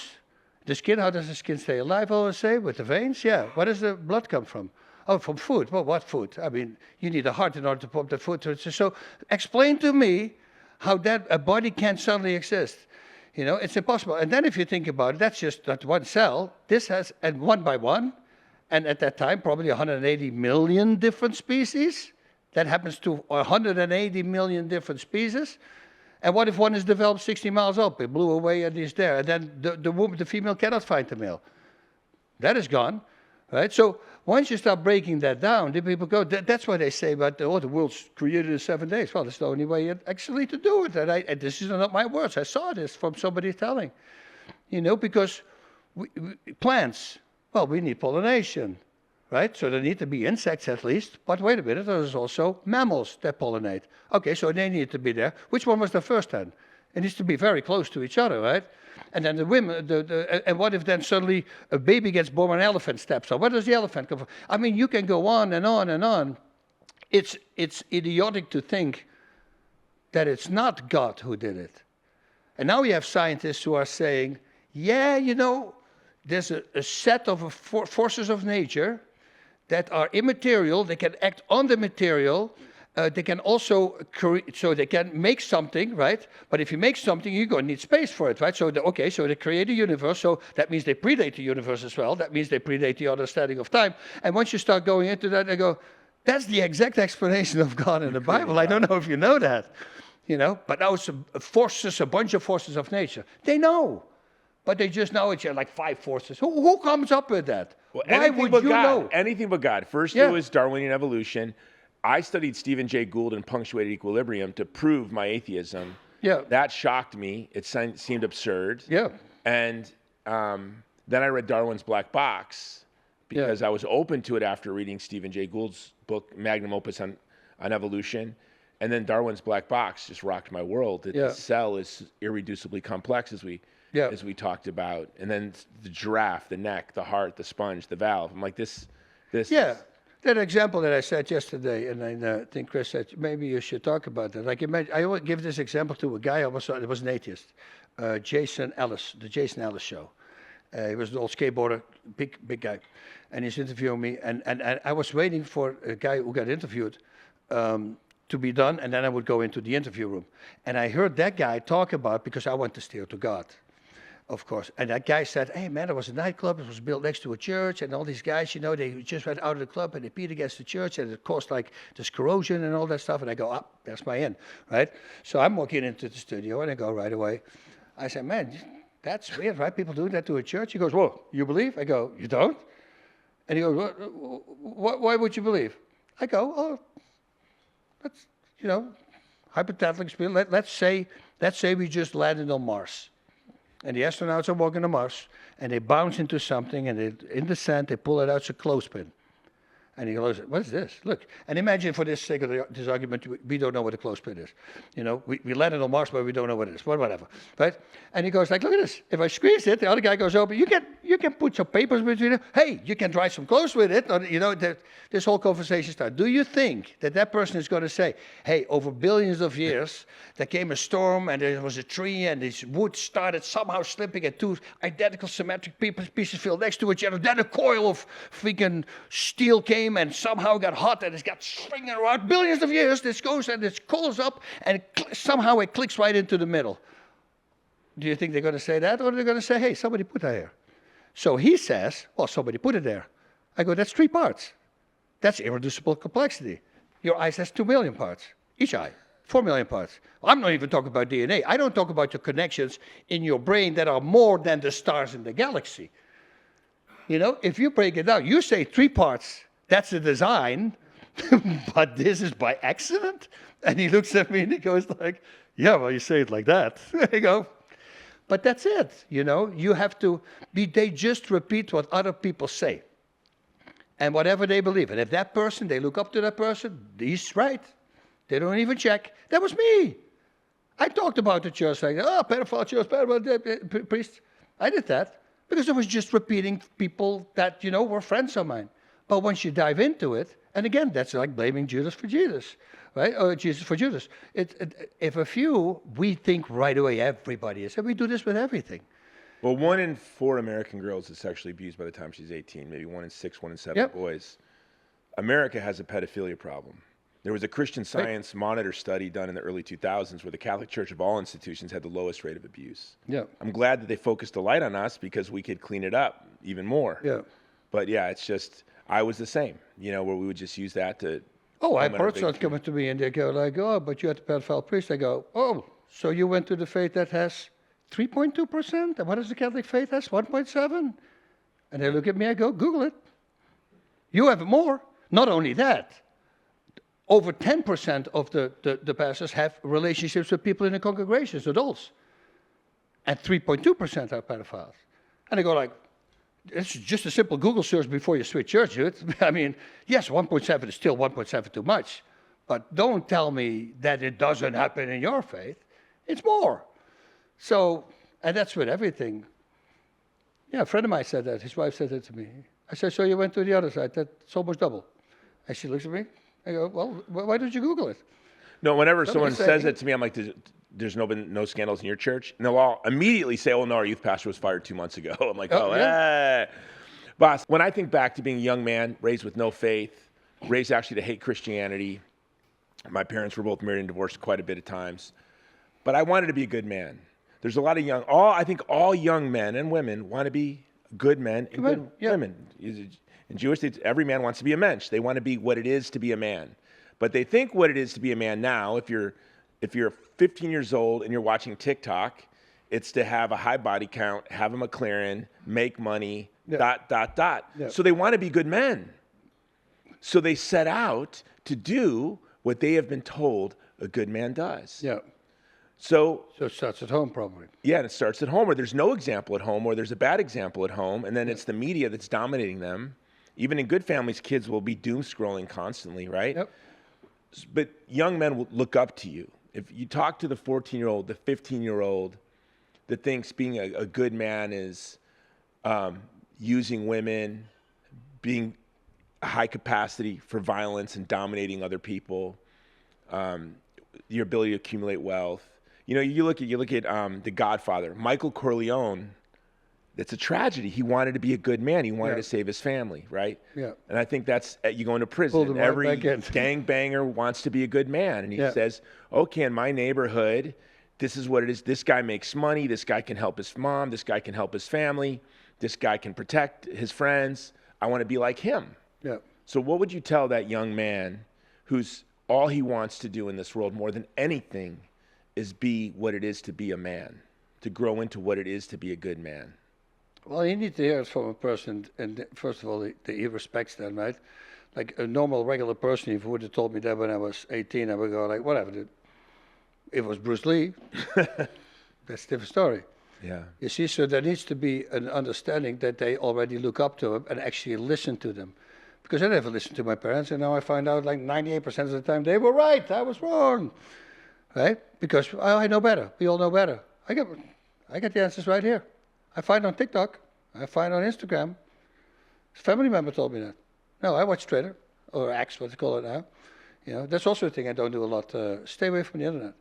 The skin, how does the skin stay alive, I always say, with the veins? Yeah. Where does the blood come from? Oh, from food. Well, what food? I mean, you need a heart in order to pump the food. So explain to me how a body can suddenly exist. It's impossible. And then if you think about it, that's just not one cell. This has, and one by one, and at that time, probably 180 million different species. That happens to 180 million different species. And what if one is developed 60 miles up? It blew away and is there. And then the female cannot find the male. That is gone, right? So once you start breaking that down, the people go, that's what they say about the world's created in 7 days. Well, that's the only way actually to do it. And this is not my words. I saw this from somebody telling. Because plants, well, we need pollination, right? So there need to be insects at least. But wait a minute, there's also mammals that pollinate. Okay, so they need to be there. Which one was the first then? It needs to be very close to each other, right? And then the women, and what if then suddenly a baby gets born and an elephant steps on? Where does the elephant come from? I mean, you can go on and on and on. It's idiotic to think that it's not God who did it. And now we have scientists who are saying, yeah, there's a set of forces of nature that are immaterial. They can act on the material. They can also so they can make something, right? But if you make something, you're going to need space for it, right? So they create a universe. So that means they predate the universe as well. That means they predate the understanding of time. And once you start going into that, they go, that's the exact explanation of God in the Bible. I don't know if you know that, But now it's a bunch of forces of nature. They know. But they just know it's like 5 forces. Who comes up with that? Well, Why would you know? Anything but God. First, it was Darwinian evolution. I studied Stephen Jay Gould and punctuated equilibrium to prove my atheism. Yeah. That shocked me. It seemed absurd. Yeah. And then I read Darwin's Black Box because I was open to it after reading Stephen Jay Gould's book, magnum opus on evolution. And then Darwin's Black Box just rocked my world. That the cell is irreducibly complex, as we talked about. And then the giraffe, the neck, the heart, the sponge, the valve. I'm like, this. Yeah. That example that I said yesterday, and I think Chris said, maybe you should talk about that. Like, I always give this example to a guy, it was an atheist, Jason Ellis, the Jason Ellis Show. He was an old skateboarder, big guy. And he's interviewing me, and I was waiting for a guy who got interviewed. to be done, and then I would go into the interview room. And I heard that guy talk about, because I went to steer to God, of course. And that guy said, hey, man, there was a nightclub. It was built next to a church. And all these guys, you know, they just went out of the club and they beat against the church. And it caused like this corrosion and all that stuff. And I go, that's my end, right? So I'm walking into the studio and I go right away. I said, man, that's weird, right? People doing that to a church. He goes, whoa, you believe? I go, you don't? And he goes, why would you believe? I go, oh, that's, you know, hypothetically speaking, let's say we just landed on Mars. And the astronauts are walking on Mars, and they bounce into something, and in the sand, they pull it out, it's a clothespin. And he goes, what is this? Look. And imagine, for this sake of this argument, we don't know what a clothespin is. You know, we landed on Mars, but we don't know what it is. Whatever, right? And he goes like, look at this. If I squeeze it, the other guy goes over. You can put some papers between them. Hey, you can dry some clothes with it. Or, you know, this whole conversation starts. Do you think that person is going to say, hey, over billions of years, there came a storm, and there was a tree, and this wood started somehow slipping, and two identical symmetric pieces fell next to each other. Then a coil of freaking steel came and somehow got hot, and it's got stringing around. Billions of years, this goes and it cools up, and somehow it clicks right into the middle. Do you think they're going to say that, or they're going to say, hey, somebody put that here? So he says, well, somebody put it there. I go, that's 3 parts. That's irreducible complexity. Your eye has 2 million parts. Each eye, 4 million parts. I'm not even talking about DNA. I don't talk about the connections in your brain that are more than the stars in the galaxy. You know, if you break it down, you say 3 parts, that's the design, but this is by accident? And he looks at me and he goes like, yeah, well, you say it like that. I go, but that's it, you know. You have to they just repeat what other people say and whatever they believe. And if that person, they look up to that person, he's right. They don't even check. That was me. I talked about the church like, oh, pedophile church, pedophile priest. I did that because I was just repeating people that, you know, were friends of mine. But once you dive into it, and again, that's like blaming Judas for Judas, right? Or Jesus for Judas. If a few, we think right away everybody is. And we do this with everything. Well, 1 in 4 American girls is sexually abused by the time she's 18. Maybe 1 in 6, 1 in 7 boys. America has a pedophilia problem. There was a Christian Science Monitor study done in the early 2000s where the Catholic Church of all institutions had the lowest rate of abuse. Yeah. I'm glad that they focused the light on us because we could clean it up even more. Yeah. But yeah, it's just, I was the same, you know, where we would just use that to... Oh, I have persons coming to me and they go like, oh, but you had the pedophile priest. I go, oh, so you went to the faith that has 3.2%? And what does the Catholic faith has? 1.7? And they look at me, I go, Google it. You have more. Not only that, over 10% of the pastors have relationships with people in the congregations, adults. And 3.2% are pedophiles. And I go like, it's just a simple Google search before you switch church, dude. I mean, yes, 1.7 is still 1.7 too much. But don't tell me that it doesn't happen in your faith. It's more. So, and that's with everything. Yeah, a friend of mine said that. His wife said that to me. I said, so you went to the other side. That's almost double. And she looks at me. I go, well, why don't you Google it? No, whenever someone says that to me, I'm like, there's been no scandals in your church? And they'll all immediately say, oh, no, our youth pastor was fired 2 months ago. I'm like, Boss, when I think back to being a young man, raised with no faith, raised actually to hate Christianity, my parents were both married and divorced quite a bit of times, but I wanted to be a good man. There's a lot of I think all young men and women want to be good men and good women. In Jewish, every man wants to be a mensch. They want to be what it is to be a man. But they think what it is to be a man now, if you're 15 years old and you're watching TikTok, it's to have a high body count, have a McLaren, make money, ... Yeah. So they want to be good men. So they set out to do what they have been told a good man does. Yeah. So it starts at home, probably. Yeah, and it starts at home, or there's no example at home, or there's a bad example at home, and then it's the media that's dominating them. Even in good families, kids will be doom scrolling constantly, right? Yep. But young men will look up to you. If you talk to the 14-year-old, the 15-year-old that thinks being a good man is using women, being high capacity for violence and dominating other people, your ability to accumulate wealth. You know, you look at The Godfather. Michael Corleone it's a tragedy. He wanted to be a good man. He wanted to save his family, right? Yeah. And I think that's, you go into Pulled prison. him right Every back in. gangbanger wants to be a good man. And he says, okay, in my neighborhood, this is what it is. This guy makes money. This guy can help his mom. This guy can help his family. This guy can protect his friends. I want to be like him. Yeah. So what would you tell that young man who's all he wants to do in this world more than anything is be what it is to be a man, to grow into what it is to be a good man? Well, you need to hear it from a person, and first of all, that he respects them, right? Like a normal, regular person, if you would have told me that when I was 18, I would go like, whatever, dude. If it was Bruce Lee, that's a different story. Yeah. You see, so there needs to be an understanding that they already look up to him and actually listen to them. Because I never listened to my parents, and now I find out like 98% of the time they were right, I was wrong, right? Because I know better. We all know better. I got the answers right here. I find on TikTok. I find on Instagram. A family member told me that. No, I watch Twitter, or X, what they call it now. You know, that's also a thing I don't do a lot. Stay away from the internet.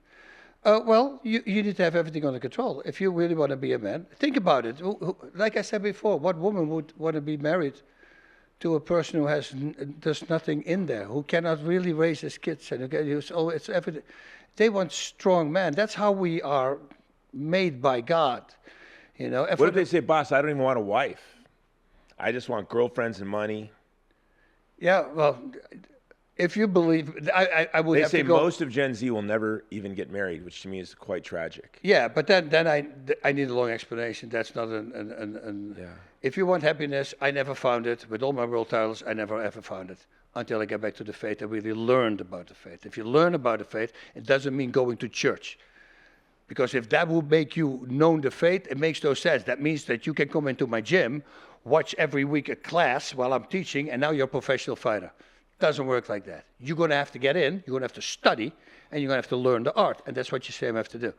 Well, you need to have everything under control. If you really want to be a man, think about it. Like I said before, what woman would want to be married to a person who there's nothing in there, who cannot really raise his kids, and it's everything. They want strong men. That's how we are made by God. You know. What if they say, boss, I don't even want a wife. I just want girlfriends and money. Yeah, well, if you believe, I would have to go. They say most of Gen Z will never even get married, which to me is quite tragic. Yeah, but then I need a long explanation. That's not Yeah. If you want happiness, I never found it. With all my world titles, I never ever found it until I got back to the faith and really learned about the faith. If you learn about the faith, it doesn't mean going to church. Because if that would make you know the faith, it makes no sense. That means that you can come into my gym, watch every week a class while I'm teaching, and now you're a professional fighter. Doesn't work like that. You're going to have to get in, you're going to have to study, and you're going to have to learn the art. And that's what you say I have to do.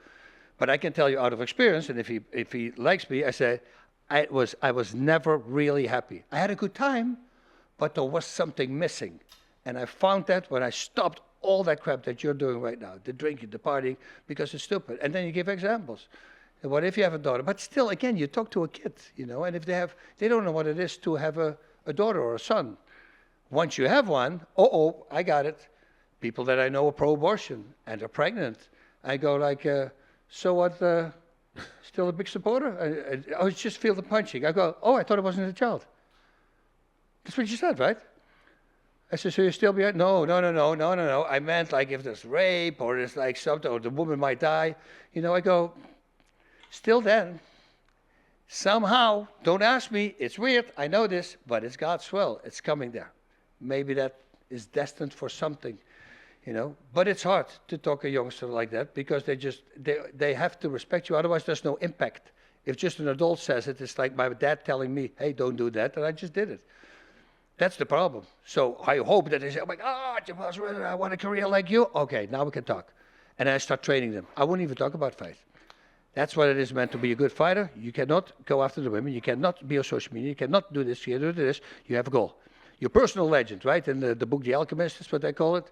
But I can tell you out of experience, and if he likes me, I say, I was never really happy. I had a good time, but there was something missing. And I found that when I stopped all that crap that you're doing right now, the drinking, the partying, because it's stupid. And then you give examples. And what if you have a daughter? But still, again, you talk to a kid, you know, and if they don't know what it is to have a daughter or a son. Once you have one, I got it. People that I know are pro-abortion and are pregnant. I go like, so what, still a big supporter? I just feel the punching. I go, I thought it wasn't a child. That's what you said, right? I said, so you're still behind? No. I meant like if there's rape or there's like something, or the woman might die. You know, I go, still then, somehow, don't ask me, it's weird, I know this, but it's God's will, it's coming there. Maybe that is destined for something, you know. But it's hard to talk a youngster like that because they have to respect you, otherwise there's no impact. If just an adult says it, it's like my dad telling me, hey, don't do that, and I just did it. That's the problem. So I hope that they say, oh my God, I want a career like you. Okay, now we can talk. And I start training them. I wouldn't even talk about fight. That's what it is meant to be a good fighter. You cannot go after the women. You cannot be on social media. You cannot do this. You cannot do this. You have a goal. Your personal legend, right? In the book, The Alchemist is what they call it.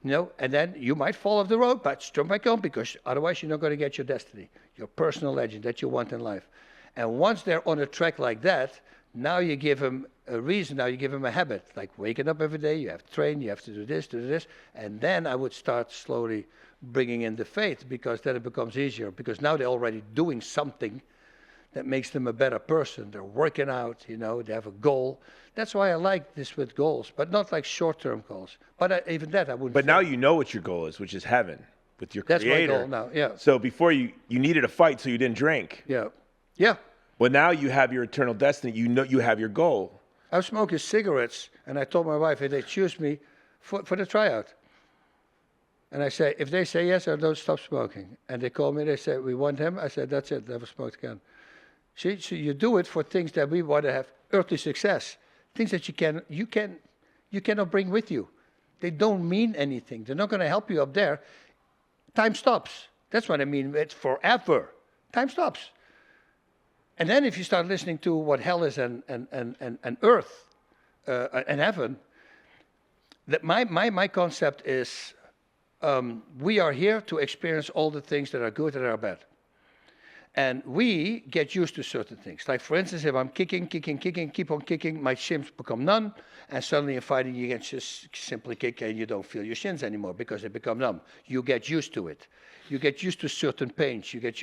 You know, and then you might fall off the road, but jump back on because otherwise you're not going to get your destiny. Your personal legend that you want in life. And once they're on a track like that, now you give them a reason, now you give them a habit, like waking up every day, you have to train, you have to do this, and then I would start slowly bringing in the faith, because then it becomes easier, because now they're already doing something that makes them a better person. They're working out, you know, they have a goal. That's why I like this with goals, but not like short-term goals. But even that I wouldn't. But now you know what your goal is, which is heaven, with your That's Creator. my goal now, yeah. So before you needed a fight, so you didn't drink. Yeah. Well, now you have your eternal destiny. You know you have your goal. I was smoking cigarettes, and I told my wife, hey, they choose me for the tryout. And I say, if they say yes, I don't stop smoking. And they call me, they say, we want him. I said, that's it, never smoked again. See, so you do it for things that we want to have earthly success, things that you cannot bring with you. They don't mean anything. They're not going to help you up there. Time stops. That's what I mean. It's forever. Time stops. And then if you start listening to what hell is and earth and heaven, that my concept is we are here to experience all the things that are good and are bad. And we get used to certain things. Like, for instance, if I'm kicking, keep on kicking, my shins become numb. And suddenly in fighting, you can just simply kick and you don't feel your shins anymore because they become numb. You get used to it. You get used to certain pains. You get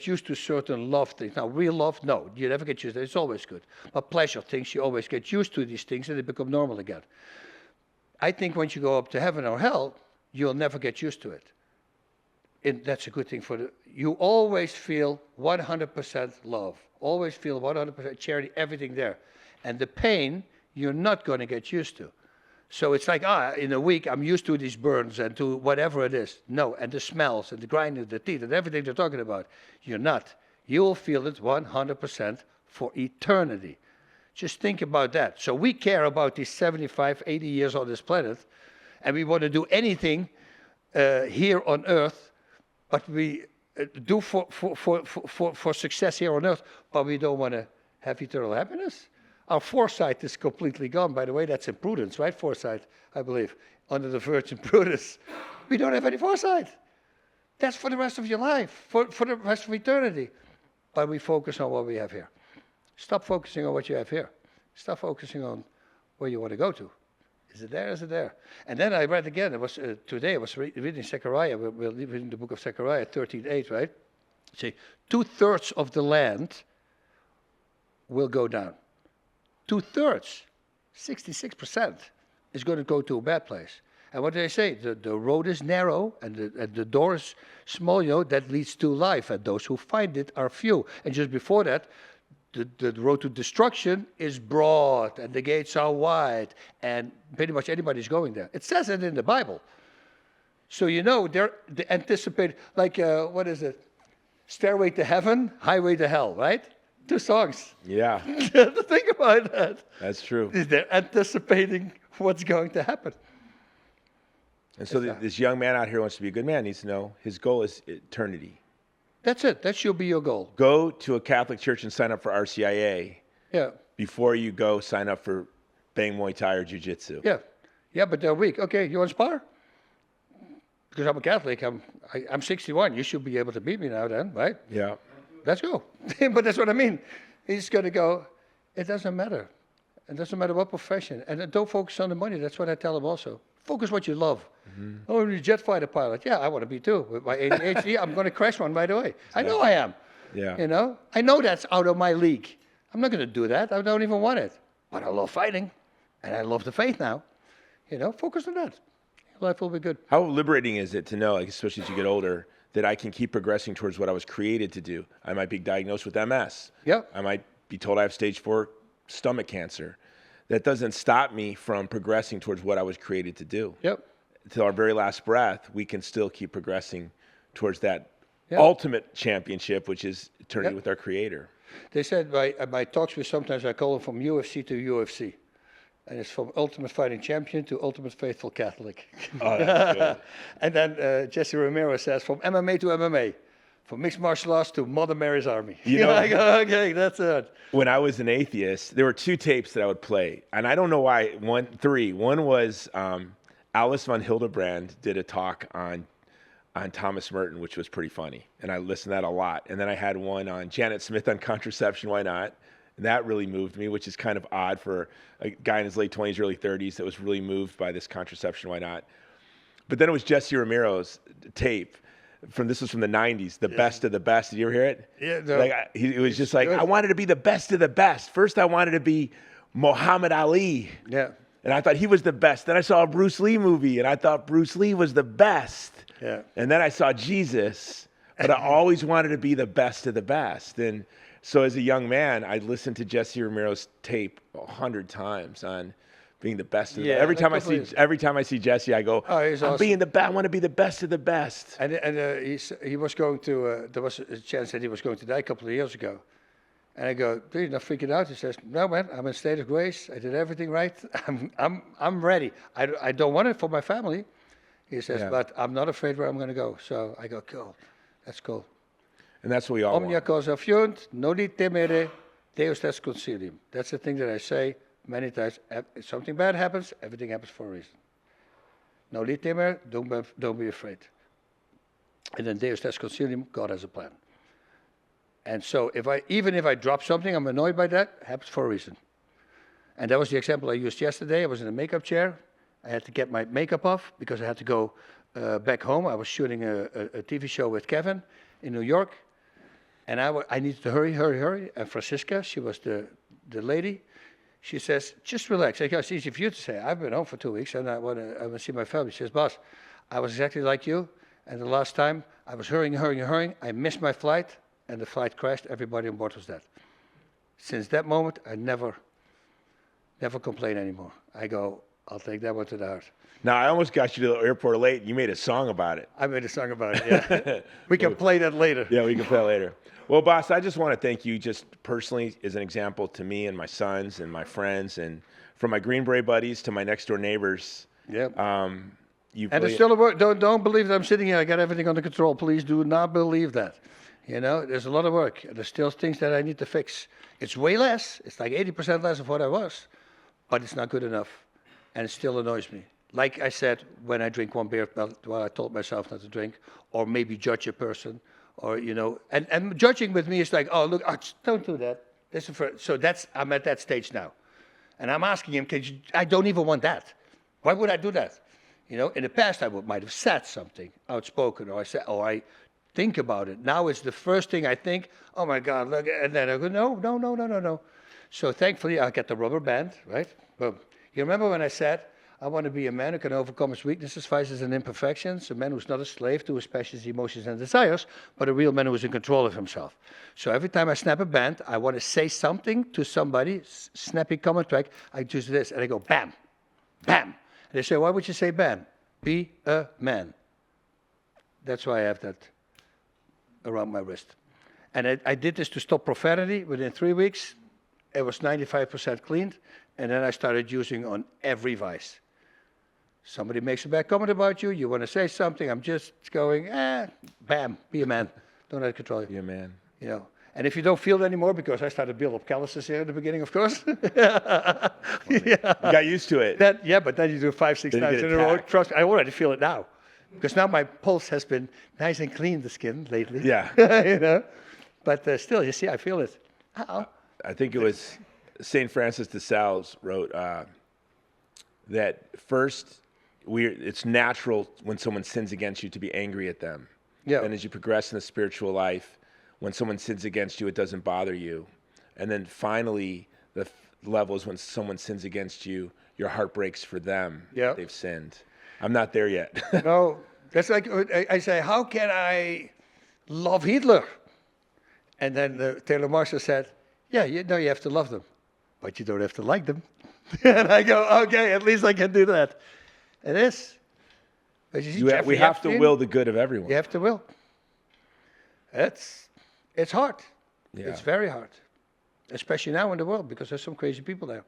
used to certain love things. Now, real love, no, you never get used to it. It's always good. But pleasure things, you always get used to these things and they become normal again. I think once you go up to heaven or hell, you'll never get used to it. And that's a good thing you always feel 100% love, always feel 100% charity, everything there. And the pain, you're not going to get used to. So it's like, in a week, I'm used to these burns and to whatever it is. No, and the smells and the grinding of the teeth and everything they're talking about. You're not. You will feel it 100% for eternity. Just think about that. So we care about these 75, 80 years on this planet, and we want to do anything here on Earth, but we do for success here on Earth, but we don't want to have eternal happiness. Our foresight is completely gone. By the way, that's in prudence, right? Foresight, I believe, under the virgin prudence. We don't have any foresight. That's for the rest of your life, for the rest of eternity. But we focus on what we have here. Stop focusing on what you have here. Stop focusing on where you want to go to. Is it there? Is it there? And then I read again. It was today. I was reading Zechariah. We're reading the book of Zechariah, 13:8, right? See, 2/3 of the land will go down. 2/3, 66%, is going to go to a bad place. And what do they say? The road is narrow and the door is small. That leads to life, and those who find it are few. And just before that, the road to destruction is broad and the gates are wide and pretty much anybody's going there. It says it in the Bible. So they anticipate, like, what is it? Stairway to Heaven, Highway to Hell, right? 2 songs. Yeah. Think about that. That's true. They're anticipating what's going to happen. And so this young man out here wants to be a good man, needs to know his goal is eternity. That's it. That should be your goal. Go to a Catholic church and sign up for RCIA. Yeah. Before you go sign up for Bang Muay Thai or Jiu-Jitsu. Yeah. Yeah, but they're weak. Okay, you want to spar? Because I'm a Catholic. I'm 61. You should be able to beat me now then, right? Yeah. Let's go. But that's what I mean. He's going to go, it doesn't matter. It doesn't matter what profession. And don't focus on the money. That's what I tell him also. Focus what you love. Mm-hmm. Oh, you're a jet fighter pilot. Yeah, I want to be too. With my ADHD, I'm going to crash one right away. I know I am. Yeah. I know that's out of my league. I'm not going to do that. I don't even want it. But I love fighting. And I love the faith now. Focus on that. Life will be good. How liberating is it to know, like, especially as you get older, that I can keep progressing towards what I was created to do? I might be diagnosed with MS. Yep. I might be told I have stage 4 stomach cancer. That doesn't stop me from progressing towards what I was created to do. Yep. Till our very last breath, we can still keep progressing towards that ultimate championship, which is eternity with our Creator. They said my talks with, sometimes I call them from UFC to UFC. And it's from Ultimate Fighting Champion to Ultimate Faithful Catholic. Oh, that's good. And then Jesse Romero says from MMA to MMA. From mixed martial arts to Mother Mary's Army. I go, okay, that's it. When I was an atheist, there were 2 tapes that I would play. And I don't know why, 3. One was Alice von Hildebrand did a talk on Thomas Merton, which was pretty funny. And I listened to that a lot. And then I had one on Janet Smith on contraception, why not? And that really moved me, which is kind of odd for a guy in his late 20s, early 30s that was really moved by this contraception, why not? But then it was Jesse Romero's tape. This was from the 90s, the best of the best. Did you ever hear it? Yeah. No, it was just like, I wanted to be the best of the best. First, I wanted to be Muhammad Ali. Yeah. And I thought he was the best. Then I saw a Bruce Lee movie, and I thought Bruce Lee was the best. Yeah. And then I saw Jesus, but I always wanted to be the best of the best. And so as a young man, I listened to Jesse Romero's tape 100 times on being the best of the best. Every time I see Jesse, I go, he's awesome. Being the best. I want to be the best of the best. And he was going to, there was a chance that he was going to die a couple of years ago. And I go, "Are you not freaking out?" He says, "No, man, I'm in a state of grace. I did everything right. I'm ready. I don't want it for my family." He says, "But I'm not afraid where I'm going to go." So I go, "Cool, that's cool." And that's what we all Omnia causa fiunt, noli temere, Deus est concilium. That's the thing that I say many times. If something bad happens, everything happens for a reason. Noli temere, don't be afraid. And then Deus est concilium, God has a plan. And so even if I drop something, I'm annoyed by that, it happens for a reason. And that was the example I used yesterday. I was in a makeup chair. I had to get my makeup off because I had to go back home. I was shooting a TV show with Kevin in New York. And I needed to hurry. And Francisca, she was the lady. She says, just relax. I go, it's easy for you to say. I've been home for 2 weeks and I want to see my family. She says, boss, I was exactly like you. And the last time I was hurrying. I missed my flight and the flight crashed. Everybody on board was dead. Since that moment, I never complain anymore. I go, I'll take that one to the heart. Now, I almost got you to the airport late. You made a song about it. I made a song about it, yeah. We can play that later. Yeah, we can play it later. Well, boss, I just want to thank you just personally as an example to me and my sons and my friends and from my Green Beret buddies to my next door neighbors. Yeah. And it's still a work. Don't believe that I'm sitting here. I got everything under control. Please do not believe that. You know, there's a lot of work. There's still things that I need to fix. It's way less. It's like 80% less of what I was, but it's not good enough, and it still annoys me. Like I said, when I drink one beer, well, I told myself not to drink, or maybe judge a person, or you know, and judging with me is like, oh look, don't do that. So I'm at that stage now, and I'm asking him, I don't even want that. Why would I do that? You know, in the past I might have said something outspoken, or I think about it. Now it's the first thing I think, oh my God, look, and then I go, no. So thankfully I get the rubber band, right? Boom. You remember when I said, I want to be a man who can overcome his weaknesses, vices, and imperfections, a man who's not a slave to his passions, emotions, and desires, but a real man who is in control of himself. So every time I snap a band, I want to say something to somebody, snappy comment track, I do this, and I go, bam, bam. And they say, why would you say bam? Be a man. That's why I have that around my wrist. And I did this to stop profanity. Within 3 weeks, it was 95% cleaned. And then I started using on every vice. Somebody makes a bad comment about you. You want to say something. I'm just going, bam, be a man. Don't let it control you. Be a man. You know. And if you don't feel it anymore, because I started to build up calluses here at the beginning, of course. Yeah. You got used to it. But then you do 5-6 times in a row. Trust me, I already feel it now. Because now my pulse has been nice and clean, the skin, lately. Yeah. You know? But still, you see, I feel it. Uh-oh. I think it was St. Francis de Sales wrote that first, it's natural when someone sins against you to be angry at them. Yeah. And as you progress in the spiritual life, when someone sins against you, it doesn't bother you. And then finally, the level is when someone sins against you, your heart breaks for them. Yeah. They've sinned. I'm not there yet. No, that's like, I say, how can I love Hitler? And then Taylor Marshall said, yeah, you know you have to love them, but you don't have to like them. And I go, okay, at least I can do that. It is. But you see, We have to will the good of everyone. You have to will. It's hard. Yeah. It's very hard, especially now in the world, because there's some crazy people there.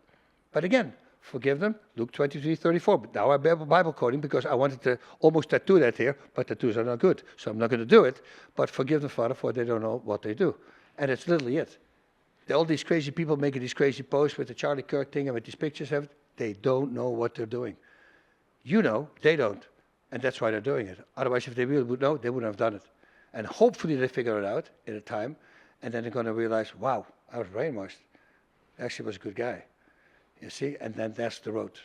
But again, forgive them, Luke 23:34. But now I'm Bible quoting because I wanted to almost tattoo that here, but tattoos are not good, so I'm not going to do it. But forgive the Father, for they don't know what they do. And it's literally it. All these crazy people making these crazy posts with the Charlie Kirk thing and with these pictures, they don't know what they're doing. You know, they don't. And that's why they're doing it. Otherwise, if they really would know, they wouldn't have done it. And hopefully they figure it out in a time, and then they're going to realize, wow, I was brainwashed. Actually was a good guy. You see? And then that's the road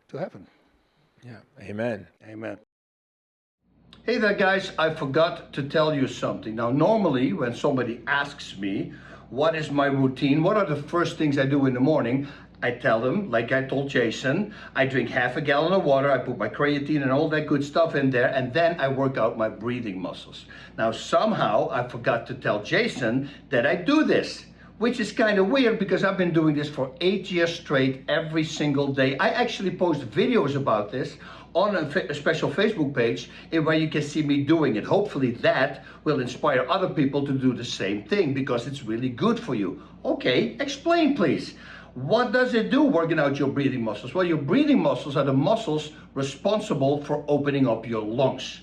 to heaven. Yeah. Amen. Amen. Hey there, guys. I forgot to tell you something. Now, normally when somebody asks me, what is my routine? What are the first things I do in the morning? I tell them, like I told Jason, I drink half a gallon of water, I put my creatine and all that good stuff in there, and then I work out my breathing muscles. Now, somehow I forgot to tell Jason that I do this, which is kind of weird because I've been doing this for 8 years straight, every single day. I actually post videos about this on a special Facebook page where you can see me doing it. Hopefully that will inspire other people to do the same thing because it's really good for you. Okay, explain please. What does it do, working out your breathing muscles? Well, your breathing muscles are the muscles responsible for opening up your lungs.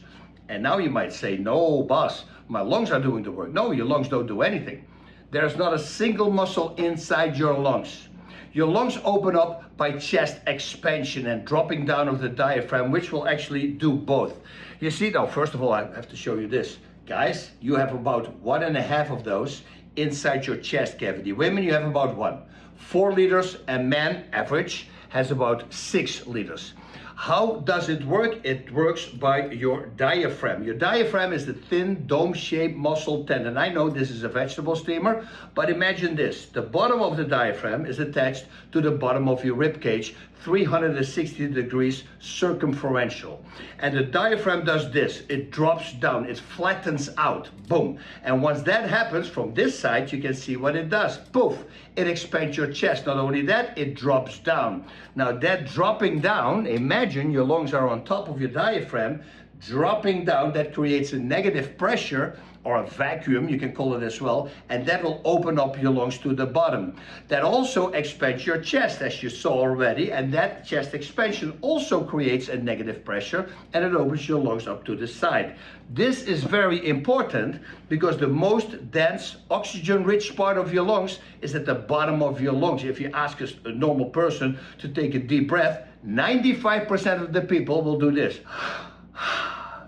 And now you might say, no, boss, my lungs are doing the work. No, your lungs don't do anything. There's not a single muscle inside your lungs. Your lungs open up by chest expansion and dropping down of the diaphragm, which will actually do both. You see, now, first of all, I have to show you this. Guys, you have about 1.5 of those inside your chest cavity. Women, you have about 1. 4 liters, and man, average, has about 6 liters. How does it work? It works by your diaphragm. Your diaphragm is the thin dome-shaped muscle tendon. I know this is a vegetable steamer, but imagine this. The bottom of the diaphragm is attached to the bottom of your rib cage, 360 degrees circumferential. And the diaphragm does this. It drops down, it flattens out, boom. And once that happens, from this side, you can see what it does. Poof, it expands your chest. Not only that, it drops down. Now that dropping down, imagine your lungs are on top of your diaphragm, dropping down, that creates a negative pressure, or a vacuum, you can call it as well, and that will open up your lungs to the bottom. That also expands your chest, as you saw already, and that chest expansion also creates a negative pressure, and it opens your lungs up to the side. This is very important because the most dense, oxygen-rich part of your lungs is at the bottom of your lungs. If you ask a normal person to take a deep breath, 95% of the people will do this.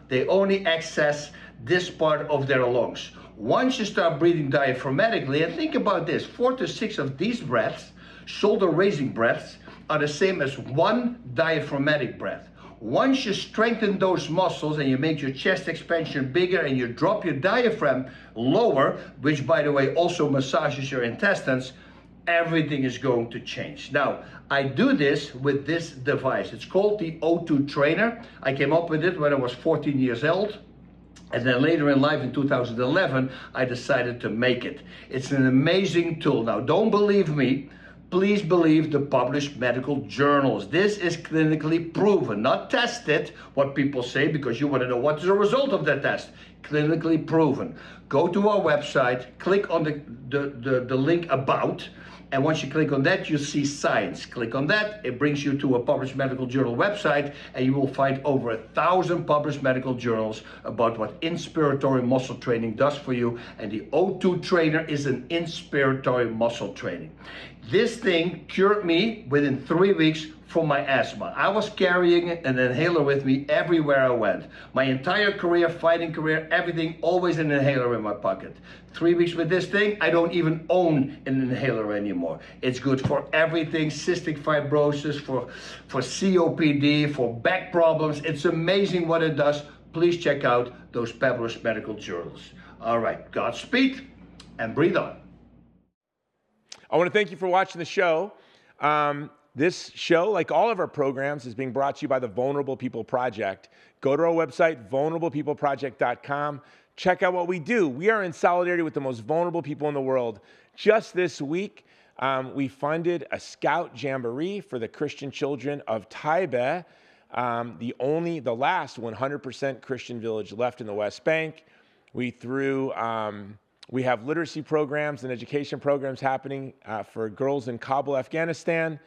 They only access this part of their lungs. Once you start breathing diaphragmatically, and think about this, 4 to 6 of these breaths, shoulder raising breaths, are the same as one diaphragmatic breath. Once you strengthen those muscles and you make your chest expansion bigger and you drop your diaphragm lower, which by the way also massages your intestines, everything is going to change. Now, I do this with this device. It's called the O2 Trainer. I came up with it when I was 14 years old. And then later in life, in 2011, I decided to make it. It's an amazing tool. Now, don't believe me. Please believe the published medical journals. This is clinically proven, not tested, what people say, because you want to know what is the result of that test. Clinically proven. Go to our website, click on the link about, and once you click on that, you see science. Click on that, it brings you to a published medical journal website, and you will find over 1,000 published medical journals about what inspiratory muscle training does for you. And the O2 Trainer is an inspiratory muscle training. This thing cured me within 3 weeks from my asthma. I was carrying an inhaler with me everywhere I went. My entire career, fighting career, everything, always an inhaler in my pocket. 3 weeks with this thing, I don't even own an inhaler anymore. It's good for everything, cystic fibrosis, for COPD, for back problems. It's amazing what it does. Please check out those published medical journals. All right, Godspeed and breathe on. I want to thank you for watching the show. This show, like all of our programs, is being brought to you by the Vulnerable People Project. Go to our website, vulnerablepeopleproject.com. Check out what we do. We are in solidarity with the most vulnerable people in the world. Just this week, we funded a Scout Jamboree for the Christian children of Taibe, the last 100% Christian village left in the West Bank. We have literacy programs and education programs happening for girls in Kabul, Afghanistan.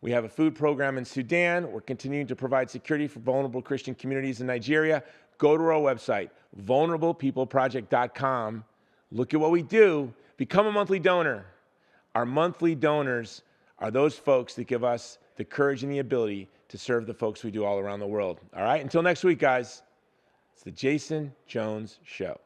We have a food program in Sudan. We're continuing to provide security for vulnerable Christian communities in Nigeria. Go to our website, vulnerablepeopleproject.com. Look at what we do. Become a monthly donor. Our monthly donors are those folks that give us the courage and the ability to serve the folks we do all around the world. All right, until next week, guys, it's the Jason Jones Show.